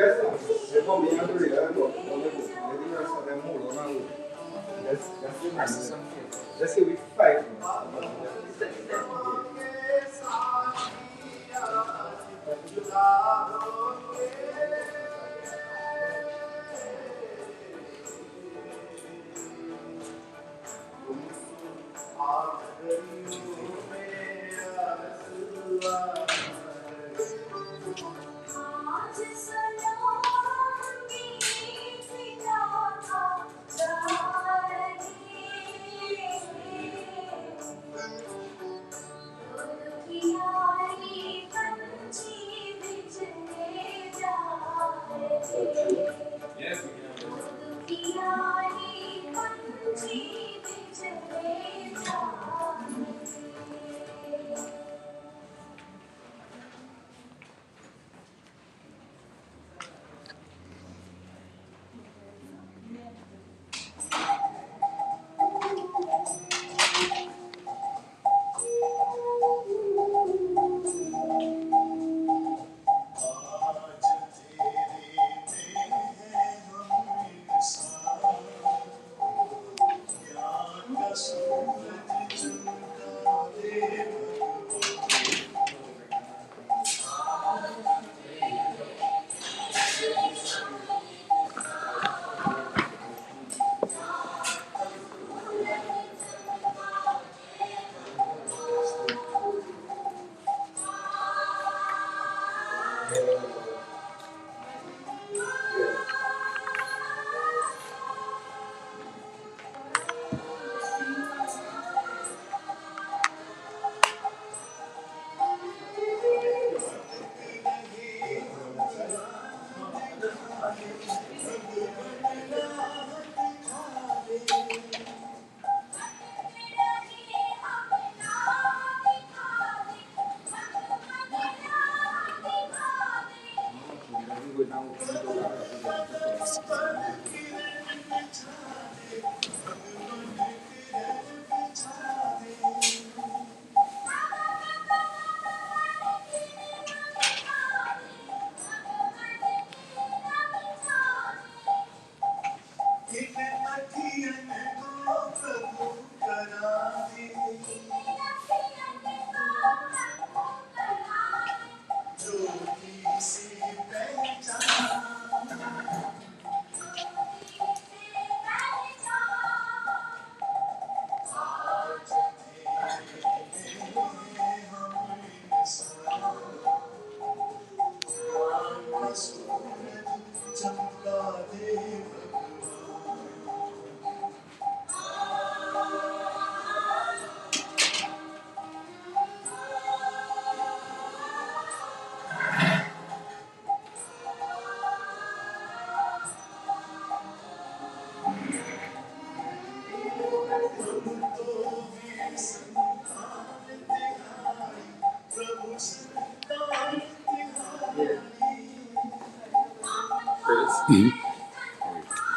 Se combina tu idea de lo diverso de mulo, no. Let's see, we fight.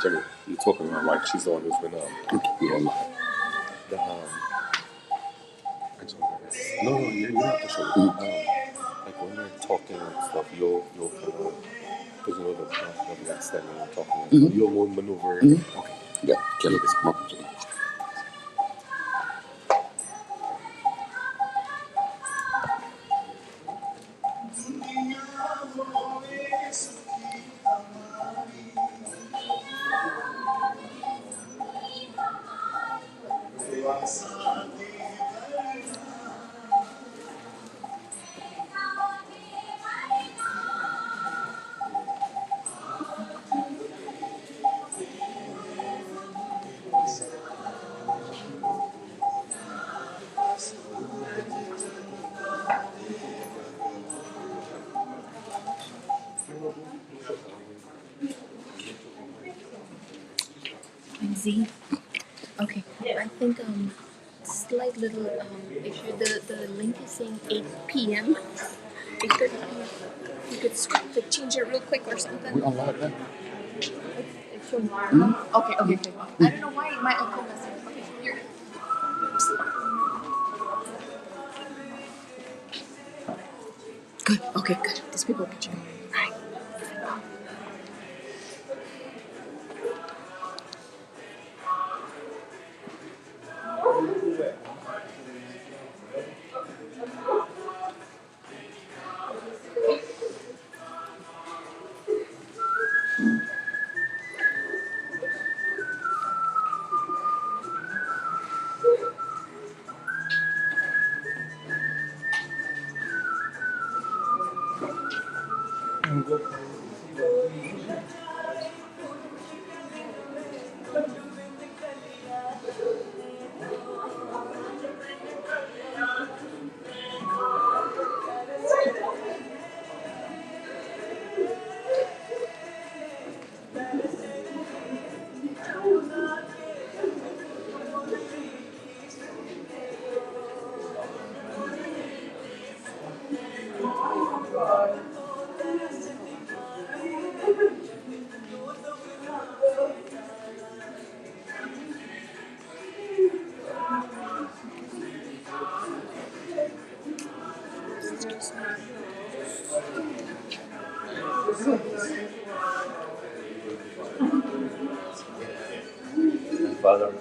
Jimmy, you're talking about like she's the one who's been the I just no, you don't have to show me. Like when you're talking and stuff, you'll kind of because you know the next time you're talking, you'll maneuver. Okay, yeah, kill this mock. Z. Okay, I think slight little issue. The link is saying 8 p.m. 8:30 p.m. You could change it real quick or something. We unlock that. It's showing. Okay. I don't know why my uncle messaged. Okay, here. Good. Okay, good. These people will get you. Right. Father.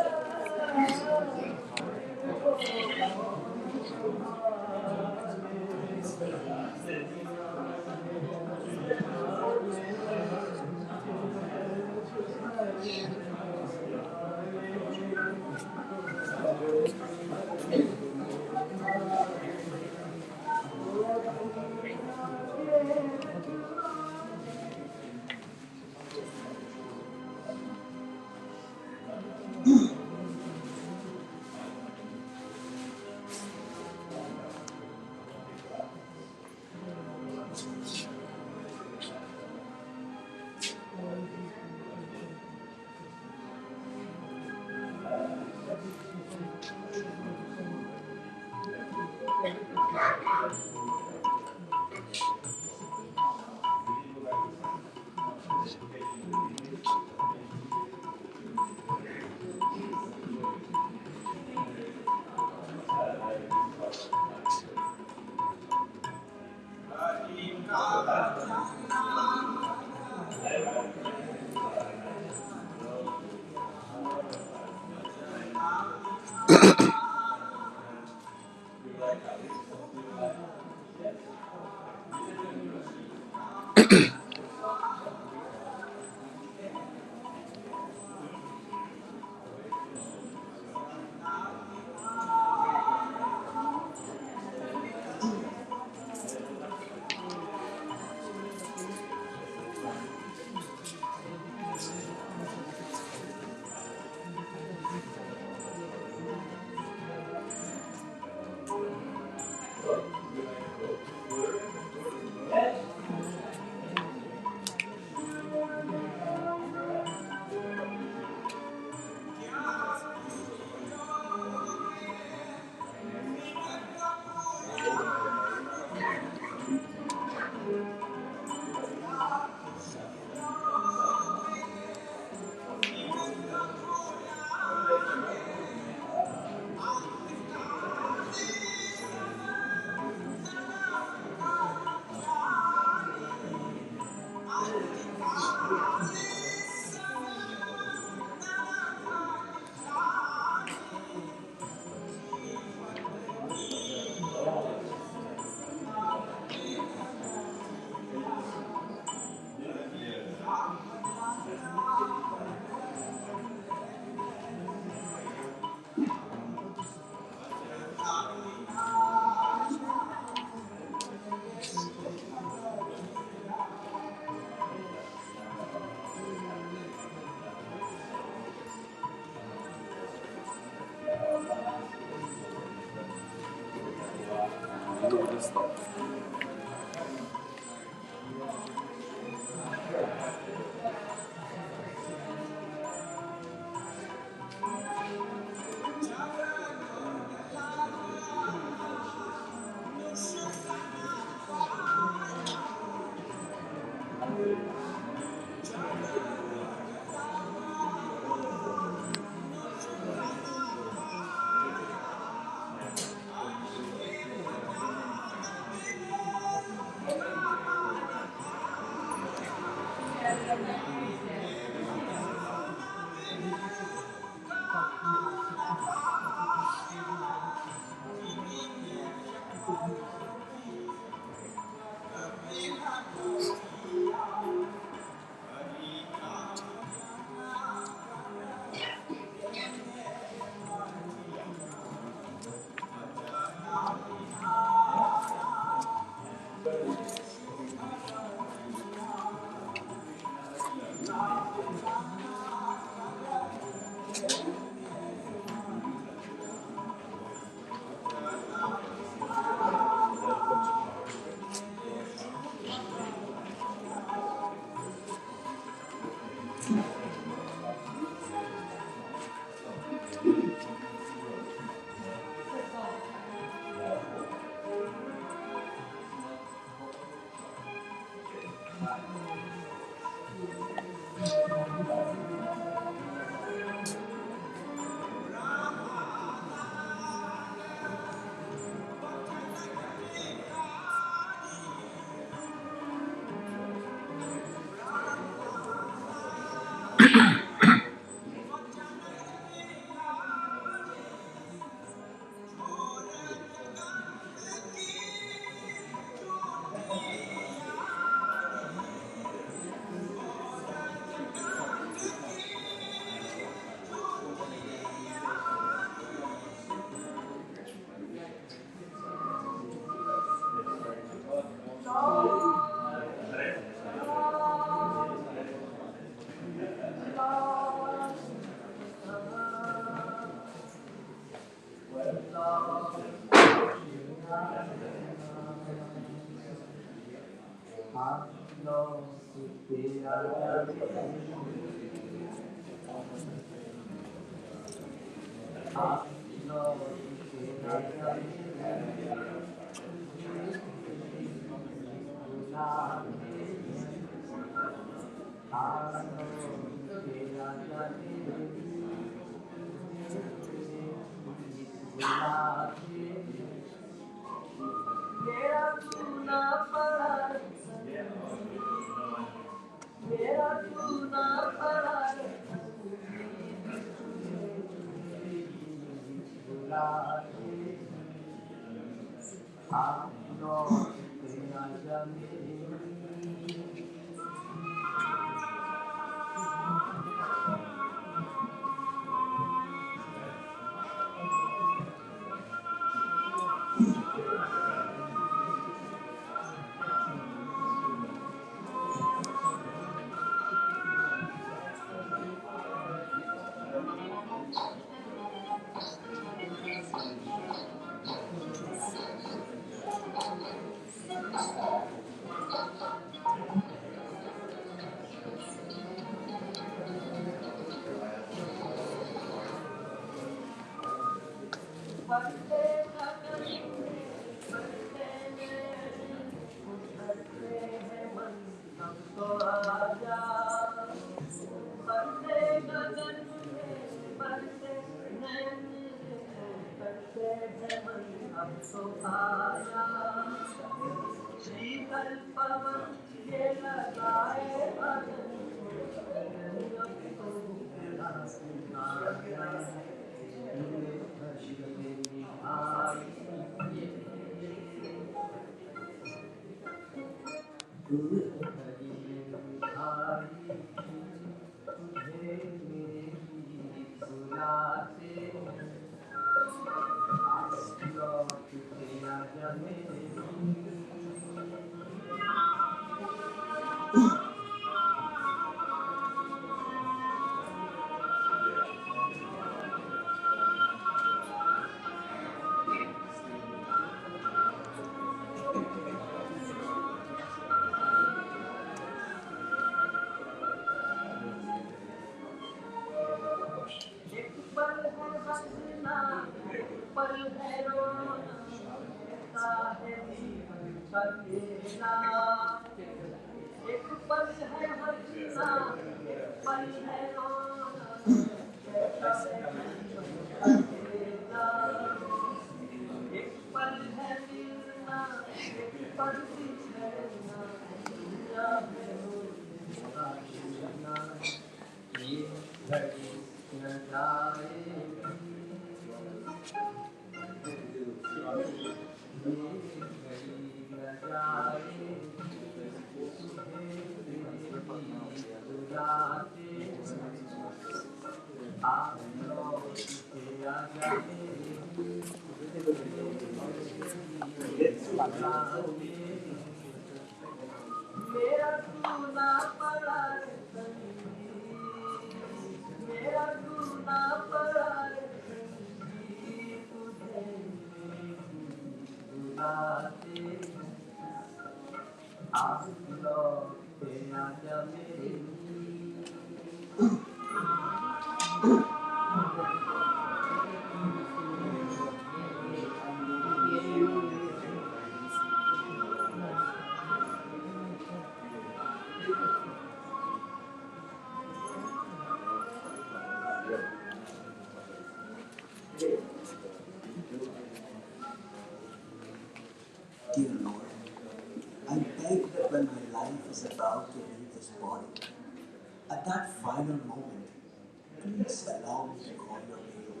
Please allow me to call your name.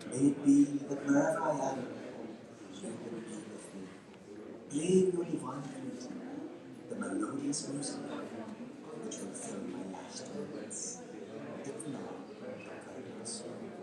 May it be that wherever I am, you will be with me. Playing your divine flute, the melodious music which will fill my last moments. If now, very soon.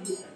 Sit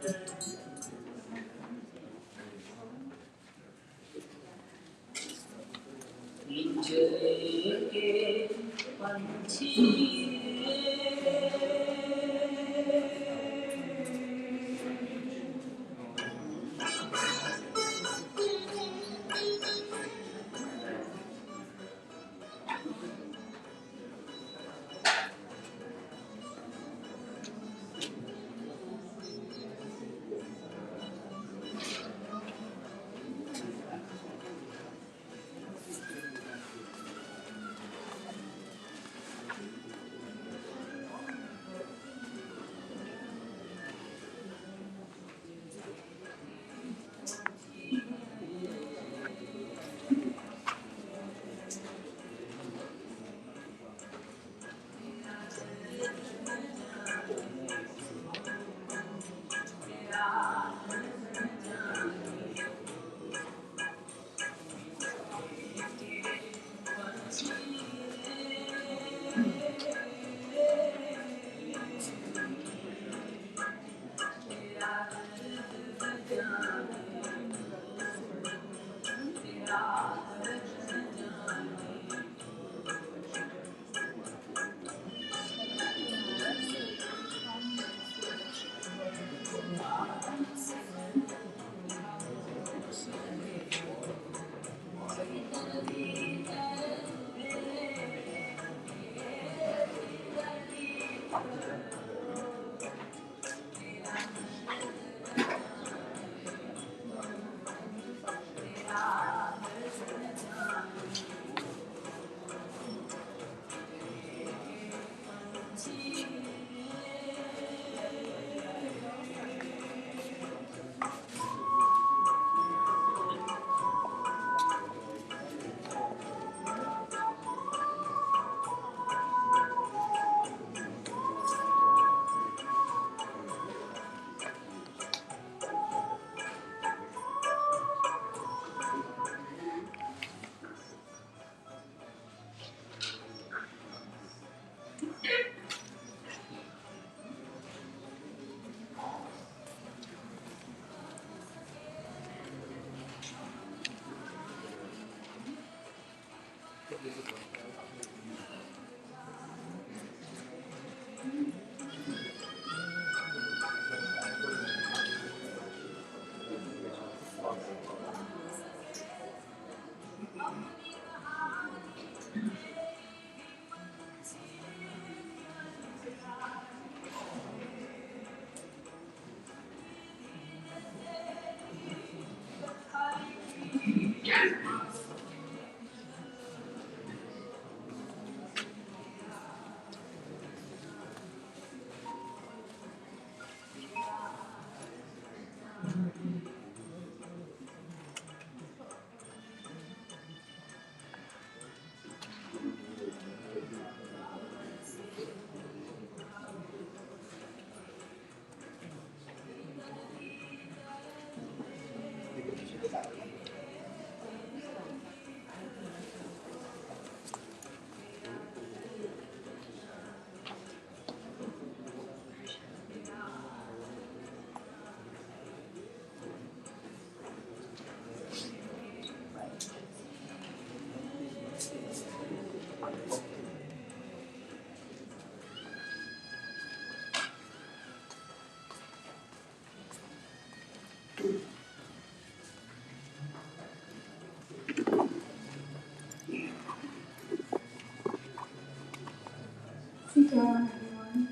down, everyone.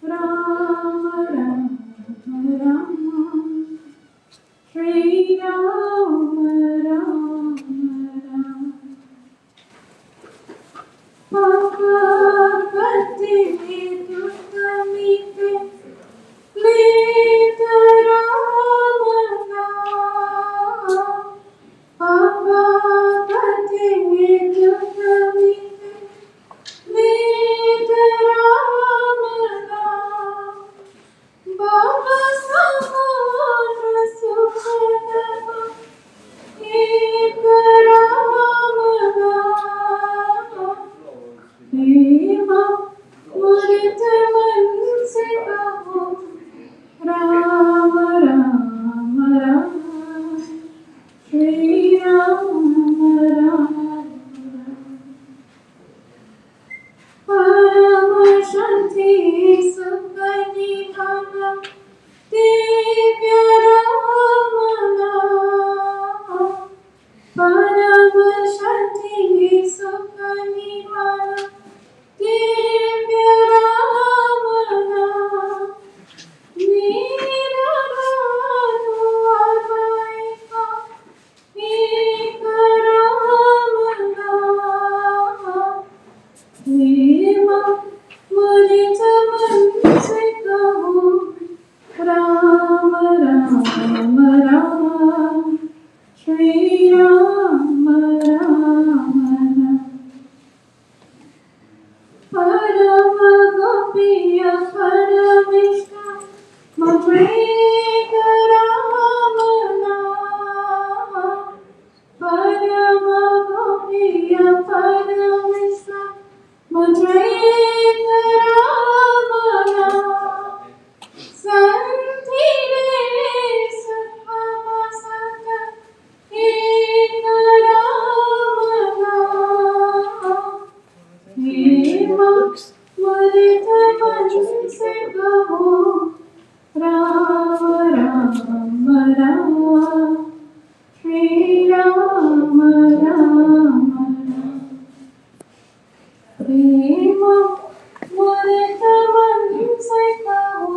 Ram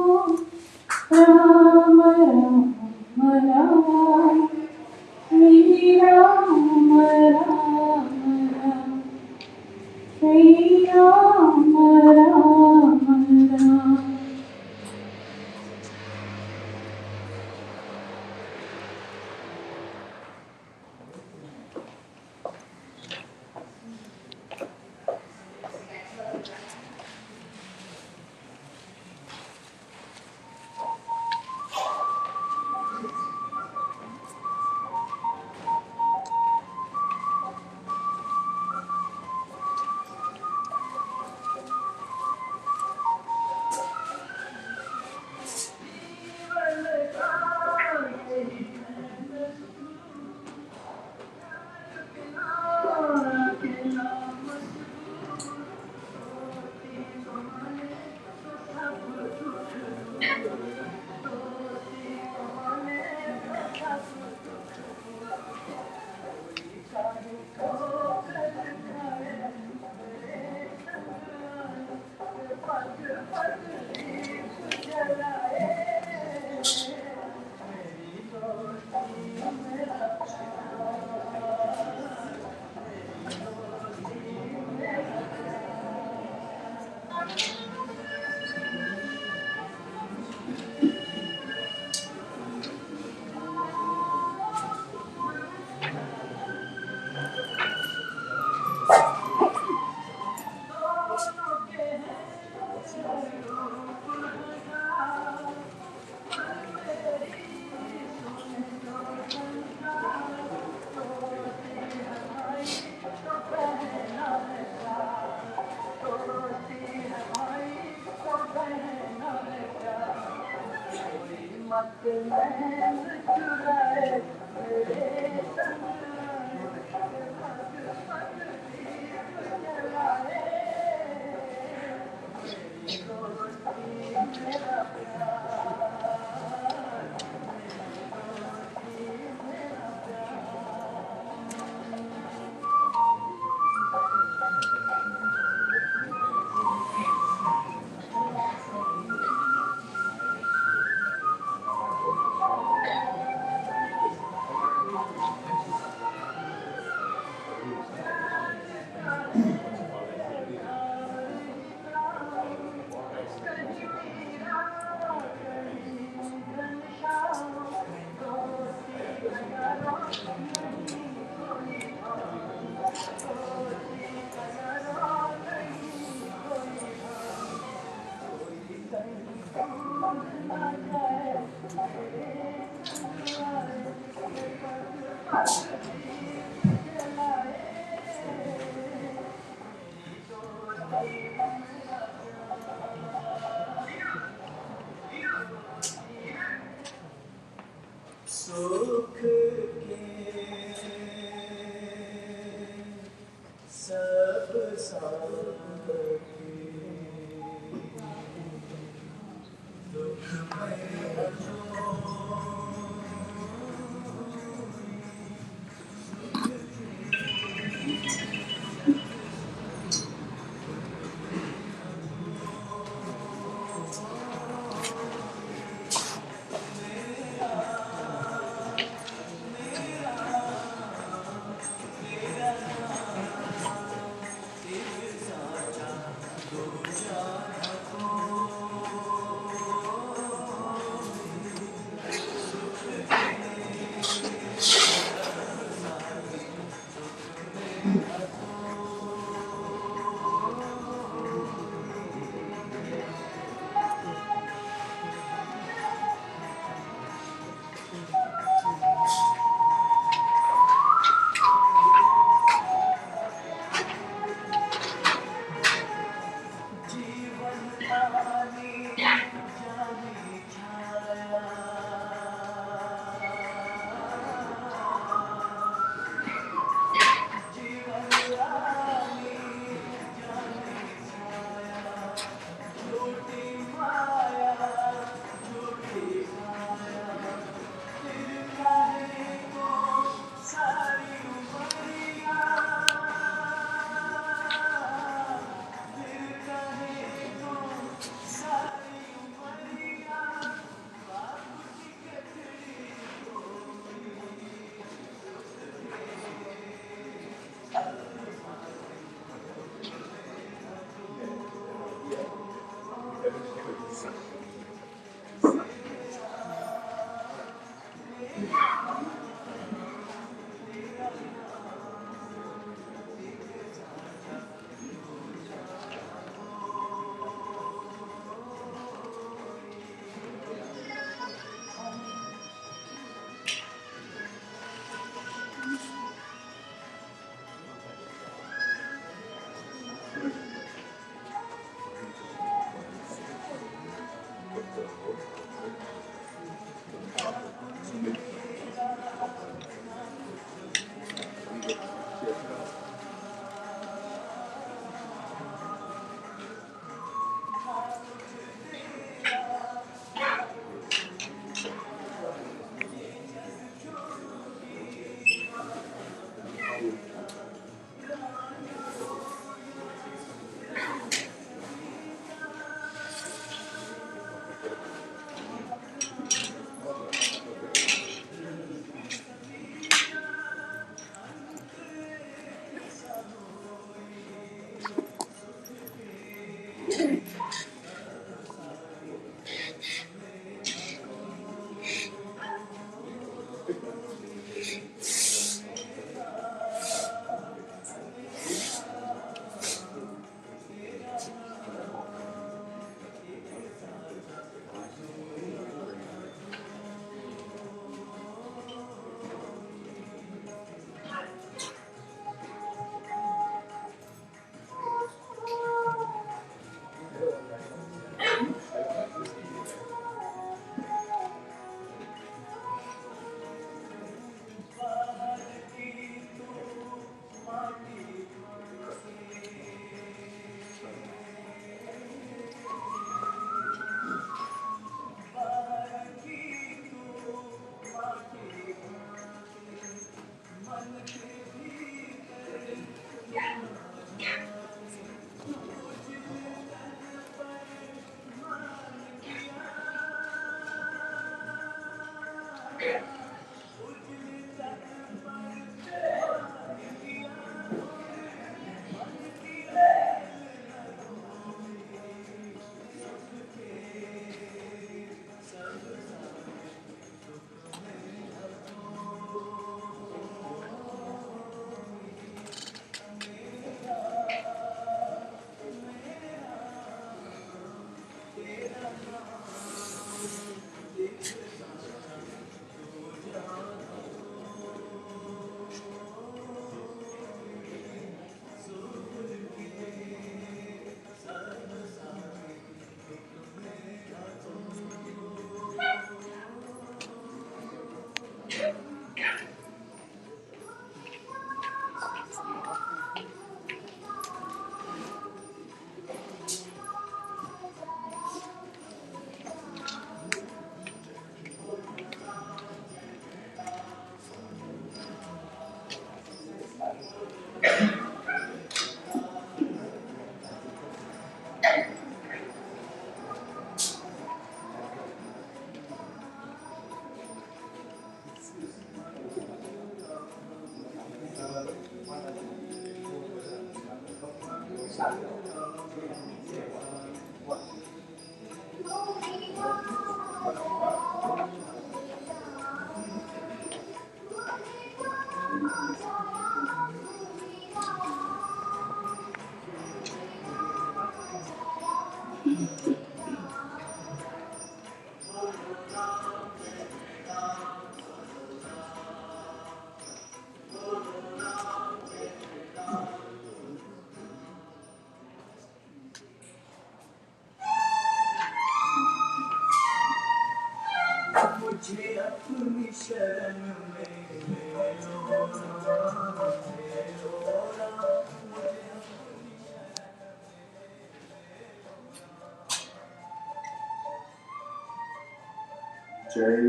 Ram Ram Ram Shri Ram Ram Ram Shri Ram Ram Ram. सुख के सब साथी दुख में Jai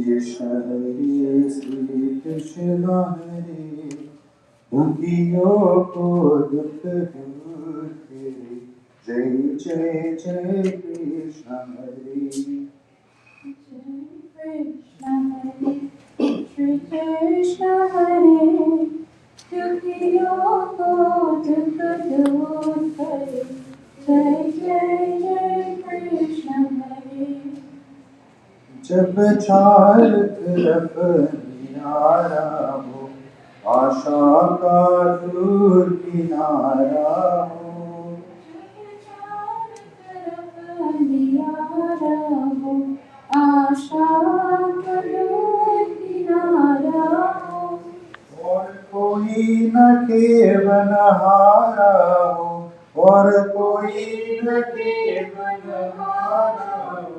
Krishna Hare Sri Krishna Hare Mukiyo ko dukh dur kare Jai Jai Jai Krishna Hare Shri Krishna Hare, Dukhiyon ko dukh dur kare. Jai Jai Jai Krishna Hare. जब चार तरफ निराला हो आशा का दूर किनारा हो आशा करो किनारा हो और कोई न केवनहारा हो और कोई न केवनहारा हो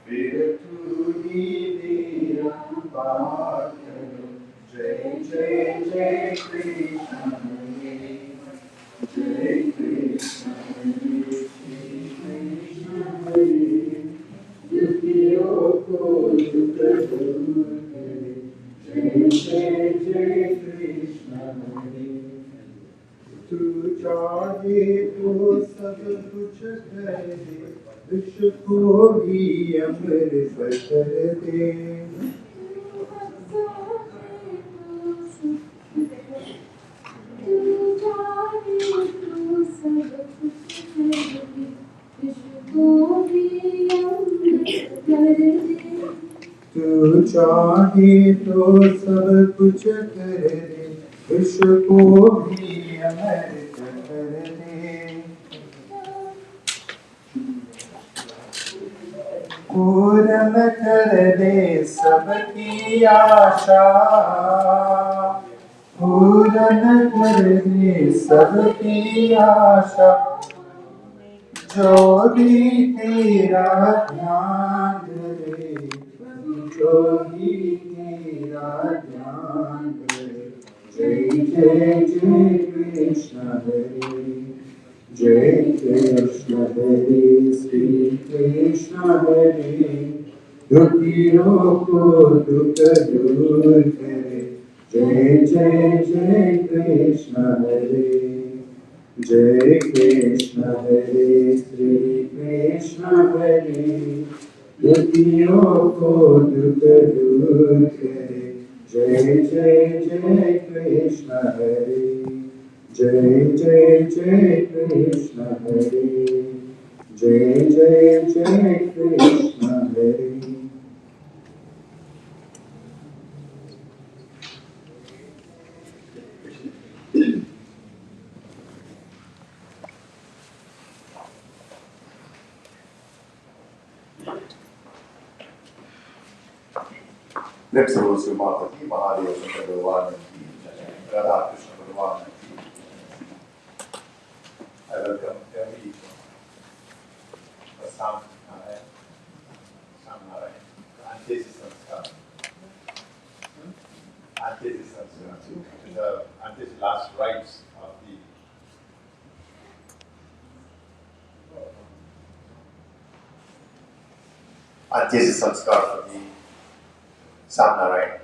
फिर तू ही तेरा बात करो जय जय जय कृष्ण हरे जय कृष्ण हरे श्री कृष्ण हरे दुखियों को दुख दूर करे जय जय जय कृष्ण हरे तू चाहे तो सब कुछ कर दे विष को भी अमृत कर दे तू चाहे तो सब कुछ कर दे विष को भी अमृत कर दे पूर्ण कर दे सबकी आशा पूर्ण कर दे सबकी आशा जो भी तेरा ध्यान धरे जो भी तेरा ध्यान धरे जय जय जय कृष्ण हरे जय कृष्ण हरे श्री कृष्ण हरे दुखियों को दुख दूर करे जय जय जय कृष्ण हरे जय कृष्ण हरे श्री कृष्ण हरे दुखियों को दुख दूर करे। जय जय जय कृष्ण हरे, जय जय जय कृष्ण हरे, जय जय जय कृष्ण हरे। Let's go to Mata Ki Mahadev Shankar Bhagwan ki Jai. Radha Krishna Bhagwan ki Jai. I welcome every Samnarine. Anthesis Sanskar. Anthesis Sanskar. The Anthesis last rites of the Anthesis Sanskar for the Samnarine.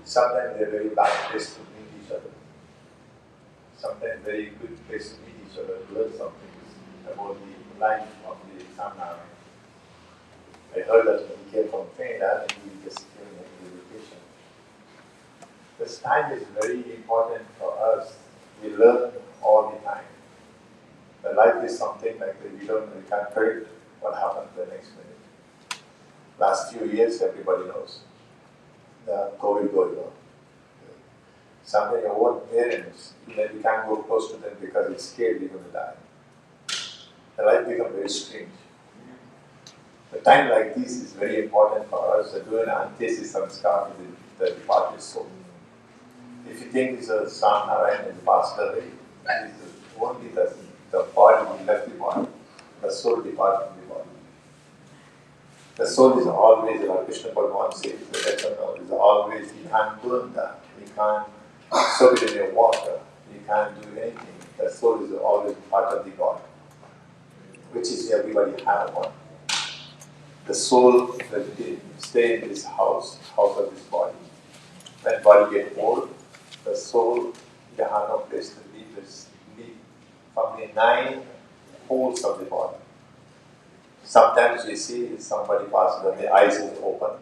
Sometimes they're very bad place to meet each other. Sometimes very good place to meet each other, to learn something about the life of the Samnarine. I heard that when he came from Canada and he just came into the vacation. This time is very important for us. We learn all the time. The life is something like that we can't predict what happens the next minute. Last few years, everybody knows the COVID going on. Sometimes your own parents, we can't go close to them because it's scared we're going to die. The life becomes very strange. A time like this is very important for us to do an anthesis samskar with the departed soul. If you think it's a Samnarine and passed away, it is only the body left the body, the soul departed from the body. The soul is always, like Krishna Bhagavan says, the eternal is always, you can't burn that, you can't soak it in your water, you can't do anything. The soul is always part of the body, which is everybody have one. The soul will stay in this house of this body. When body gets old, the soul, they have no place to leave from the 9 holes of the body. Sometimes we see somebody passes and the eyes is open,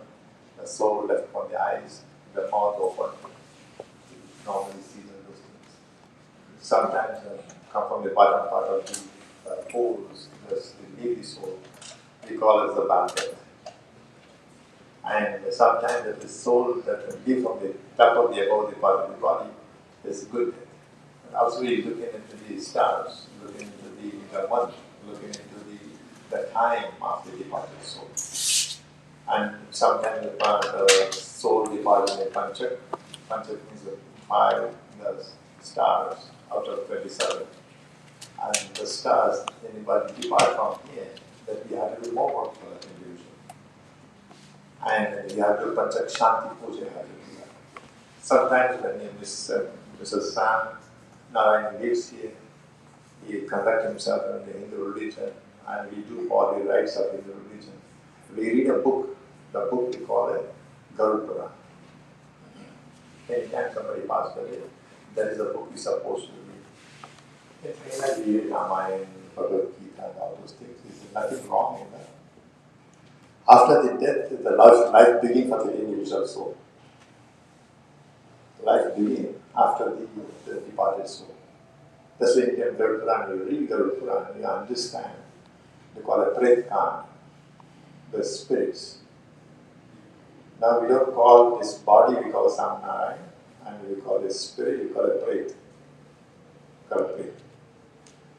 the soul left from the eyes, the mouth open. Normally see those things. Sometimes come from the bottom part of the holes, they leave the soul. We call it the bad. And sometimes the soul that can give from the top of the above the part of the body is good. Also, you're looking into the stars, looking into the month, looking into the time of the departed soul. And sometimes the soul departed in Panchak. Panchak means 5 stars out of 27. And the stars, anybody depart from here, that we have to do more work for that individual. And you have to Panchak Shanti Puja, you have to do that. Sometimes when Mr. Sam Narayan lives here, he conducts himself in the Hindu religion, and we do all the rites of Hindu religion. We read a book, the book we call it Garud Puran. Anytime somebody passes away, that is a book you're supposed to read. It may not be Ramayana, Bhagavad Gita, and all those things. There's nothing wrong in that. After the death, the life begins for the individual soul. Life begins after the departed soul. That's why in Garud Puran, you read Garud Puran, you understand. They call it Pret Khan, the spirits. Now we don't call this body, we call Samnarine, and we call this spirit, we call it Pret.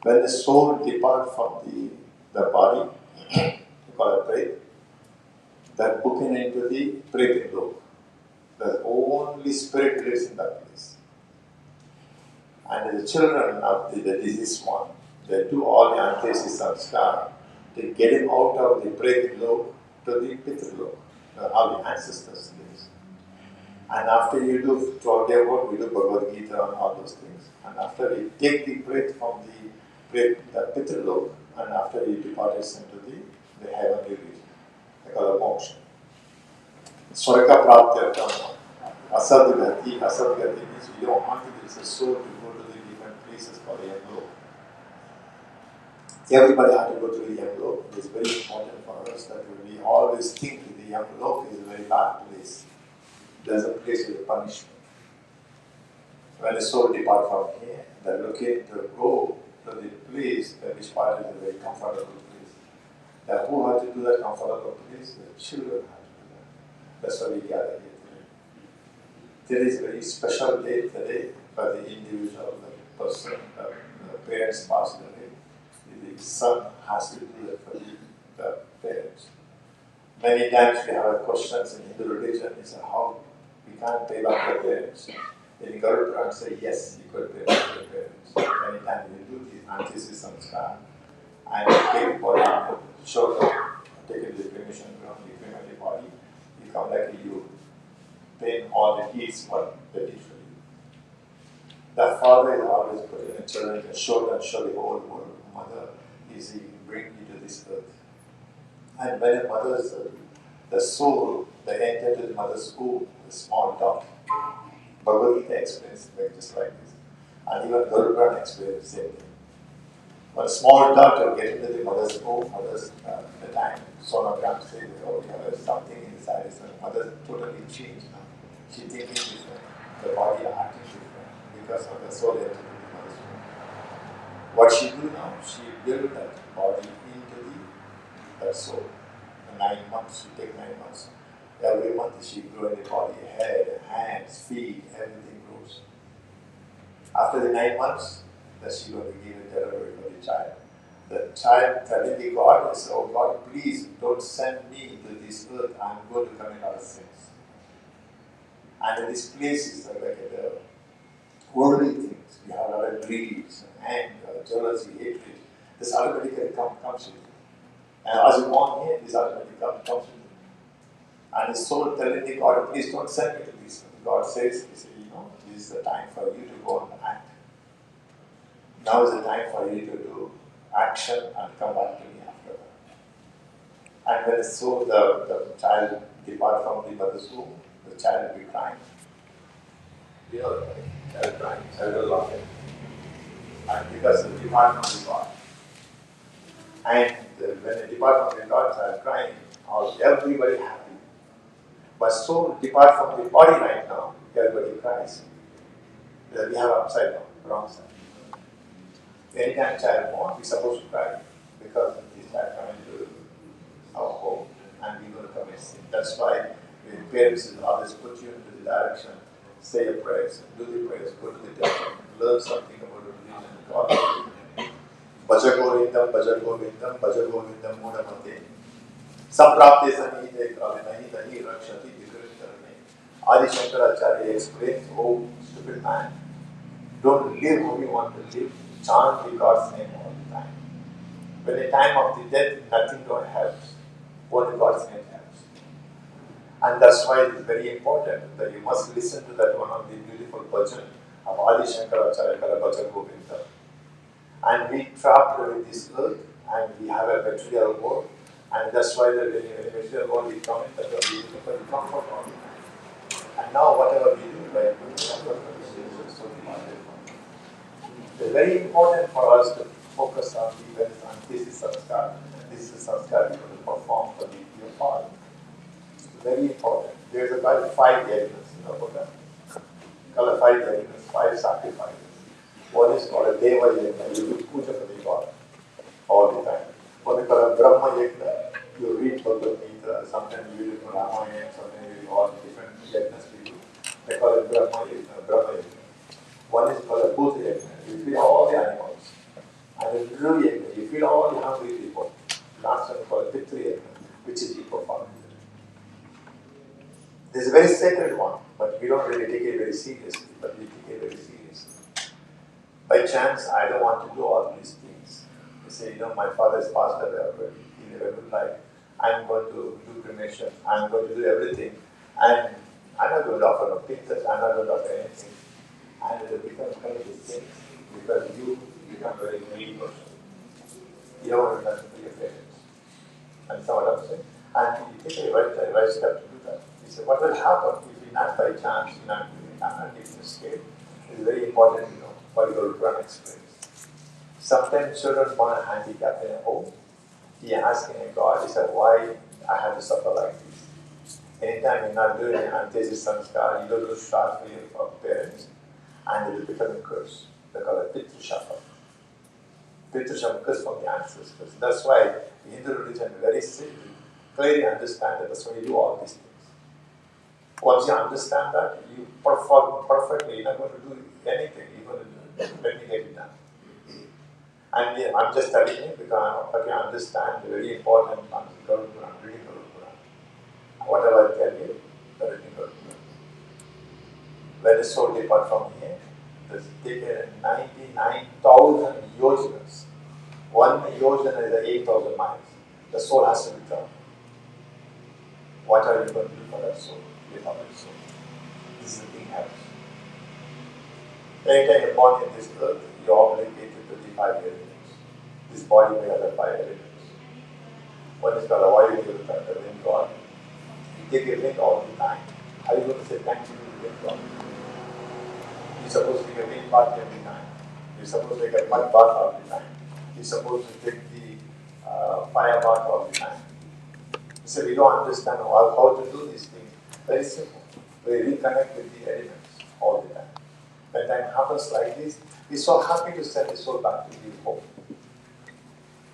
When the soul departs from the body, we call it Pret, that booking into the Pret loop. The only spirit lives in that place. And the children of the deceased one, they do all the anthesis samskar to get him out of the Pret loop to the Pitr loop, how the ancestors live. And after you do 12 day work, we do Bhagavad Gita and all those things. And after we take the breath from the Pitr look, and after he departs into the heavenly region, they call it moksha. Swarga praptyartam, asadgati. Asadgati means we don't want to, there is a soul to go to the different places for the end. Everybody had to go through the envelope. It is very important for us that we always think that the envelope is a very bad place. There's a place with punishment. When the soul depart from here, they're looking to go to the place which part is a very comfortable place. Now who had to do that comfortable place? The children had to do that. That's why we gather here today. Today is a very special day today for the individual, the person, the parents passed away. The son has to do that for the parents. Many times we have questions in Hindu religion, is how we can't pay back our parents. In Garuda Puran say yes, you could pay back your parents. Many times we do these anti samskar and take the body, show them, take it to the cremation ground, you cremate the body, you come back and you pay all the deeds what they did for you. The father is always putting the children and show the whole world. Mother is he bring you to this earth. And when a mother's the soul, they enter to the mother's womb, the small dot. Bhagavad Gita explains it just like this. And even Garuda Puran explains the same thing. When a small dot will get into the mother's womb, the time sonogram says, oh, you have something inside, so the mother totally changed now. She thinking different, the body acting different because of the soul entered into the mother's womb. What she do now, she build that body into that soul. 9 months, she take 9 months. Every month she grow in the body, head, hands, feet, everything grows. After the 9 months, then she going to give a delivery for the child. The child telling the God is, oh God, please don't send me to this earth, I'm going to commit other sins. And in this place is like the worldly things. We have a lot of greeds, anger, jealousy, hatred. This automatically comes with it. And as you born here, this automatically comes with it. And his soul telling the God, please don't send me to this. God says, this is the time for you to go and act. Now is the time for you to do action and come back to me after that. And when the soul, the child depart from the mother's womb, the child will be crying. You know, the child crying, child will laugh. And because they depart from the God. And when they depart from the God, child crying, everybody happy. But soul depart from the body right now, everybody cries. Because we have upside down, wrong side. Anytime child born, we're supposed to cry because this child coming to our home and we're going to commit sin. That's why the parents will always put you into the direction, say your prayers, do the prayers, go to the temple, learn something about religion. God. Bhaja Govindam, Bhaja Govindam, Bhaja Govindam, Mudamate. Samprapte Sanhite Kalinahi Nahi Rakshati Dikritarane. Adi Shankaracharya explains, oh stupid man, don't live how you want to live, chant the God's name all the time. When the time of the death, nothing helps, only God's name helps. And that's why it is very important that you must listen to that one of the beautiful bhajan of Adi Shankaracharya Kala Bhaja Govinda. And we trapped with this earth and we have a material world. And that's why when the material world is coming, that we look for the comfort all the time. And now whatever we do, like we comfort for this is so demanded. It's very important for us to focus on this is sanskar. This is sanskar we will perform for your father. It's very important. There's about 5 elements, you know about that? Called 5 elements, 5 sacrifices. One is called a Deva Yajna, you do puja for the God all the time. One is called a Brahma Yajna, you read Bhagavad Gita, sometimes you read Ramayana, sometimes you read all the different yajnas we do. They call it Brahma Yajna. One is called a Bhuta Yajna, you feed all the animals. And a Dhru Yajna, you feed all the hungry people. Last one is called a Pitru Yajna, which is equal farming. This is a very sacred one, but we don't really take it very seriously, but we take it very seriously. By chance, I don't want to do all these things. You say, my father's passed away already. He lived a good life. I'm going to do cremation. I'm going to do everything. And I'm not going to offer no pizzas. I'm not going to offer anything. And it will become kind of a sin because you become a very greedy person. You don't want to do nothing for your parents. And so what I'm saying. And you take a right step to do that. You say, what will happen if you not by chance, you're not doing it? I'm not making a mistake. It's very important, what your Quran explains. Sometimes children born handicapped in a home, he asking God, he said, why I have to suffer like this? Anytime you're not doing Antesi Sanskar, you don't do shot for your parents, and it will become a curse. They call it Pitru Shapa. Pitru Shapa, curse from the ancestors. That's why the Hindu religion very simply, clearly understand that that's why you do all these things. Once you understand that, you perform perfectly, you're not going to do anything, you're going to do it. Let me get it done. And yeah, I'm just telling you because I understand the very important concept of Quran, reading the Quran. Whatever I tell you, the reading of Quran. When the soul depart from here, there's taken 99,000 yojanas. One yojana is 8,000 miles. The soul has to return. What are you going to do for that soul? Without that soul. This is the thing happens. Anytime you're born in this earth, you're obligated to the 5 elements. This body may have the 5 elements. One is called avoiding the wind God. You take a wind all the time. How are you going to say thank you to the wind God? You're supposed to take a wind bath every time. You're supposed to take a mud bath all the time. You're supposed to take the fire bath all the time. So we don't understand how to do these things. Very simple. We reconnect with the elements all the time. When time happens like this, we're so happy to send the soul back to the home.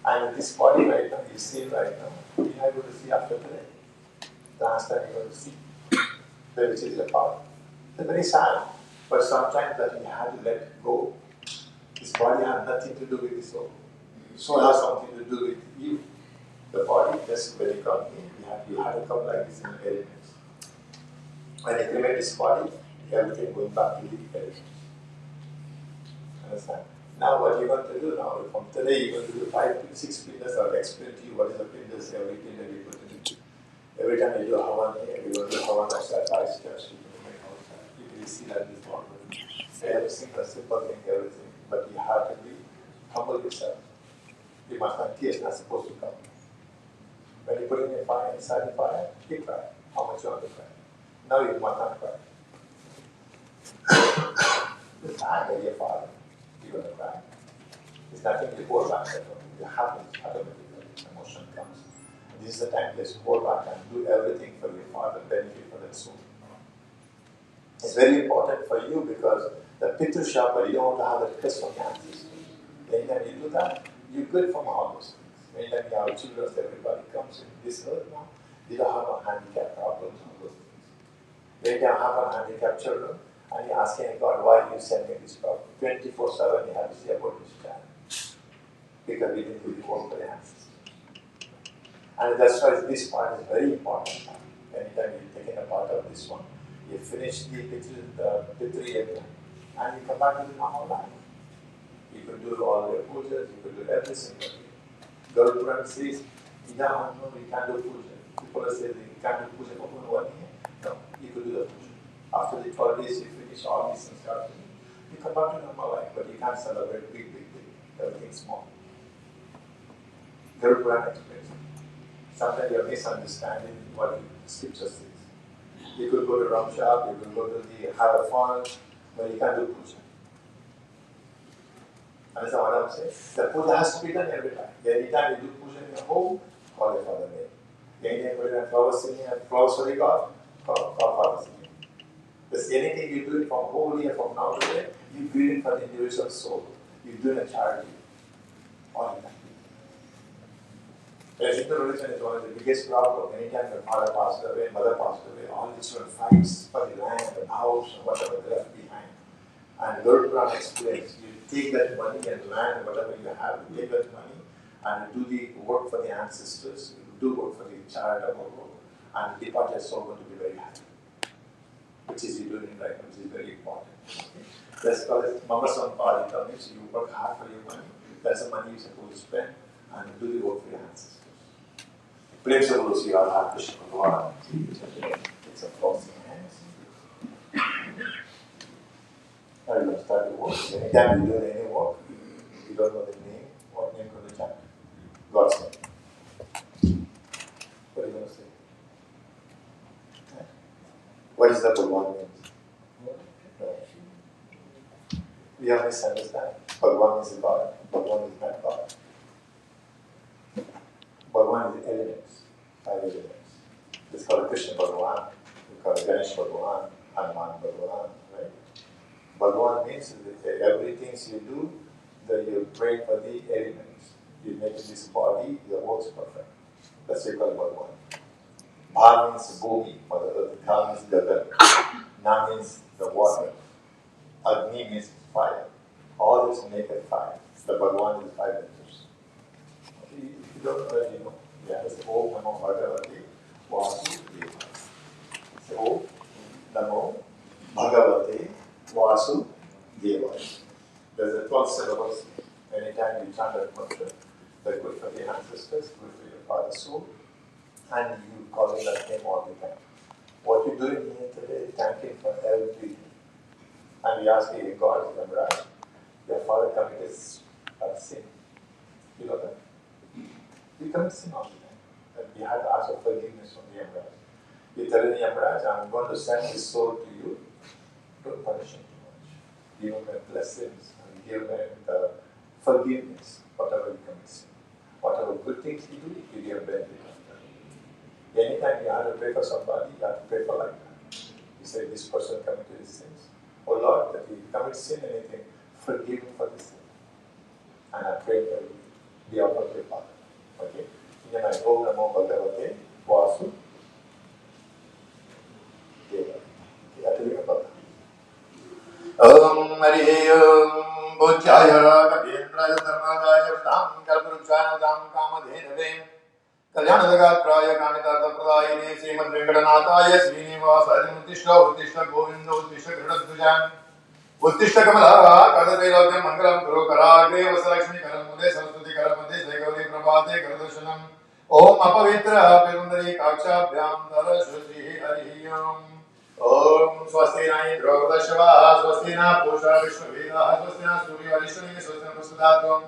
And this body right now, you see right now, you're not able to see after today. Last time you're going to see, which is your power. It's very sad, but sometimes that we have to let go. This body has nothing to do with the soul. Soul has something to do with you. The body, just when you come in, you have to come like this in elements. When you cremate this body, everything going back to the elements. Understand? Now what you're going to do now, from today you're going to do 5 to 6 pinders. I'll explain to you what is a pinders, every pinder we put in. Every time you do a havan here, we're going to do havan outside, 5 steps, you can make outside. You can see that in this one. Every single simple thing, everything. But you have to be humble yourself. You must not tears not supposed to come. When you put in a fire inside the fire, you cry. How much you want to cry? Now you must not cry. It's anger your father. You're going to cry. There's nothing to hold back. It happens automatically. Emotion comes. And this is the time to hold back and do everything for your father, benefit for that soul. It's very important for you because the Pitru Shapa, you don't want to have that curse from your ancestors. Anytime you do that, you're good from all those things. Anytime you have children, everybody comes in this earth now, they don't have a handicap problems, all those things. Anytime you have a handicapped children, and you're asking God, why you send me this problem? 24/7 you have to say about this child. Because we didn't do the work for the ancestors. And that's why this part is very important. Anytime you're taking a part of this one, you finish the Pitri area, and you come back to the normal life. You could do all your pujas, you could do every single thing. Garuda Puran says, we can't do puja. People are saying you can't do puja for 1 year. No, you could do the puja. After the 12 days, you finish all these things. You come back to normal life, but you can't celebrate big. Everything small. Garuda Puran explains it. Sometimes you're misunderstanding what the scripture says. You could go to Ram Shop, you could go to the Hara Farm, but you can't do puja. Understand what I'm saying? The puja has to be done every time. Anytime you do puja in your home, call your father name. Anytime you put in flowers singing and flowers for the God, call father singing. Because anything you do from holy and from now to then, you do it for the individual soul. You do it a charity. All the time. The Hindu religion is one of the biggest problems. Anytime your father passed away, mother passed away, all the children fights for the land and house and whatever they left behind. And Lord Puran explains, you take that money and land, whatever you have, you take that money and do the work for the ancestors, you do work for the charitable work, and the departed soul going to be very happy. Which is you doing right now, which is very important. Okay? That's called Mama Samparita, means you work hard for your money. That's the money you're supposed to spend and do the work for your ancestors. Prem se bolo si Radha Krishna Bhagavan. It's a flossing hands. Now you're going to start the work. Anytime you do any work, you don't know the name, what name going to chant? God's name. What are you going to say? What is the Bhagavan means? We have misunderstanding. Bhagavan is a God. Bhagavan is not God. Bhagavan is elements, 5 elements. It's called Krishna Bhagavan, we call it Ganesh Bhagavan, Hanuman Bhagavan, right? Bhagavan means that everything you do, that you pray for the elements. You make this body, your works perfect. That's what you call Bhagavan. Bha means Bhumi, Mother Earth. Dha means Gagan. Na means the water. Agni means fire. All this make it fire. The Bhagavan is 5 letters. Okay, if you don't know, you know. Yeah, it's Om Namo Bhagavate Vasudevaya. Say Om Namo Bhagavate Vasudevaya. There's a 12 syllables. Anytime you chant that mantra, they're good for the ancestors, good for your father's soul, and you call in that name all the time. What you're doing here today is thanking for everything. And we ask you, God, Yamaraj, your father committed a sin. You know that? We commit sin all the time. And we have to ask for forgiveness from the Yamaraj. You tell the Yamaraj, I'm going to send his soul to you. Don't punish him too much. Give him the blessings and give him the forgiveness, whatever he commits. Whatever good things he do, you give him benefit. Anytime you have to pray for somebody, you have to pray for like that. You say, this person committed these sins. Oh Lord, if he commits sin, anything, forgive him for this sin. And I pray for you. Be out of your Father. Okay? Then I go Namo Bhagavate Vasu Deva. Okay, I tell you about that. Om Harihe Om Bhujjaya Kabhendraya Dharmadaya Vardham Kalpurukshaya Dam Kamadhenave Kalyanadagatraya Kamitarthapradaine Srimad Venkatanathaya Srinivasaya Uttishta Govinda Uttishta Gridadhujan Uttishta Kamala Kadadailokyam Mangalam Guru Karagre Vasalakshmi Karamude Saraswati Karamade Jayagauri Prabhate Karadarshanam Om Apavitra Perundari Kakshabhyam Darashri Harihi Om Swastina Indra Vradashava Swastina Pusha Vishnu-Veda Swastina Surya Varishani Swastina Prasadatum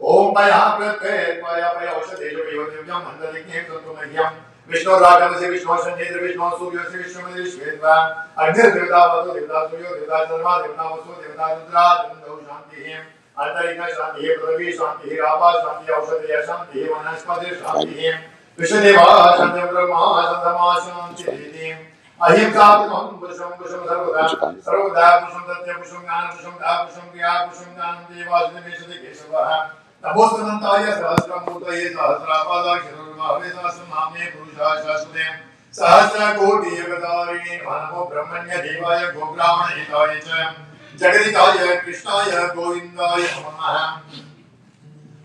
Om Paya Prate Paya Paya Oshadejo Yodyam Mandalikim Santumahyam Vishnu Ragamasi Vishnu Sanjendra Vishnu Surya Vishnu Madhishvedva Agni Devata Vatu Devata Surya Devata Dharma Devata Vasu Devata Rudra Devata Shantihim Antarika Shantihim Pradavi Shantihim Rapa Shantihim Oshadeya Shantihim Vanaspati Shantihim Vishadeva Shantihim Brahma Shantama Shantihim Ahimsa Pusham Pusham Sarvada Pusham Tatya Pusham Gana Pusham Da Pusham Kriya Pusham Ganam Deva Shri Kesavaha Nabosantaya Sahasram Murtaye Sahasrapada Shirurma Vesasam Mame Purusha Shasudem Sahasra Koti Yagadarini Manamo Brahmanya Devaya Gopramana Hitaya Cham Jagaditaya Krishnaya Govindaya Namaha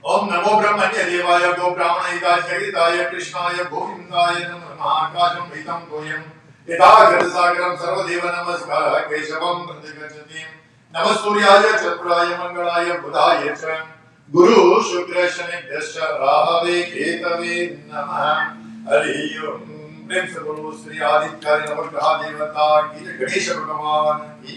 Om Namo Brahmanya Devaya Gopramana Hitaya Jagaditaya Krishnaya Govindaya Namaha Akasham Vitam Goyam Yadagadasagram Sarvadeva Namaskara Keshavam Pradhikachatim Namasturyaya Chaturaya Mangalaya Budhaya Cham Guru Shukra Shanibhyascha Rahave Ketave Namaha Harihi Om Prem Se Guru Sri Aditya Navagraha Devata Ki Ganesha Bhagavan Ki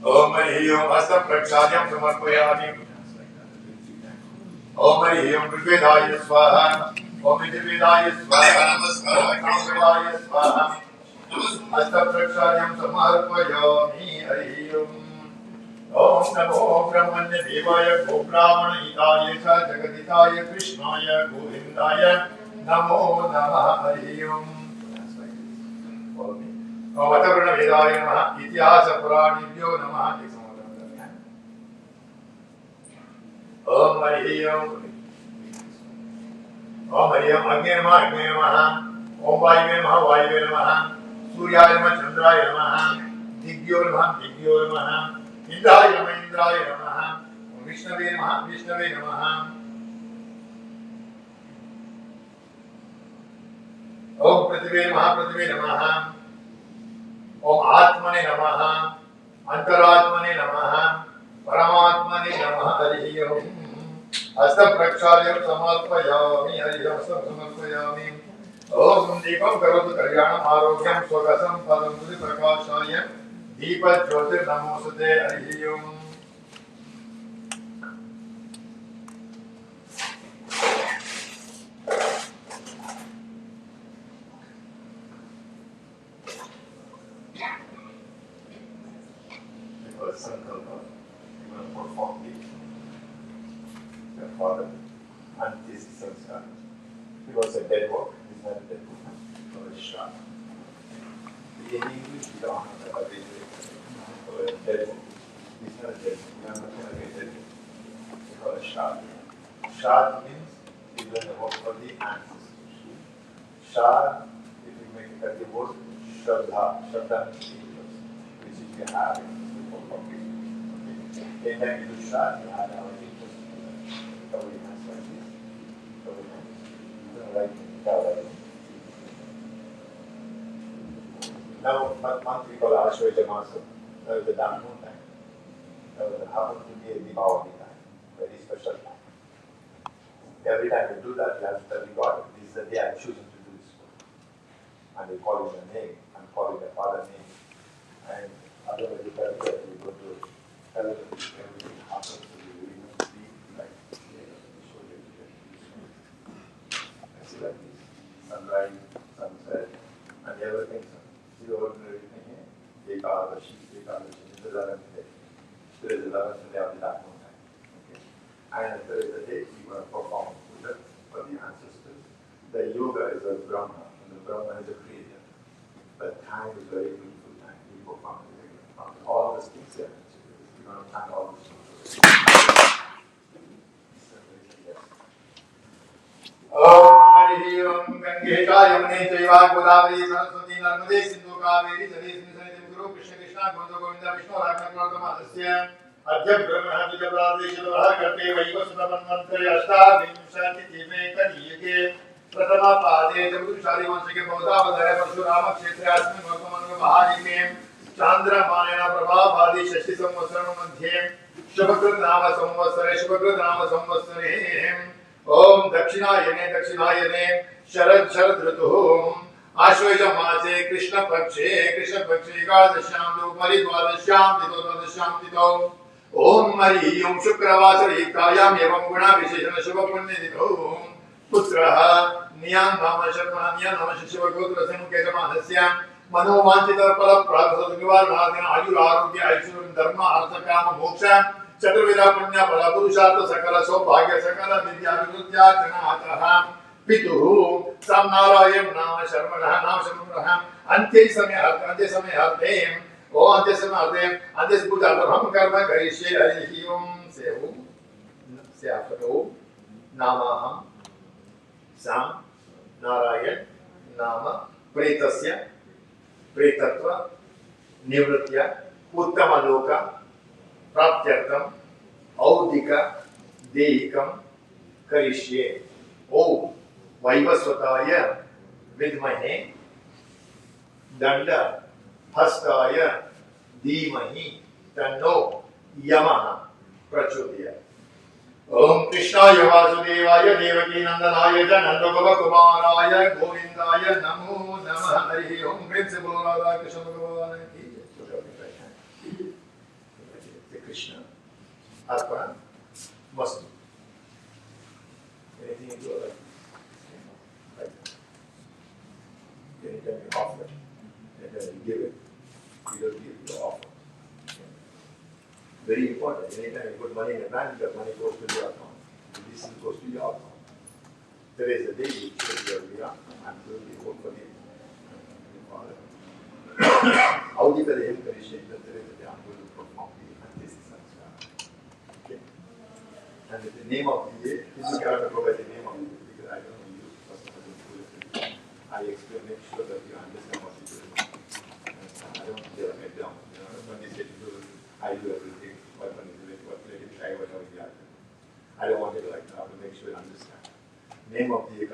Om Harihi Om Hasta Prakshadyam Samarpayami Om Harihi Om Prithvedaya Swaha Om Prithvedaya Swaha Om Kamvedaya Swaha Hasta Prakshadyam Samarpayami Harihi Om Namo Brahmanya Devaya Gopramana Hitaya Cha Jagaditaya Krishnaya Govindaya Namo Namah Harihi Om Om Atavrana Vedaya Namaha Ityasa Puranibhyo Namaha Om Harihi Om Om Harihi Om Agni Namaha Agni Namaha Om Vayve Namaha Vayve Namaha Suryaya Namaha Chandraya Namaha Diggyo Namaha Diggyo Namaha Indraya Namaha Indraya Namaha Om Vishnave Namaha Vishnave Namaha Om Prathive Namaha Prathive Namaha Om Atmane Namaha Antaratmane Namaha Paramatmane Namaha Harihi Om Hasta Prakshadyam Samarpayami Harihi Om Samarpayami Om Deepam Karatu Kalyanam Arogyam Swakasam Padam Sri Prakashayam Deepa Jyotir Namosate Harihi Om father. And this is Sanskar. He was a dead work, he's not a dead work. He was shot. In English, we don't have a dead work. He's not a dead work. We are not going to get dead work. We call it shot. Shad means he's doing the work for the ancestors. Shad, if you make it at the word, Shraddha. Shraddha means angels, which is we have in the book of Krishna. Okay. In that you do Shad, you have our angels. Nobody has like this. Nobody has. Like that. Now, month we call Ashwaja Masa. That was the dark moon time. That was happened to be a Deepavali time. Very special time. Every time you do that, you have to tell God, this is the day I'm choosing to do this work. And you call him the name, and call him the father name. And otherwise you tell that you go to tell them everything happens to you. You know, be like, show you I see like this. Sunrise, sunset, and everything. See the ordinary thing here? Ekadashi, this is the 11th day. Today is the 11th day of the dark moon time. Okay? And there is a day you are performing puja for the ancestors. The yoga is a Brahma, and the Brahma is a creator. But time is very beautiful time. You perform all these things here. You're going to find all these things. Om Gange Yamune Jaiva Godavari Saraswati Narmade Sindhu Kaveri Jaleesmi Sanidhi Guru Krishna Krishna Govinda Govinda Vishnu Ragna Pramadasya Adya Brahmana Vijay Pradesh Dvara Karte Vaiva Sudaman Mantre Ashta Vimshati Time Kaliyage Pratama Pade Jabu Shari Vanshake Bauta Vadaya Parshurama Kshetra Asmi Bhagavan Mahadime Chandra Manena Prabha Badi Shashi Samvasaram Madhye Shubhakrit Nama Samvatsare Om Dakshinayane Sharad Rituhum Ashwaja Mase Krishna Pakshe Gadashyam Dupari Dvadashyam Tito Om Mari Yum Shukravasari Kayam Yavam Guna Visheshana Shubha Punyadito Putraha Niyam Nama Sharma Niyam Nama Shiva Gotra Samuketamanasya Mano Vanchita Pala Prabhasad Nivarnadina Ayur Arugya Aishur Dharma Arthakama Moksha चतुर्विधा पुण्य फल पुरुषार्थ सकल सौभाग्य सकल विद्या विद्यार्जनातः पितुः सामनारायण नाम शर्मणः अंत्य समय अर्थे ओ अंत्य समय अंत्य पूजा हम कर्म करिष्ये हरि ओम से आपको नामहं साम नारायण नाम प्रेतस्य प्रेतत्व निवृत्त्या उत्तम लोक प्राप्त्यर्थम औदिक देहिकम करिष्ये ओम वैवस्वताय विद्महे दंड हस्ताय धीमहि तन्नो यमः प्रचोदयात् ओम कृष्णाय वासुदेवाय देवकी नंदनाय च नंदगोपकुमाराय गोविंदाय नमो नमः हरि ओम प्रिंसिपल राधा कृष्ण भगवान की Krishna, Arpana, Vastu. Anything you do like anytime you offer, anytime you give it, you don't give, you offer. Very important. Anytime you put money in the bank, that money goes to your account. This goes to your account. There is a day you choose your account, I'm going to work for you. Father. How did the him appreciate that there is a day I'm going to perform the and the name of the day, you cannot forget the name of the day because I don't use I explain, make sure that you understand what you do. I don't feel like I don't. You know, when they say to do it, I do everything. What when you do it, what let it try, what you have. I don't want it like that. I have to make sure you understand. Name of the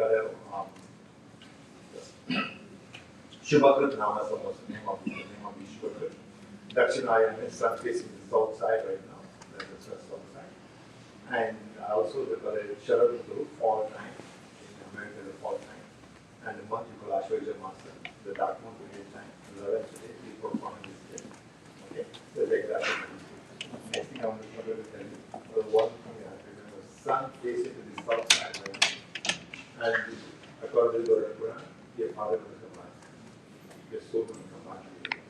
Shubhakrit Nama Samvasa, name of the Shubhakrit. Dakshinayana is sun facing the south side right now. That's the south side. And also the Sharad Ritu, fall time. In America, the fall time. And the month you call Ashwaja Masa, the dark month period time. 11th day, we perform this day. Okay? That's exactly. Next thing I'm going to tell you, the one thing you have to remember, sun facing to the south side right now. And according to the Quran, your father will come back. Your soul will come back to you.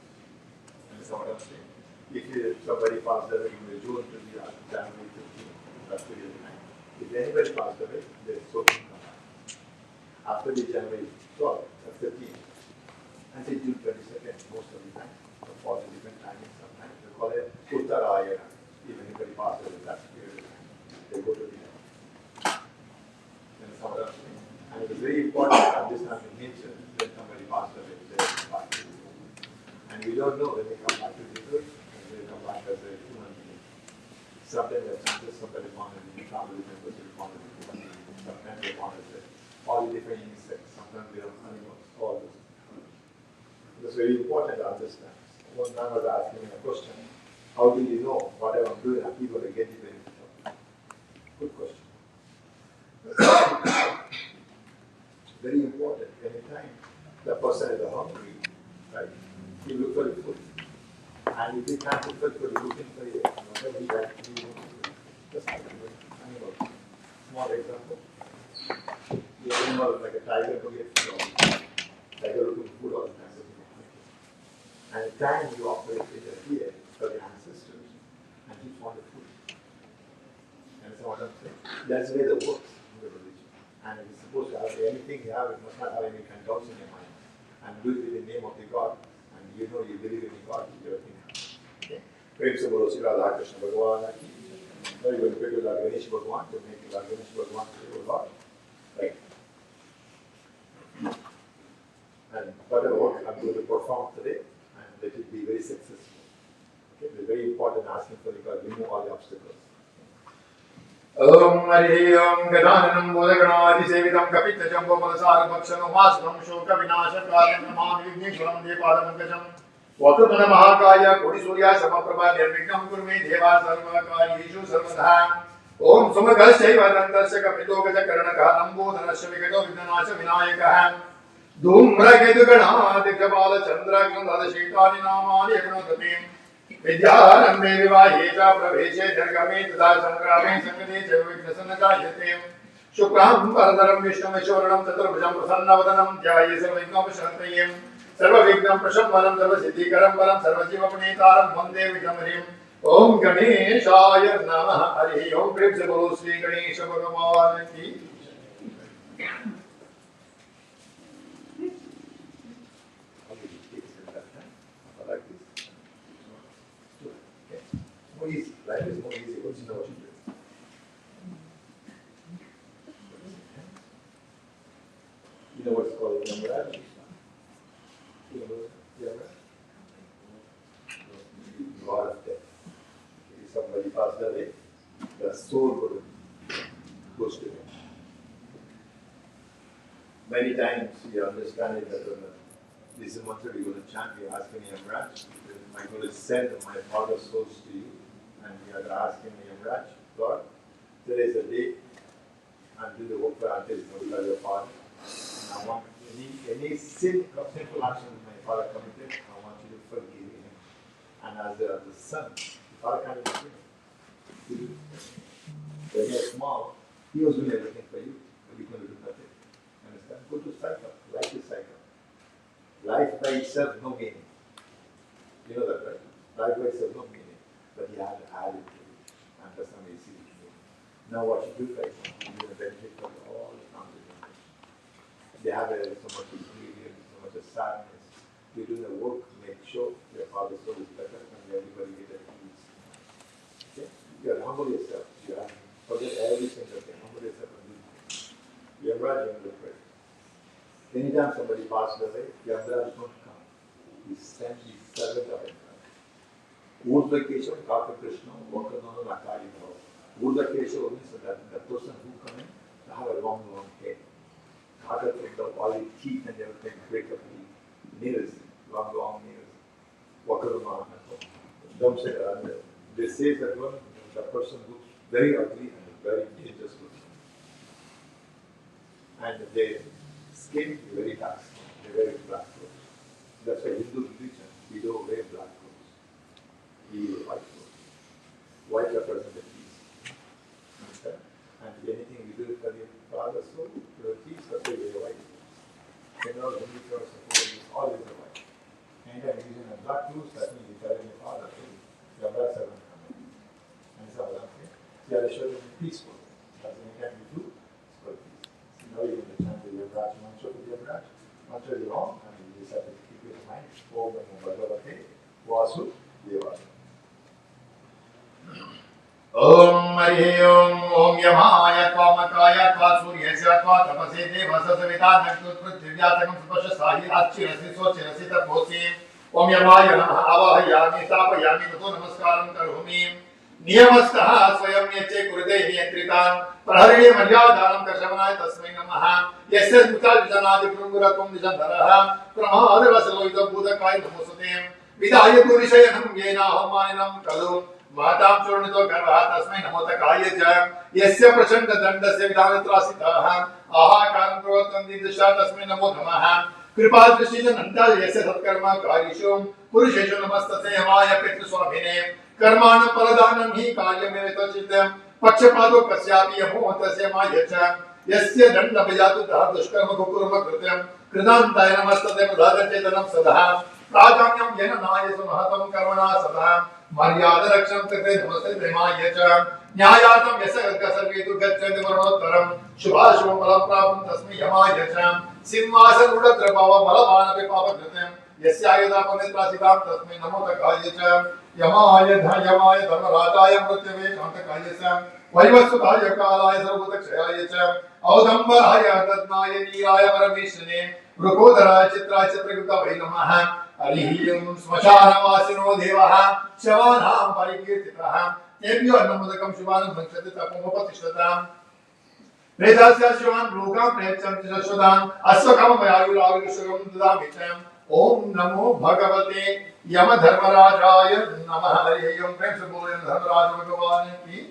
Understand what I'm saying? If somebody passes away in June to the January 15th, that's the real time. If any February passed away, they so come back. After the January 12th, 13th, until June 22nd, most of the time, for the different timings sometimes, they call it Uttarayana. If anybody passes in that period of time, they go to the and it is very important to understand the nature when somebody passed away, they come back to the earth. And we don't know when they come back to the earth, and they come back as a human being. Sometimes there are chances somebody born as a family member, born as a human being. Sometimes they're born as all the different insects, sometimes they are animals, all this. It's very important to understand. One time I was asking me a question, how do you know whatever I'm doing, I'm going to get it in? Good question. Very important. Anytime the person is hungry, right? You look for food. And if you can't look for food, looking for it, whatever he actually just like animals. Small example. The animal like a tiger to get food all the time. Tiger looking for food all the time. And the time you operate with here for the ancestors, and he found the food. And so what I'm saying, that's where the works in the religion. And it is supposed to have anything you have, it must not have any doubts in your mind. And do it in the name of the God. And you know you believe in the God, everything happens. Okay? Prem se bolo Sri Radha Krishna Bhagavan. Now you're going to pray to Lord Ganesh Bhagavan to make Lord Ganesh Bhagavan to your Lord. Right? And whatever work I'm going to perform today, and let it be very successful. Okay? It's very important asking for the God, remove all the obstacles. Om Hare Om Gadananam Bodhaganaadi Sevitam Kapita Jambo Malasara Bhakshanam Vasam Shoka Vinashakalam Namami Vigneswaram Depadamangajam Vakatana Mahakaya Kodi Surya Samaprabha Nirvignam Kurme Deva Sarvakari Yeshu Sarvadha Om Sumagasya Dantasya Kapito Gajakarana Bodhanasya Vigato Vidhanasya Vinayakaham Dhumraketu Ganadi Kapala Chandra Gandhada Shaitani Namani Ekanotatim Vidyarambe Vivaheja Praveshe Jargame Tada Sangrame Sangade Javignasanna Jayate Shukram Varadaram Vishnam Eshoranam Tatrabhujam Prasanna Vadanam Dhyaye Sarvavignam Prashantayem Sarvavignam Prashamvaram Sarvasiddhikaram Varam Sarvajiva Punitaram Vande Vidhamarim Om Ganeshaya Namaha Hare Om Prem Se Bolo Sri Ganesha Bhagavan Ki more easy. Life is more easy once you know what you do. You know what's called Yamraj? You know Yamraj? God of death. If somebody passed away, the soul goes to him. Many times we understand it that this is mantra we're going to chant, we're asking Yamraj, I'm going to send my father's souls to you. And we are asking Yamraj, God, today is a day, and do the work for until your father. And I want any sinful action my father committed, I want you to forgive him. And as the son, the father can't even do it. When you're small, he was doing everything for you, but you're going to do nothing. Understand? Go to cycle. Life is cycle. Life by itself, no meaning. You know that, right? Life by itself, no meaning. But you have to add it to it. And that's how you see it. Now what you do right now, you're going to benefit from all the family members. They have so much experience, so much of sadness. You do the work, make sure your father's soul is better and everybody get at peace. Okay? You have to humble yourself. You have to forget everything that you humble yourself and do things. Yamraj, you will pray. Anytime somebody passes away, Yamraj don't come. He sends the servant of Yamraj. Urdhva Keshav, Kaka Krishna, Vakadana Nakari Bhava. Urdhva Keshav means that the person who comes in, they have a long head. Kaka Krishna, all the teeth and everything, break up the nails, long nails. Vakadana Nakari. They say that one, the person looks very ugly and very dangerous looking. And their skin is very dark, they wear black clothes. That's why Hindu religion, we don't wear black clothes. We use white clothes. White represents the peace. Understand? And anything we do for the father's soul, for the peace, that's why we wear white clothes. You know, Hindu person is always the white. Anytime you're using a black clothes, that means you're telling your father, your blood servant coming. And it's all okay. So you have to show them peaceful. That's the can you do? So now you're going to chant the Yavraj mantra with Yavraj. Mantra is long, and you just have to keep it in mind. Om Namo Bhagavate Vasu Devaya. Om Hri Om Om Yamaya Tvamakaya Tvasurya Tva Tapase Devasa Savita Naktut Prithivyatakam Supasha Sahi Achirasi Sochirasi Taposi Om Yamaya Namaha Avahayami Tapayami Tato Namaskaram Karhumi Niyamastaha Swayam Yache Kurute Niyantritan Praharine Madhyadanam Kashavanaya Tasmai Namaha Yasya Mutal Vijanadi Prunguratum Vijandaraha Pramahadavasaloita Buddhakai Namosutim Vidaya Purishayanam Yena Hamaninam Kalum मातां चूर्णितो गर्भः तस्मै नमोतकाय च यस्य प्रचण्ड दण्डस्य विधानत्रासितः आहाकारं प्रवर्तन्ति दिशा तस्मै नमो नमः कृपा दृष्टिजनन्ता यस्य सत्कर्म कार्येषु पुरुषेषु नमस्तते हमाय पितृस्वामिने कर्माणि फलदानं हि कार्यमेव तच्चित् पक्षपातो कस्यापि यमोहतस्य माय च यस्य दण्डभयातु तः दुष्कर्म कुकुर्म कृत्यं कृतान्ताय नमस्तते प्रदातचेतनं सदा प्राजान्यं येन नायसु महतं कर्मणा सदा मर्यादा रक्षण कृते नमस्ते प्रेमाय च न्यायार्थं यस्य सर्वेतु गच्छन्ति मरणोत्तरं शुभाशुभ फलं प्राप्तं तस्मै यमाय च सिंहासनरूढ प्रभाव बलवानपि पापकृतं यस्य आयुधापनेत्रासितां तस्मै नमोतकाय च यमाय धर्मराजाय मृत्युवे शान्तकाय च वैवस्वताय कालाय सर्वभूतक्षयाय च औदम्बराय दत्नाय नीलाय परमेश्वरे वृकोदराय चित्राय चित्रगुप्ताय नमः हरिः श्मशानवासिनो देवः शवानां परिकीर्तितः तेभ्यो अन्नमुदकं शुभानं भक्षते तपोमुपतिष्ठताम् प्रेतस्य शिवान् लोकां प्रेच्छन्ति शश्वताम् अश्वकामयायुरायुष्यं ददामि च ॐ नमो भगवते यमधर्मराजाय नमः हरिः ओं प्रेम से बोले धर्मराज भगवान की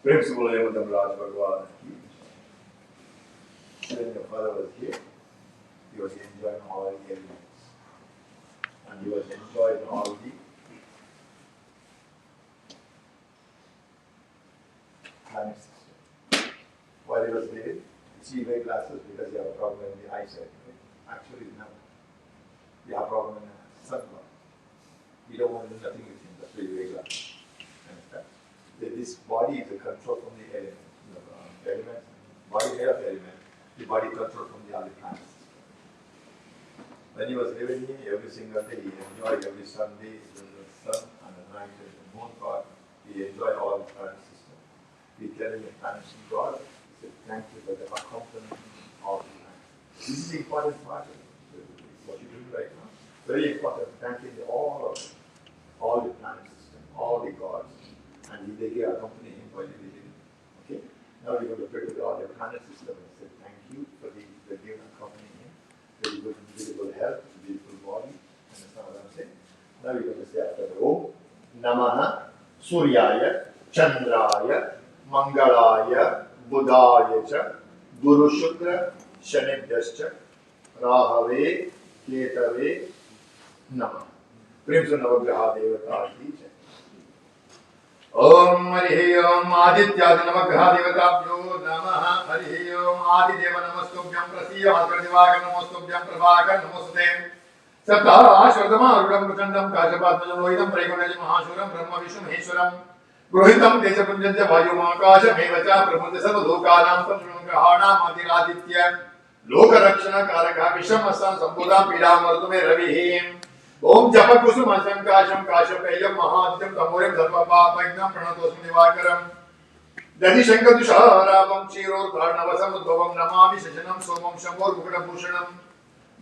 प्रेम से बोले धर्मराज भगवान की when your father was here, he was enjoying all the elements. And he was enjoying all the planet system. While he was there, you see wear glasses because you have a problem in the eyesight. Right? Actually, no. You have a problem in the sun. You don't want to do nothing with him, that's why you wear glasses. Understand? This body is a control from the elements. The elements, body made of elements. The body control from the other planets. When he was living here, every single day, he enjoyed every Sunday, the sun and the night and the moon god. He enjoyed all the planet system. We tell him the planets in God. He said, thank you for the accompaniment of the planet. This is the important part of what you're doing right now. Very important. Thanking all of it. All the planet system, all the gods. And they accompany him while he was living. Okay? Now we're going to pray to all the planet system and say, thank you for the given accompanying him. Very good, beautiful health, beautiful body. Understand what I'm saying? Now we're going to say after the Om Namaha Suryaya Chandraya Mangalaya Budaya Cha Guru Shukra Shanibhyascha Rahave Ketave Namaha. Prem se Navagraha Devata ki Jai. Om Hari ओम आदित्यादि नवग्रह देवताभ्यो नमः हरि ओम आदिदेव नमस्तुभ्यं प्रसीद दिवाकर नमस्तुभ्यं प्रभाकर नमस्ते सप्ताश्वतमारूढं प्रचण्डं काशपात्मजं लोहितं त्रैगुण्यं महाशूरं ब्रह्म विष्णु महेश्वरं गृहीतं तेजपुञ्जस्य वायुमाकाशमेव च प्रमुद्य सर्वलोकानां पंचग्रहाणाम् आदिरादित्य लोकरक्षणकारकः विश्वमस्तां सम्भूतां पीडां मर्तु मे रविः ओम जप कुसुम संकाशम काशपेयम महादित्यम तमोरिम सर्वपापज्ञम प्रणतोस्मि दिवाकरम दधि शंकर तुषारावम क्षीरोद्धारणवसम उद्भवम नमामि शशनम सोमम शंभोर मुकुटभूषणम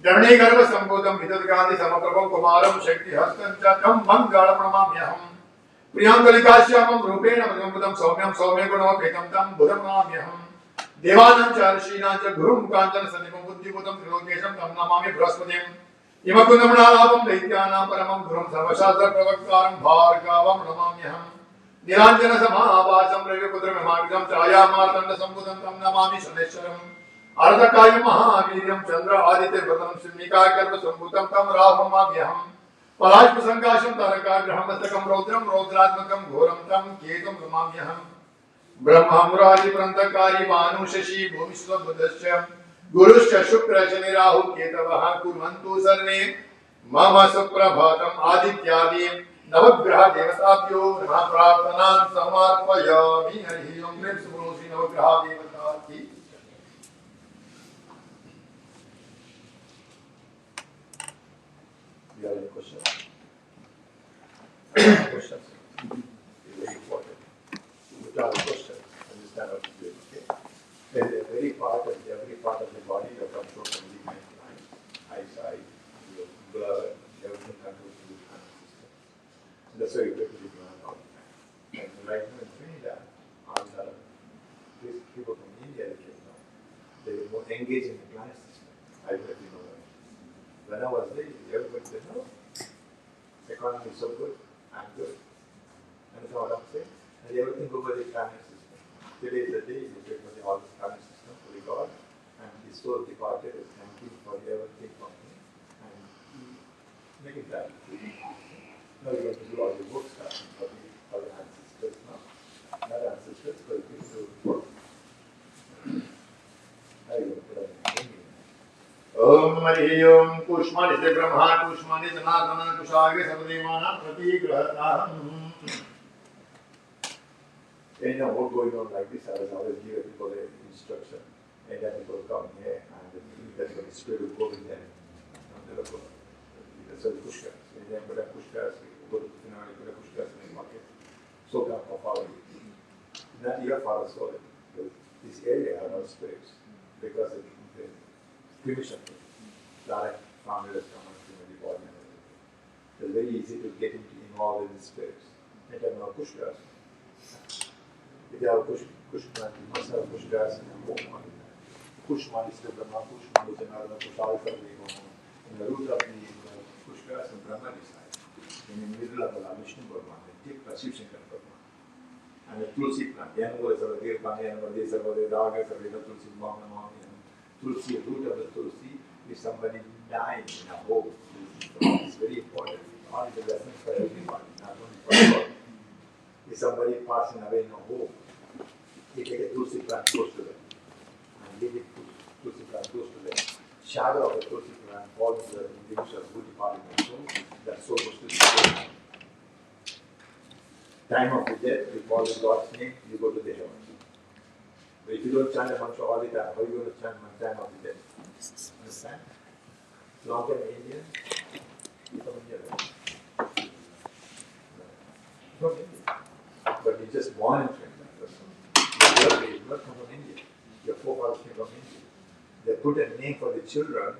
धरणी गर्भ संबोधम विदुर्गादि समप्रभम कुमारम शक्ति हस्तं च तम मंगलम नमाम्यहम प्रियांकलिकाश्यामम रूपेण प्रजम्बुदं सौम्यं सौम्य गुणोपेतं तं बुधं नमाम्यहम देवानां च ऋषीणां च गुरुं काञ्चन सन्निभं बुद्धिभूतं त्रिलोकेशं तं नमामि बृहस्पतिम् इमकुन्दमणालाभं दैत्यानां परमं गुरुं सर्वशास्त्र प्रवक्तारं भार्गवं नमाम्यहं निराञ्जन समाभासं रविपुत्रमिमाग्रं छायामार्तण्ड सम्बुधं तं नमामि शनैश्वरम् अर्धकाय महावीर्यं चन्द्र आदित्य व्रतं सिंहिकागर्भ सम्भूतं तं राहुं नमाम्यहं पलाशपुसङ्काशं तारकाग्रहमस्तकं रौद्रं रौद्रात्मकं घोरं तं केतुं नमाम्यहं ब्रह्ममुरारिप्रन्तकारी भानुशशी भूमिस्वबुधश्च गुरुश्च शुक्र शनि राहु केतवः कुर्वन्तु सर्वे मम सुप्रभातम् आदित्यादि नवग्रह देवताभ्यो नमः प्रार्थनां समर्पयामि हरिः ओं क्लीं सुब्रह्मण्य नवग्रह देवता की you have any questions? Questions? Very important. If you have a question, understand what to do. Okay? There is every part of the body that controls from the mind, eyesight, your blood, everything controls to the hand system. And that's why you get to the mind all the time. And right now in Trinidad, these people from India that came now, they were more engaged in the planet system. I don't know if you know that. When I was there, everybody said, no, economy is so good, I'm good. Understand what I'm saying? And everything go by the planet system. Today is the day you take all the planet system to the God, and his soul departed is thanking for everything from him, and make it that. Now you're going to do all the work stuff for the ancestors now. Not ancestors, but people do work. Now you're going to put on the Om Hri Om Kushmani Se Brahma Kushmani Sanatana Kushage Sabdevana Pratigrahataram. You know what going on like this, I was always giving people the instruction, and then people come here, and that's when the spirit will go with them. That's why Pushkas. And then put a Pushkas, go to Finale, put a Pushkas in the market. So come for follow you. Not your father's soul. This area are all spirits, because of the cremation, direct formulas come out from the body. It's very easy to get involved in the spirits. And then now Pushkas. If you have Kushman, you must have Pushkas and Kushman. Kushman is the Brahma, Kushman is another Kushal Sarvego. In the root of the Pushkas and Brahma reside. In the middle of the Vishnu Brahma, the tip of Shiv Shankar Brahma. And the Tulsi plant, Yango is a deer plant, Yango is a dog, is a Tulsi Mama. Tulsi, root of the Tulsi, if somebody dying in a hole, it's very important. All the lessons for everybody, not only for God. If somebody passing away in a home, you take a Tulsi plant close to them, and leave it Tulsi plant close to them. Shadow of the Tulsi plant falls into the individual good part of the soul, that soul goes to the soul. Time of the death, you call in God's name, you go to the heavens. But if you don't chant a mantra all the time, how are you going to chant time of the death? Understand? Long time Indian, you from India, right? From India. But you just born in Trinidad. You not come from India. Your forefathers came from India. They put a name for the children,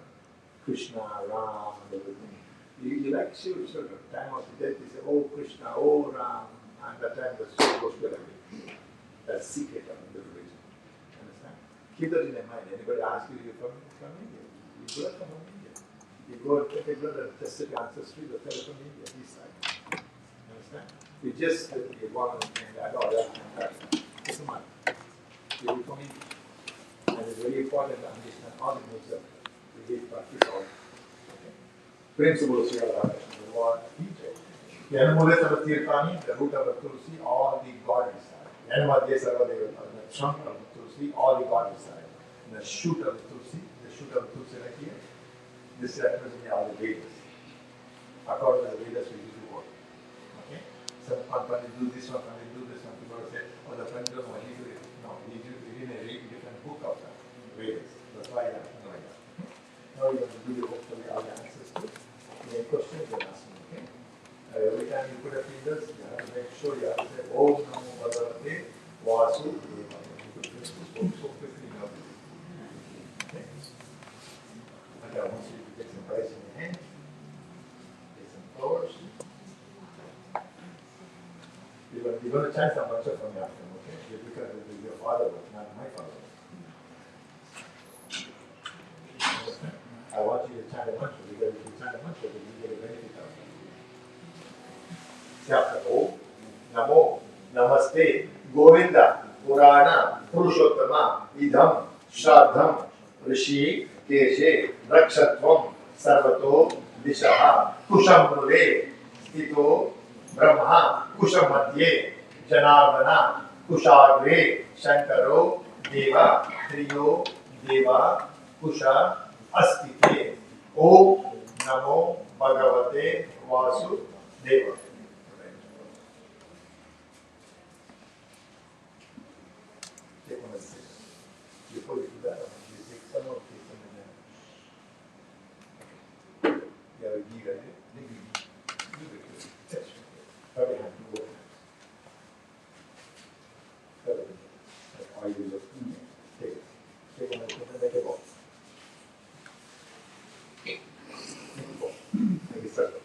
Krishna, Ram, and everything. You like your children. Time of the death, you say, oh Krishna, oh Ram, and that time the soul goes to heaven. That's secret of the religion. Understand? Keep that in your mind. Anybody asks you, you're from India. You go from India. You go and take a blood and test the ancestry, the fellow from India, this side. Understand? You just you want to think that, oh, that's it's a matter. You will come in. And it's very important to understand all the nature of it. We need practice all. Okay? Principles here are the Lord teacher. The Yanamule Savatirkani, the root of the Tulsi, all the God reside. Yanamade Saradeva, the trunk of the Tulsi, all the God reside. And the shoot of the Tulsi right here, this represents all the Vedas. According to the Vedas, we do the work. Okay? Some Pandit do this one, Pandit do this one. People say, oh, the Pandit doesn't want to do it. No, he did in a different book of that. Vedas. That's why I have no idea. Now you're going to do the book for all the ancestors. Any questions, you ask me, okay? Every time you put a fingers, you have to make sure you have to say, Om Namo Bhagavate Vasu Devaya. You could finish this book so quickly now. Okay? Okay, I want you to take some rice in your hand. Take some flowers. You're going to chant some mantra from me after, okay? Because it is your father, but not my father. I want you to chant a mantra, because if you chant a mantra, then you get a benefit out of it. Chapter Om Namo Namaste Govinda Purana Purushottama Idham Shraddham Rishi Keshe Rakshatvam Sarvato Dishaha Kusham Mule Stito Brahma Kusham Madhye Janardana Kushagre Shankaro Deva Triyo Deva kusha astite. Om namo bhagavate vasudevaya. Take one second. Before you do that, I want you to take some of this and then you have a give it. Touch. Very happy to work. Very good. Are you looking? Take it. Take one and make a ball. Make a ball. Make a circle.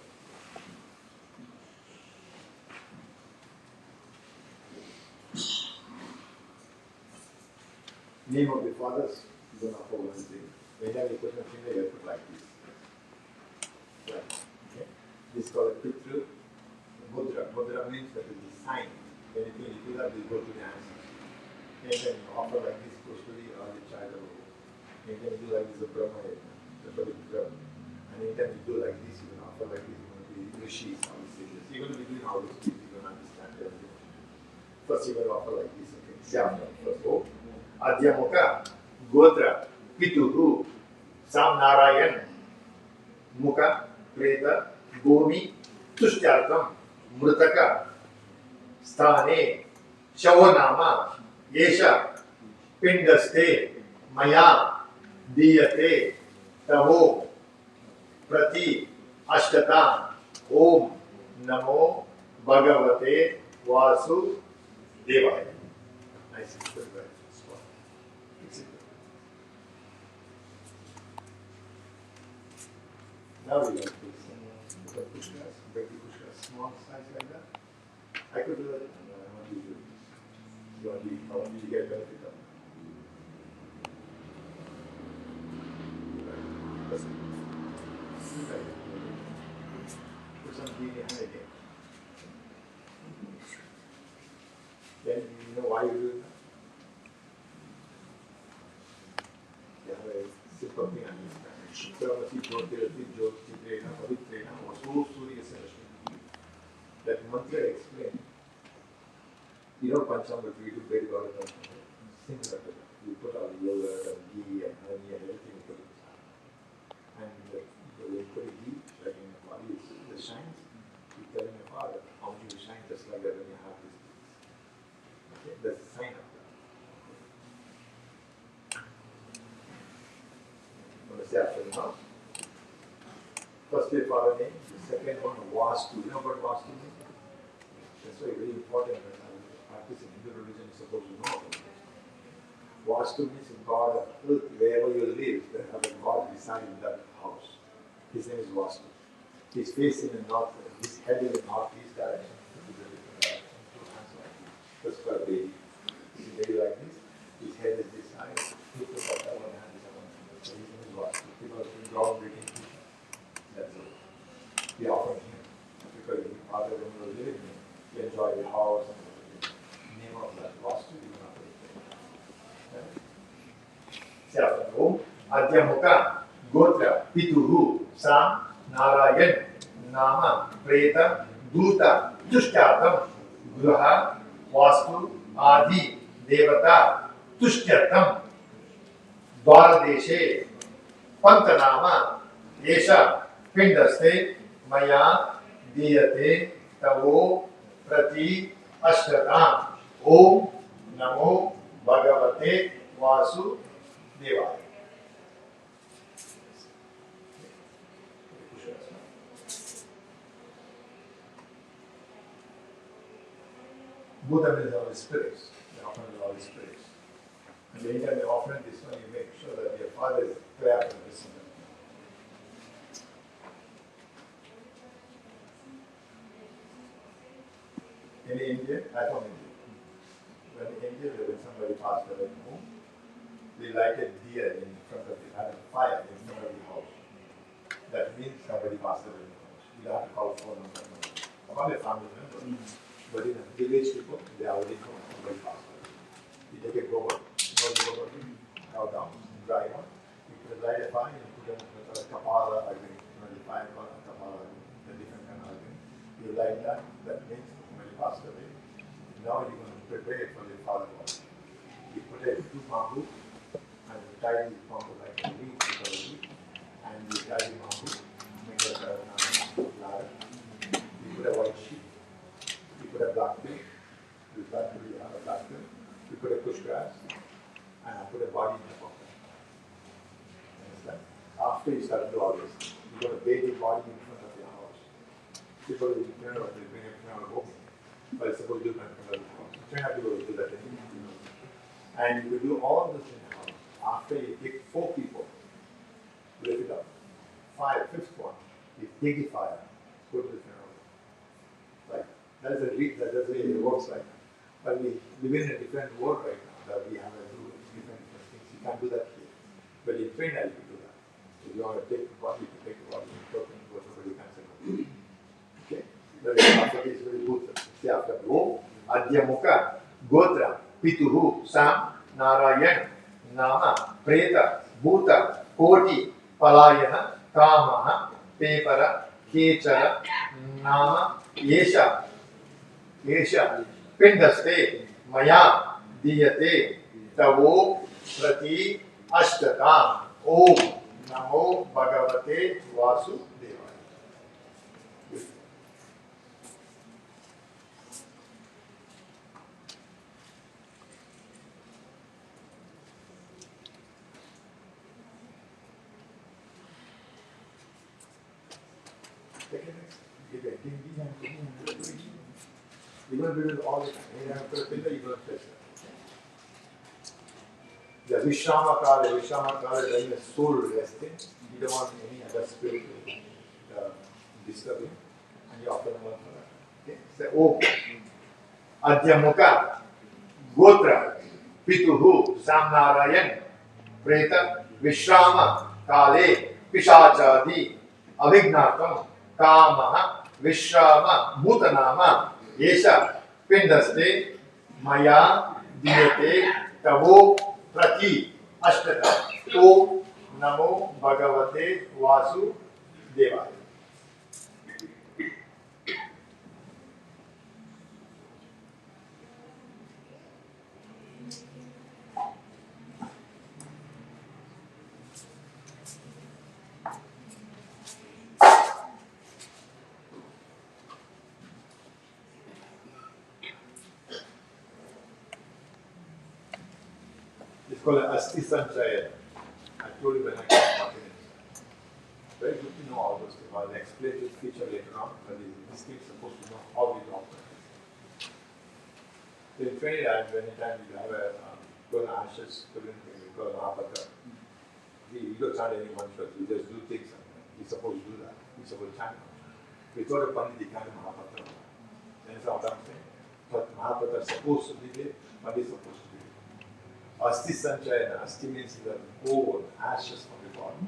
Name of the fathers, you don't have to one thing. Whenever you put your finger, you put like this. Right. Okay. This is called a pitru. Mudra. Mudra means that is the sign. Anything you do that, you go to the answer. Anytime you offer like this, goes to the child of God. Anytime you do like this, the Brahma, the Brahma. And anytime you do like this, you can offer like this, you're going to be rishis, all these things. You're going to be doing all these things, you're going to understand everything. First, you're going to offer like this, okay? Syamna, first, oh. Adhyamukha, Gotra, Pituhu, Samnarine, Mukha, Preta, Bhumi, Tushyartam, Mritaka, Sthane, Shavanama, Yesha, Pindaste, Maya, Diyate, Tavo, Prati, Ashtatam, Om, Namo, Bhagavate, Vasu, Devaya. Nice. Now we're going to put some pushkas, baby pushkas, small size like that. I could do that. No, I want you to do this. I want you to get benefit of it. That's it. Put some ghee behind again. Then you know why you do that? You have a simple thing on this. That mantra explained. You know Panchamrit, we do very well in similar to that. You put all the yogurt and ghee and honey and everything you put inside. And when you put a ghee, like in your body, it shines. You tell your father how much you shine just like that when you have this. Okay? That's a sign of that. Want to say after me, huh? First your father name, the second one Vastu. You know what Vastu means? That's why very important that practice in Hindu religion is supposed to know about it. Vastu means God of earth, wherever you live, they have a God reside in that house. His name is Vastu. He's facing the north, his head is in northeast direction. Two hands like this. That's for a baby. See a baby like this, his head is this side, he puts up that one hand, this one hand. So his name is Vastu. People are groundbreaking teaching. That's all. We offer him. Because the father when you were living here, you enjoy the house and the name of that Vastu, you can offer it. Say after me, Om Adhyamukha, Gotra, Pituhu, Sam, Narayan, Nama, Preta, Duta, Tushyatam, Gruha, Vastu, Adi, Devata, Tushyatam, Dwaradeshe, Pantanama, Yesha, Pindaste, Maya, Diyate, Tavo, Prati, Ashtatam, Om, Namo, Bhagavate, Vasu, Devaya. Buddha means all the spirits. They offer all the spirits. And anytime they offer this one, you make sure that your father is clear for this one. In India, I from India. When in India, when somebody passed away at home, they lighted deer in front of the fire in front of the house. That means somebody passed away in the house. You don't have to call phone number. Call a family member. But in a village people, they already know somebody passed away. You take a gobar, cow down, dry it out. You put a light a fire, you put a kapala, the fire called a kapala, the different kind of thing. You light that, that means somebody passed away. Now you're going to prepare for the father body. You put a two bamboo and you tie the bamboo like a leaf, and you tie the bamboo, make a ladder. You put a white sheet, you put a black film, you have a black film, you put a bush grass, and I put a body in the pocket. Understand? After you start to do all this, you're going to bathe the body in front of your house. People will bring it from home, but it's supposed to do it in front of the house. You have to go do that anyway. And you will do all this in the house. After you take 4 people, lift it up. 5th one, you dig the fire, go to the funeral. Like, that's the way it works like that. But we live in a different world right now that we have to do different things. You can't do that here. But in Trinidad, you can do that. If you want to take the body, you can take the body. You can't say no. Okay? But after this, very good. See after go, Adyamuka, Gotra, Pituhu, Sam, Narayan, Nama, Preta, Bhuta, Koti, Palayana, Kamaha, Pepara, Kechara, Nama, Yesha, Pindaste, Maya, Diyate, Tavo, Prati, Ashtatam, Om, Namo, Bhagavate, Vasu, you're going to do it all the time. You have to put a finger, you're going to place it. The Vishrama Kala is when the soul resting. You don't want any other spirit to disturb you. And you offer them one for that. Okay? Say Om. Adyamuka, Gotra, Pituhu, Samnarayan, Preta, Vishrama, Kale, Pishachadi, Avignatam, Kamaha, Vishrama, Bhutanama, Yesha, Pindaste, Maya, Diyate, Tavo, Prati, Ashtata, Om, Namo, Bhagavate, Vasu, Devaya. It's called an Asti Sanchaya. I told you when I came marketing. Very good to know all those things. I'll explain this feature later on, but this thing is supposed to know how we talk. So in Trinidad, anytime you have a good ashes, put in thing, we call Mahapatra. We don't chant any one shot, we just do things. We're supposed to do that. We're supposed to chant. Without a Pandit, you can't Mahapatra. Understand what I'm saying? But Mahapatra is supposed to be there, Pandit is supposed to be there. Asti Sanchayana, Asti means the bone, ashes from the body.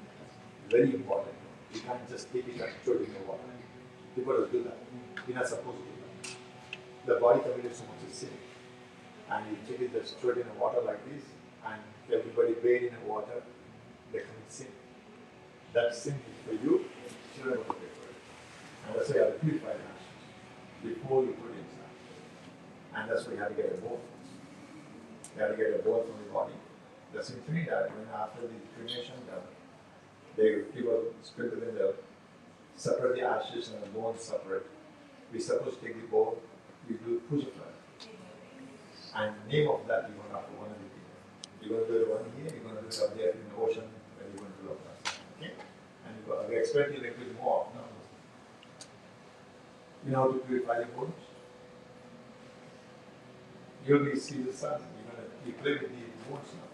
Very important. You can't just take it and throw it in the water. People will do that. You're not supposed to do that. The body committed so much of sin. And you take it, just throw it in the water like this, and everybody bathe in the water, they commit sin. That sin is for you, children will pay for it. And that's why you have to purify the ashes before you put it inside. And that's why you have to get a bone. You have to get a bone from the body. The same thing that when after the cremation, people split it in the separate the ashes and the bones separate. We supposed to take the bone, we do puja prayer. And the name of that you're going to have to one of the people. You're going to do it one here, you're going to do it up there in the ocean, and you're going to do it up there. Okay? And we expect you to do more. No? You know how to purify the bones? You'll be see the sun. You play with the bones now.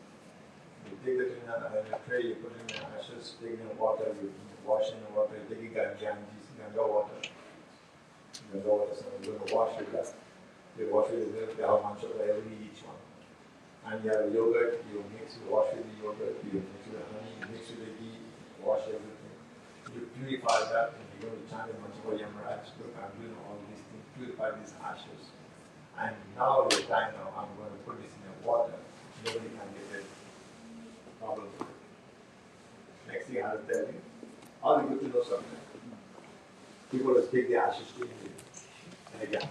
You take it in a tray, you put it in the ashes, take it in the water, you wash in the water, you take it Ganga water. Ganga water, so you're going to wash it up. You wash it with the mantra every each one. And you have yogurt, you wash with the yogurt, you mix with the honey, you mix with the ghee, wash everything. You purify that, and you're going to chant the mantra for Yamaraj. Look, I'm doing all these things, purify these ashes. And now the time now, I'm going to put this in the water. Nobody can get it. Problem with it. Next thing I have to tell you, all you good to know something. People will take the ashes to India. And again,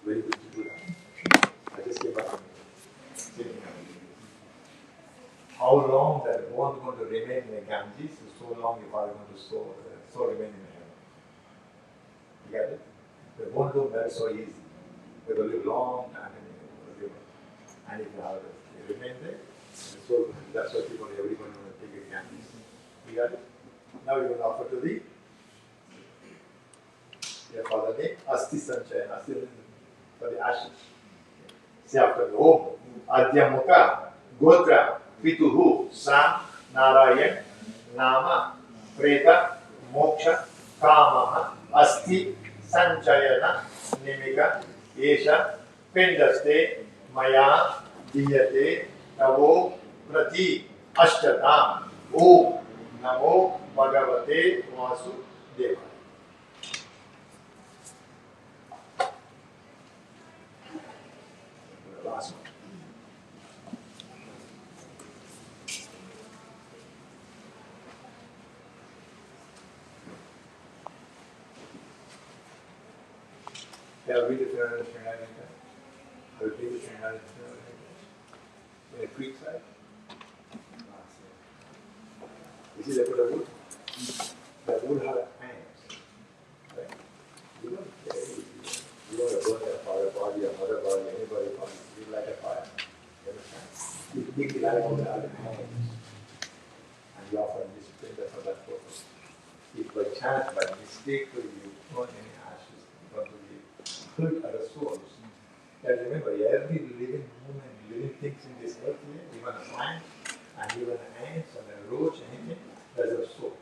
very good to do that. I just came back from sitting how long that bone is going to remain in the Ganges, so long you are going to so remain in heaven. You get it? The bone don't melt so easy. They will live long time in the river. And if you have it remain there, so that's why people, everybody want to take a Ganges. You got it? Now you're going to offer to the your father name, Asti Sanchaya, Asti for the ashes. Say after me, Om, Adyamuka, Gotra, Pituhu, Sam, Narayan, Nama, Preta, Moksha, Kamaha, Asti, Sanchayana, Nimika, Esha, Pindaste, Maya, Diyate, Tavo, Prati, Ashtatam, Om, Namo, Bhagavate, Vasu, Deva. Last one. Yeah, read it around the Shanghai. I would read the Shanghai in a creek side. You see, they put a wood. The wood had hands. Right? You don't burn a father body, a mother body, anybody body. You light a fire. You understand? You take the light out of hands. And you offer discipline for that purpose. If by chance, by mistake, you burn any ashes, because of the hurt other souls. And remember, every living human, living things in this earth here, even a plant, and even an ant, and a roach, anything, there's a soul.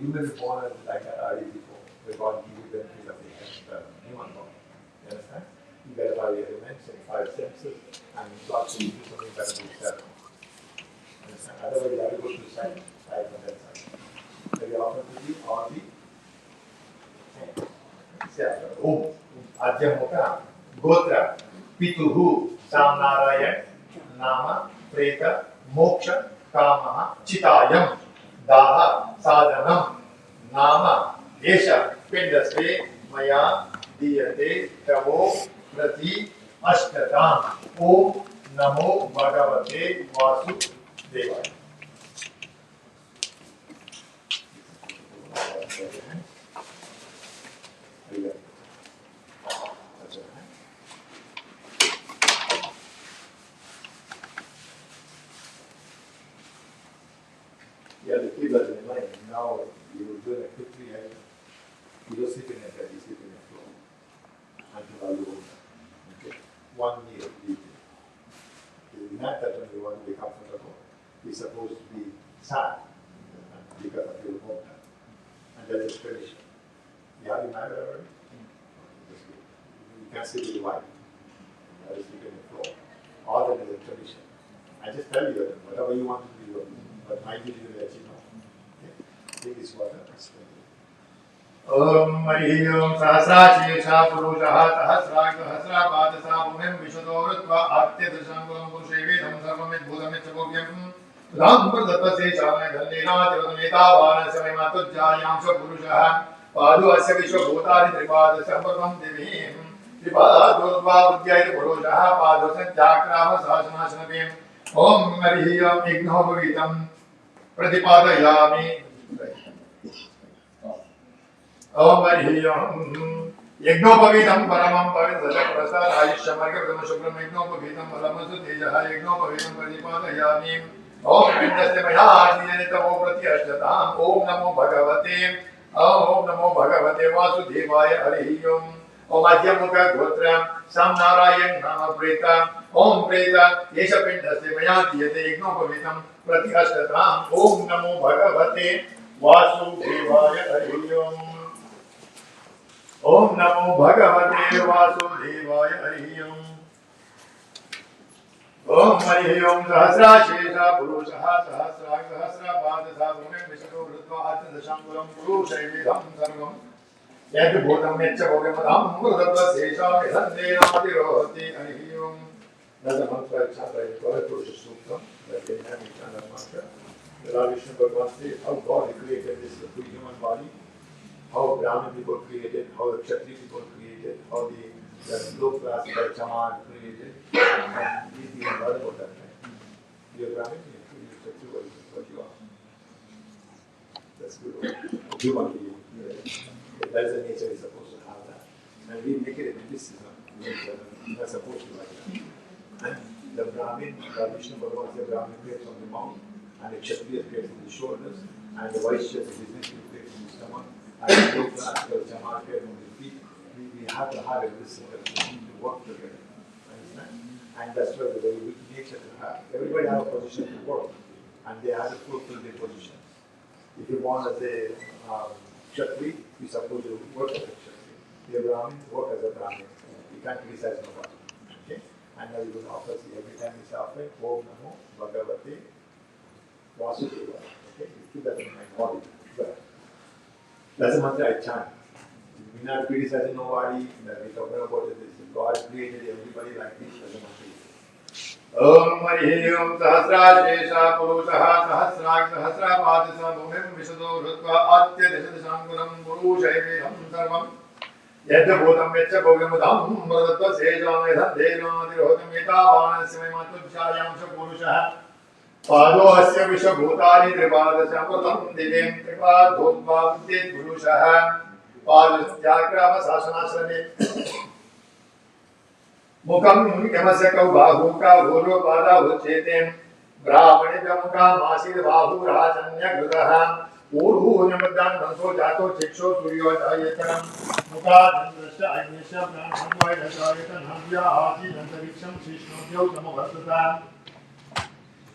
You will be born like that already before. The God gives you the benefit of the human body. You understand? You get 5 elements and 5 senses, and God will give you something better than 7. Understand? Otherwise, you have to go to the side on that side. So you offer to be all the hands. Say after Om, Adyamuka, Gotra, Pituhu, Samnarine, Nama, Preta, Moksha, Kamaha, Chitayam, Daha, Sadhanam, Nama, Esha, Pindaste, Maya, Diyate, Tavo, Prati, Ashtatam, Om, Namo, Bhagavate, Vasu, Devaya. Yeah, the keep that in mind. Now you will do it quickly. You don't sleep in a bed, you sleep in a floor until you own that. Okay? 1 year deeply. It's not that when you want to be comfortable, you're supposed to be sad because of your home. And that is tradition. Yeah, you married already? You can't sleep with your wife. You have to sleep in the floor. All that is a tradition. I just tell you that whatever you want to do, but my duty will let you know. Okay? Take this water. Om Hari Om Sahasrashesha Purushah Sahasrapatasah Bhumim Vishudorutva Atyadashangulam Purushevedam Sarvamit Bhudamit Chabogyam Ram Pradapase Shamay Dhandena Tivatameta Vanasya Matujjayam Purushah Padu Asya Vishwabhutari Tripadasya Parvam Devim Tripadurva Buddhyayat Purushah Padu Sanchakrama Sasanasanavim Om Hari Om Igno Bhavitam Pratipadayami Om Hari Om Yagnopavidam Paramam Pavidam Prasad Ayushamargam Shubram Yagnopavidam Alamasu Tejaha Yagnopavidam Pratipadayami Om Pindasya Maya Diyanitamo Prati Ashtatam Om Namo Bhagavate Om Namo Bhagavate Vasudevaya Hari Om Om Adyamuka Gotra Samnarayan Nama Preta Om Preta Yesha Pindasya Maya Diyate Yagnopavidam Prati Ashtatam Om Namo Bhagavate Vasudevaya Hari Om Om Namo Bhagavate Vasudevaya Hari Om Om Hari Om Sahasrashesha Purushah Sahasrapatasah Bhumim Vishudorutva Atyadashangulam Purushevedam Sarvam Yadbhutam Yachabhogamadam Mrudabha Sesha Vidhandena Matirohati Hari Om. That's a mantra chant called Purusha Suktam, that they have each other mantra. The Lord Vishnu Bhagavan says how God created this human body, how Brahmin people created, how the Kshatriya people created, how the low class by Chaman created, and he's even heard about that. You're Brahmin, That's good. Human being. That's the nature is supposed to have that. And we make it a mysticism. We're supposed to like that. And the Brahmin, Vishnu Bhagavan said Brahmin appears on the mouth, and the Kshatriya appears on the shoulders, and the Vaishya, the business appears on the stomach, and the Yoga, the Jama appears on the feet. We have to have everything to work together. Understand? And that's why the very good nature to have. Everybody has a position to work, and they have to fulfill their positions. If you want as a Kshatri, you're supposed to work as a Kshatri. The Brahmin, work as a Brahmin. You can't criticize nobody. Okay? And now you will offer, see, every time you say, Om Namo Bhagavate Vasudeva. Okay? You keep that in my body. That's the mantra I chant. We're not criticizing nobody, that we're talking about this. God created everybody like this as a mantra. Om Hari Om Sahasrajesha Purushaha Sahasrag Sahasrapadisa Bhumim Vishado Rutva Atya Deshadashangulam Purushaivedam Sarvam Yadda Bhutam Yaccha Bhogamudam Mradatva Sejam Edham Dhenam Adirotam Yetavanasya Matubshayam Purushaha Pado Asya Vishabhutani Tripadasya Divim Tripadhutva Vidyet Purushaha Padasyakrama Sasanasrami Mukam Yamasya Bahu Ka Guru Pada Uchetem Brahmani Muka Masid Bahu Rajanya Gudaha Uru Namadan Manso Jato Chiksho Suryo Jayatanam Muka Dandrasya Agnisya Brahmanoy Dasayatan Hamya Aji Nantariksham Shishno Samavastata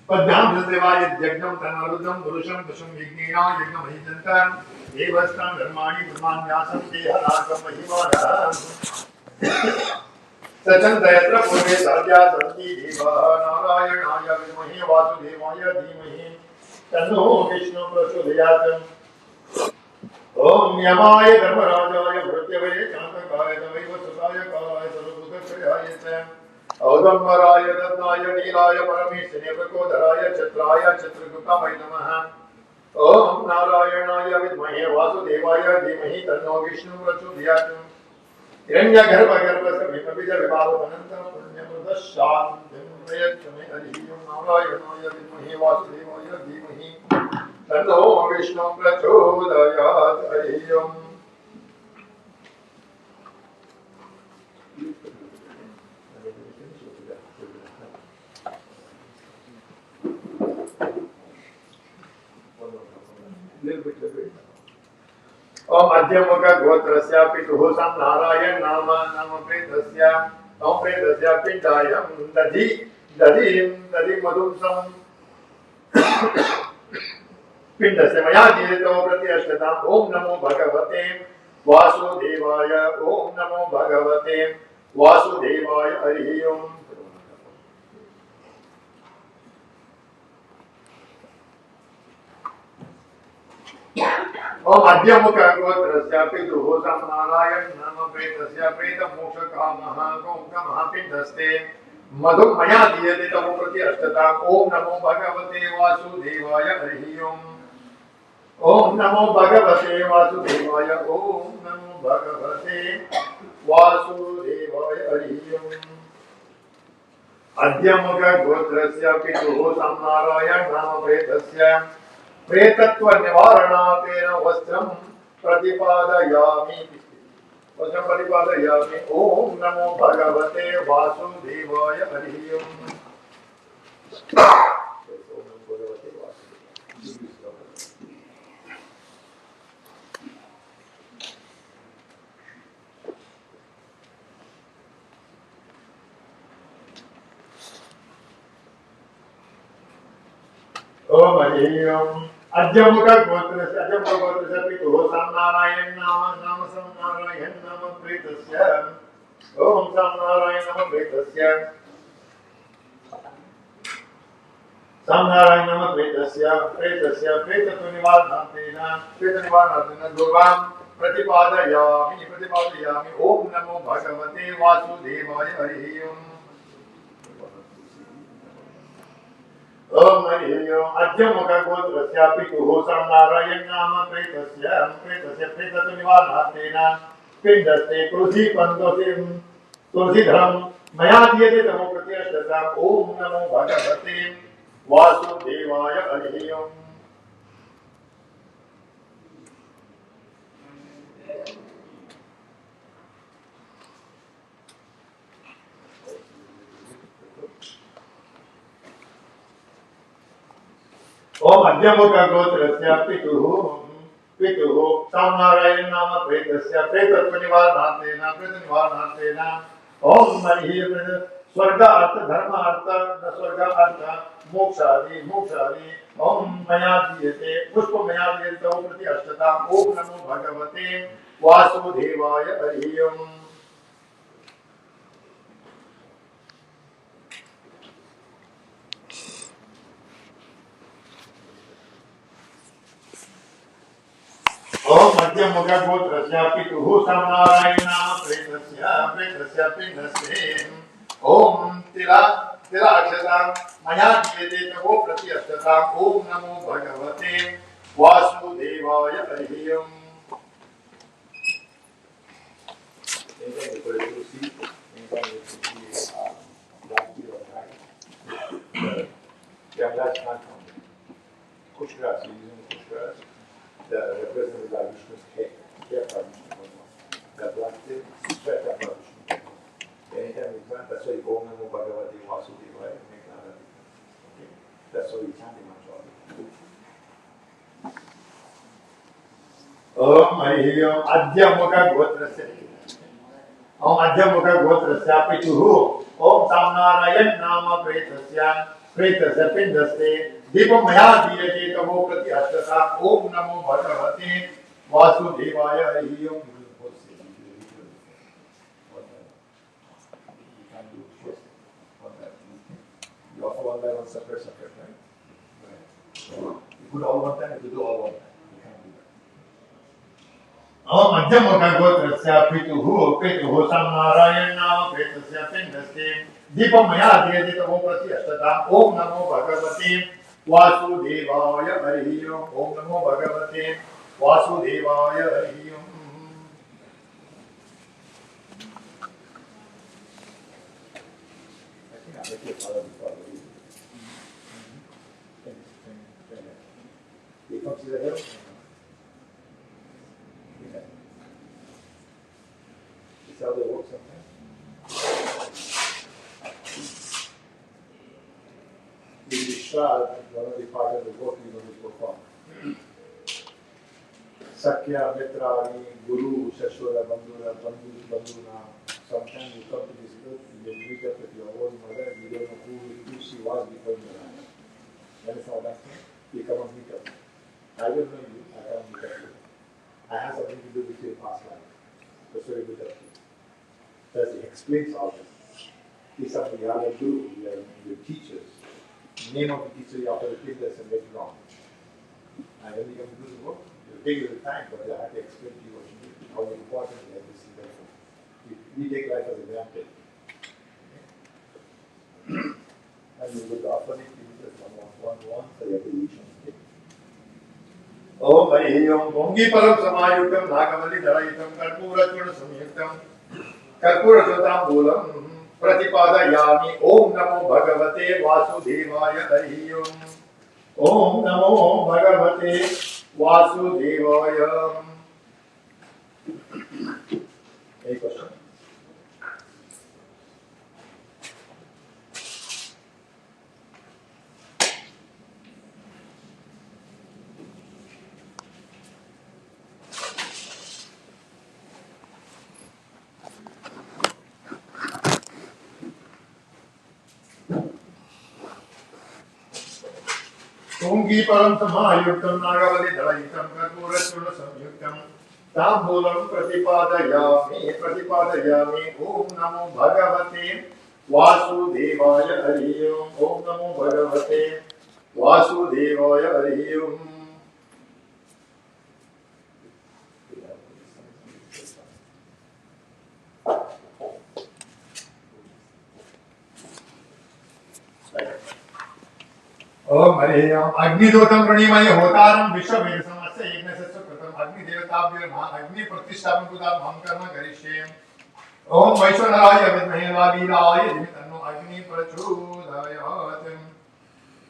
Padam Devaya Jagnam Tanarudam Purusham Pusham Vignina Yagnam Hijantam Evastam Dharmani Brahmanyasam Deha Rakam Mahimana Sachan Dayatra Purve Sadhya Santi Deva Narayana Vimahi Vasudevaya Dhimahi Tanno Vishnu Prasudhayatam Om Yamaya Dharmarajaya Mrityavaya Chantakaya Davaiva Sudaya Kalaya Sarvabhuta Kriyayate Audammaraya Dadnaya Nilaya Parameshine Prakodaraya Chatraya Chatraguptamaya Namaha Om Narayanaya Vidmahi Vasudevaya Dhimahi Tanno Vishnu Prasudhayatam Hiranya Garbha Garbha Sabhimabija Vibhava Ananta Punyamrita Shantim Prayatame Arihiyam Narayanaya Vidmahi Vasudevaya Dhimahi Tanno Vishnu Prachodayat Arihiyam Om Adhyamaka Gotrasya Pituhu Samnarine Nama Pretasya Om Pretasya Pindayam Dadim Madhum Sam Pindasya Maya Jirito Pratyashtatam Om Namo Bhagavate Vasudevaya Om Namo Bhagavate Vasudevaya Arihiyam Om Adhyamaka Gotrasya Pituhu Samnarine Nama Pretasya Preta Moksha Kamaha Gomka Mahapindaste Madhum Maya Diyate Tamo Pratyashtatam Om Namo Bhagavate Vasudevaya Arihiyam Om Namo Bhagavate Vasudevaya Om Namo Bhagavate Vasudevaya Arihiyam Adhyamaka Gotrasya Pituhu Samnarine Nama Pretasya Pretatva Nivaranatena Vastram Pratipadayami Om Namo Bhagavate Vasudevaya Arihiyam Om Arihiyam Adhyamaka Gotrasya Pituhu Samnarine Nama Samnarine Nama Pretasya Om Samnarine Nama Pretasya Samnarine Nama Pretasya Pretatu Nivarnatena Gurvam Pratipadayami Om Namo Bhagavate Vasudevaya Arihiyam Om Arihiyam Adhyamaka Gotrasya Pituhu Samnarine Nama Pretasya Pretatu Nivarnatena Pindaste Tulsi Pandosim Tulsidharam Maya Diyate Tamo Pratyashtatam Om Namo Bhagavate Vasudevaya Arihiyam मध्यमुखगोत्रस्य पितुः सामनारायण नाम प्रेतस्य प्रेतत्वनिवारणार्थेन प्रेतनिवारणार्थेन ओम मरिः स्वर्ग अर्थ धर्म अर्थ स्वर्ग अर्थ मोक्षादि ओम मया दीयते पुष्प मया दीयते प्रति अष्टता ओम नमो भगवते वासुदेवाय हरि ओम ओम मध्यमुखगोत्रस्य पितुः सामनारायण नाम प्रेतस्य पिण्डस्य ओम तिलाक्षता मया दीयते तवो प्रति अष्टता ओम नमो भगवते वासुदेवाय हरि ओम the representative of Vishnu's head, the black thing, spread up Vishnu. Anytime we chant, that's why Om Namo Bhagavate Vasudevaya, make another. Okay? That's why we chant in Manjari. Om Harihi Om Adya Mukha Gotrasya. Om Adya Mukha Gotrasya Pituhu. Om Samnarayan Nama Pretasya Pindaste. Deepam मया दीयते तवो प्रति अष्टता ओम नमो भगवते वासुदेवाय हरि ओम You offer one by one separate, right? You could all one time, you could do all one time. You can't do that. Om Madhyamukha Pituhu Samnarayan Nama Pretasya Pindaste Deepam Maya Diyate Tavo Prati Ashtata Om Namo Bhagavate Vasudevaya Harihi Om Om Namo Bhagavate Vasudevaya Harihi Om I think I make it follow before I leave. You come to the hill? Is how they work sometimes? The Shroud, one of the part of the work we going to perform. Sakya, Mitrani, Guru, Shashwara, Bandhuna. Sometimes you come to this group, you meet up with your own mother, you don't know who she was before you arrived. That is how that thing. You come and meet up. I don't know you, I come and meet up with you. I have something to do with your past life. That's why we meet up with you. Thus, it explains all this. These are the other guru, your teachers. Name of the teacher you offer the business and make it wrong. And when you come to do the work, you take a little time, but I have to explain to you what you do, how important you have this thing. We take life as a granted. And you will offer it to you one, so you have to each one. Om Harihi Om Bongi Param Samayukam Nagamali Dalayitam Karpura Samyuktam Karpura Satambulam Pratipadayami Om Namo Bhagavate Vasudevaya Harihi Om Om Namo Bhagavate Vasudevaya. Any question? Tungi param samayuktam nagavali dalayitam karpurachurna samyuktam tambulam pratipadayami om namo bhagavate vasudevaya harihi om namo bhagavate vasudevaya harihi om. ओम हरिः ओम अग्निदोतं प्रणीमय होतारं विश्ववेद समस्य यज्ञस्य कृतं अग्निदेवताभ्यो नमः अग्नि प्रतिष्ठापन कुदाम हम कर्म करिष्ये ओम वैश्वनराय विद्महे वालीराय धीमहि तन्नो अग्नि प्रचोदयात्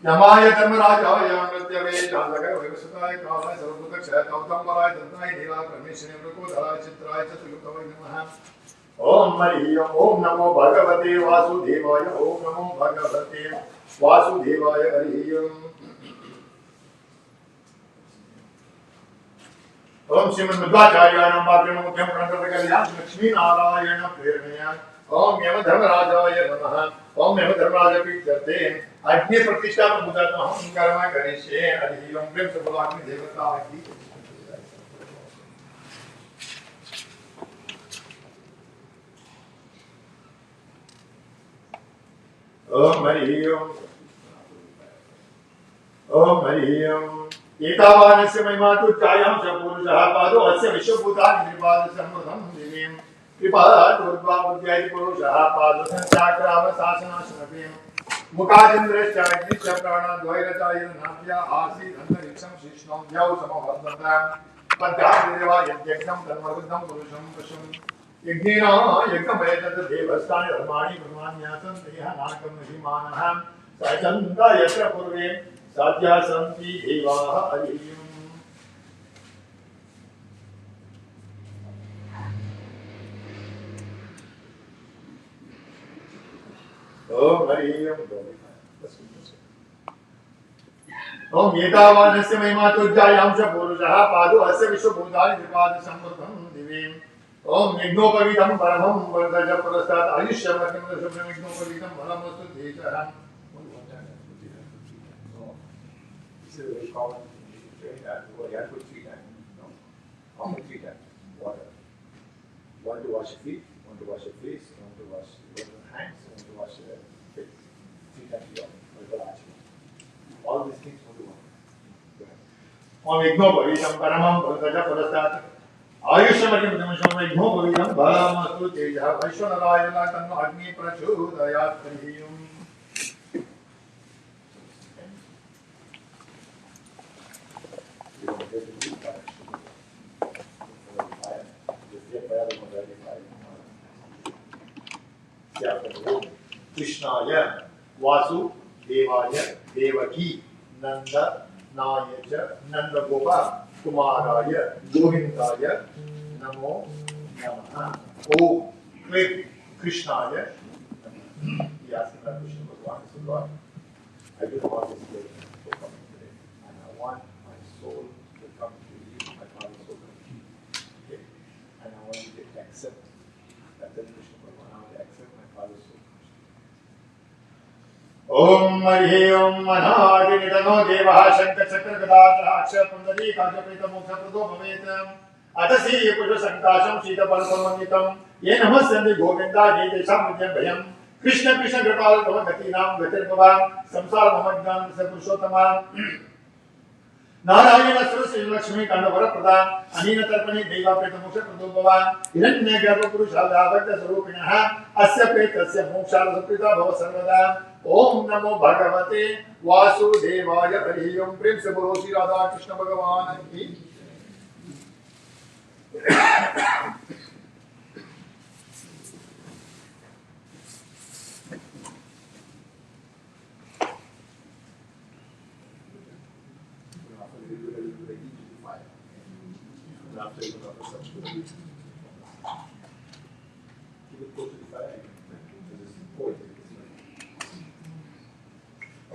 यमाय धर्मराजाय मृत्यवे चांदकर वैवस्वताय कालाय सर्वभूतक्षय कौतुम्बराय दन्ताय नीलाकर्णेश्वरे वृकोदराय चित्राय चतुर्युक्तवे नमः ओम हरिः ओम नमो भगवते वासुदेवाय ओम नमो भगवते वासुदेवाय हरिः ओम ओम श्रीमन्मध्वाचार्याणां वाक्यमुख्यं प्रणतकल्यां लक्ष्मीनारायण प्रेरणया ओम यम धर्मराजाय नमः ओम यम धर्मराज प्रीत्यर्थे अग्नि प्रतिष्ठा पूजार्थम् अहं कर्म करिष्ये हरि ओम प्रेम से बोलो अग्नि देवता की ओम हरि ओम एतावानस्य महिमातु चायां च पुरुषः पादो अस्य विश्वभूतानि निर्पाद समृद्धं दिवीं कृपादुर्वा बुद्ध्यादि पुरुषः पादो संचाक्राम शासनाशनपीं मुखादिन्द्रश्च अग्निश्च प्राणाद्वैरचायनाभ्या आसीत् अन्तरिक्षं शिष्णौ द्यौ समवर्धन्तां पद्यादिदेवा यज्ञं तन्मरुद्धं पुरुषं पशुं यज्ञेन यज्ञमयतत् देवस्थानि धर्माणि ब्रह्माण्यासं देह नाकं महिमानः सचन्ता यत्र पूर्वे साध्या सन्ति देवाः हरिः ओम हरिः ओम एतावानस्य महिमातुज्जायां च पुरुषः पादो अस्य विश्वभूतानि त्रिपाद संवृतं दिवीं ओम यज्ञोपवीतं परमं वरदज पुरस्तात् आयुष्यमतिं शुभ्रं यज्ञोपवीतं फलमस्तु देशः This is very common train that you have to 3 times. No? How many 3 times? Water. One to wash your feet, one to wash your face, one to wash your hands, one to wash your face. 3 times you have. All these things one to water. Om yajno bhavitam paramam bhagaja purastat. Ayushamatim dhamasham yajno bhavitam bhalamastu teja vaishwanarayana tanno agni prachodayat prihiyum. कृष्णाय वासुदेवाय देवकी नंद नाय च नंदगोप कुमाराय गोविंदाय नमो नमः ओम क्लीं कृष्णाय कृष्ण भगवान सुंदर I do want this day to come today and I want my soul to come to you, my father's soul come to you. Okay? And I want you to accept that Krishna Bhagavan, I want to accept my father's soul. Om Hri Om Manadi Nidano Devah Shankar Chakra Gadadhara Akshar Pundari Kajaprita Moksha Prado Bhavetam Atasi Purva Sankasham Sita Palpamanitam Ye Namasyandi Govinda Jitesham Vidyam Bhayam Krishna Krishna Kripal Tava Gati Nam Gatir Bhavan Samsara Mamadgan Sapurushottama Narayan Saraswati Lakshmi कांडवर प्रदान अनीन तर्पणे देवा प्रेत मोक्ष प्रदो भवान हिरण्य गर्भ पुरुषादावक्त स्वरूपिणः अस्य प्रेतस्य मोक्षार्थ सुकृता भव सर्वदा ओम नमो भगवते वासुदेवाय हरि ओम प्रेम से बोलो श्री राधा कृष्ण भगवान की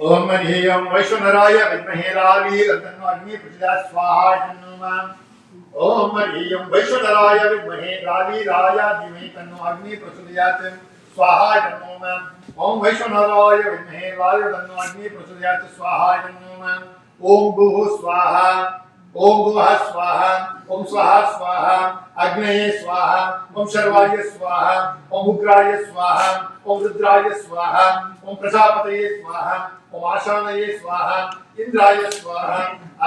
ओम हरि ओम वैश्वनराय विद्महे रावी तन्नो अग्नि प्रचोदयात् स्वाहा तन्नो ओम हरि ओम वैश्वनराय विद्महे रावी राया धीमहि तन्नो अग्नि प्रचोदयात् स्वाहा तन्नो ओम वैश्वनराय विद्महे रावी तन्नो अग्नि प्रचोदयात् स्वाहा तन्नो ओम भूः स्वाहा ओम भुवः स्वाहा ओम स्वाहा स्वाहा अग्नये स्वाहा ओम शर्वाय स्वाहा ओम उग्राय स्वाहा ओम रुद्राय स्वाहा ओम प्रजापतये स्वाहा ओम आशानये स्वाहा इंद्राय स्वाहा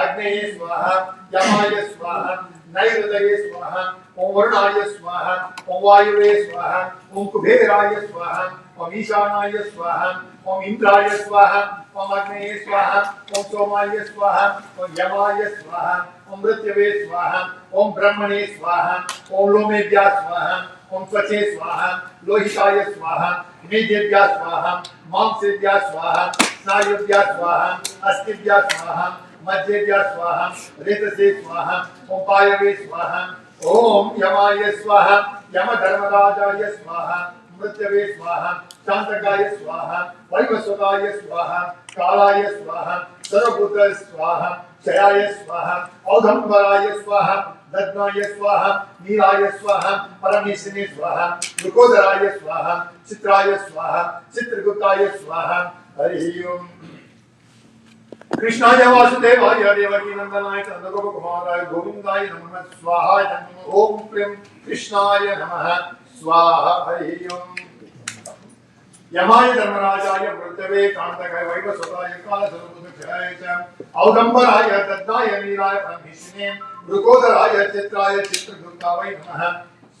अग्नये स्वाहा यमाय स्वाहा नैऋतये स्वाहा ओम वरुणाय स्वाहा ओम वायुवे स्वाहा ओम कुबेराय स्वाहा ओम ईशानाय स्वाहा ओम इंद्राय स्वाहा ओम अग्नये स्वाहा ओम सोमाय स्वाहा ओम यमाय स्वाहा ओम मृत्यवे स्वाहा ओम ब्रह्मणे स्वाहा ओम लोमेभ्यः स्वाहा ओम त्वचे स्वाहा लोहिताय स्वाहा मेदेभ्यः स्वाहा मांसेभ्यः स्वाहा स्नायुभ्यः स्वाहा अस्थिभ्यः स्वाहा मज्जेभ्यः स्वाहा रेतसे स्वाहा ओम पायवे स्वाहा ओम यमाय स्वाहा यम धर्मराजाय स्वाहा मृत्यवे स्वाहा शांतकाय स्वाहा वैवस्वताय स्वाहा कालाय स्वाहा सर्वभूत स्वाहा क्षयाय स्वाहा औधंबराय स्वाहा Dadnaya Swaha, Nilaya Swaha, Paramesine Swaha, Lukodaraya Swaha, Chitraya Swaha, Chitragutaya Swaha, Hari Om. Krishnaya Vasudevaya Devaki Nandanaya Chandragopakumaraya Govindaya Namah Swaha Om Prem Krishnaya Namaha Swaha Hari Om. Yamaya Dharmarajaya Vrutave Kantakaya Vaivasvataya Kala Sarvabhutachaya Audambaraya Dadnaya Nilaya Paramesine Rukodaraya Chitraya Chitraguttavai Namaha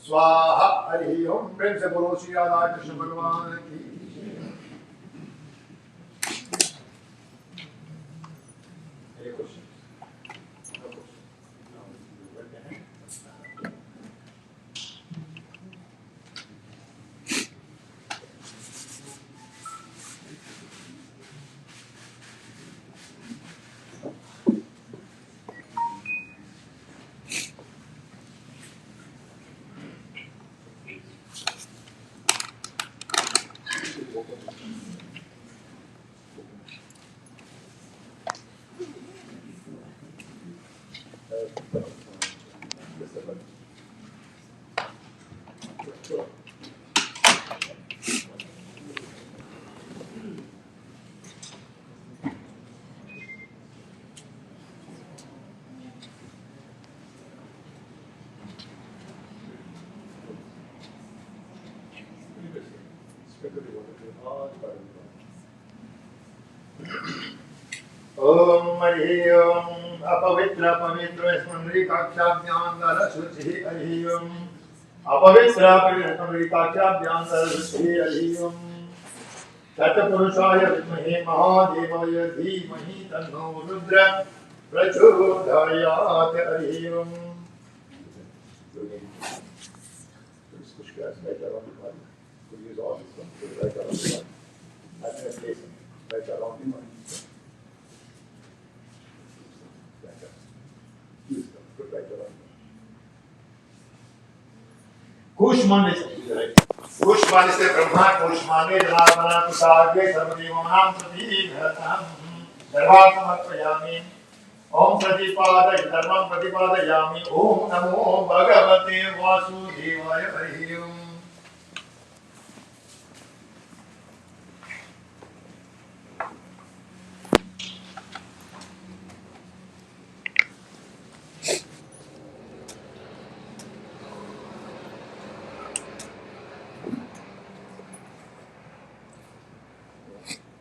Swaha Hari Om. Prem se bolo Shri Radha Krishna Bhagavan ki. Any questions? No questions. Om Hari Om Apavitra Pavitra Smriti Kakshabhyam Dala Shuchi Hari Om Apavitra Pavitra Smriti Kakshabhyam Dala Shuchi Hari Om Tatapurushaya Vidmahe Mahadevaya Dhimahi Tanno Rudra Prachodayat Hari Om. Please push guys right around the body. Could use all this one. Put it right around the body. Administration right around the body. Kushman is Brahma, Kushman is Ramana, Kusage, Sarvadevanam, Sati, Bharatam, Dharvatam Atmayami, Om Pratipada, Dharmam Pratipada Yami, Om Namo Bhagavate Vasudevaya Hari Om.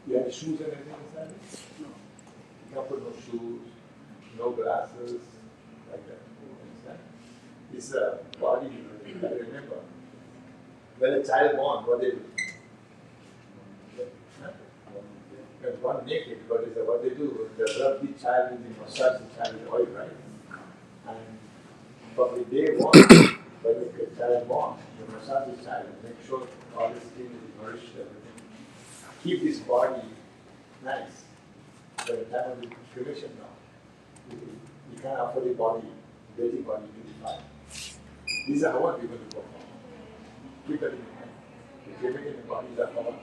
You have shoes and everything inside it? No. You can't put no shoes, no glasses, like that. Understand? It's a body, you gotta remember. When a child born, what they do? There's one naked, but it's what they do. They rub the child with the massage the child with oil, right? And from the day one, when the child born, you massage the child, make sure all the skin is nourished, everything. Keep this body nice. By the time of the cremation now, you can't offer the body, dirty body to the fire. These are how people do perform. Keep that in mind. The cremating the body is a how,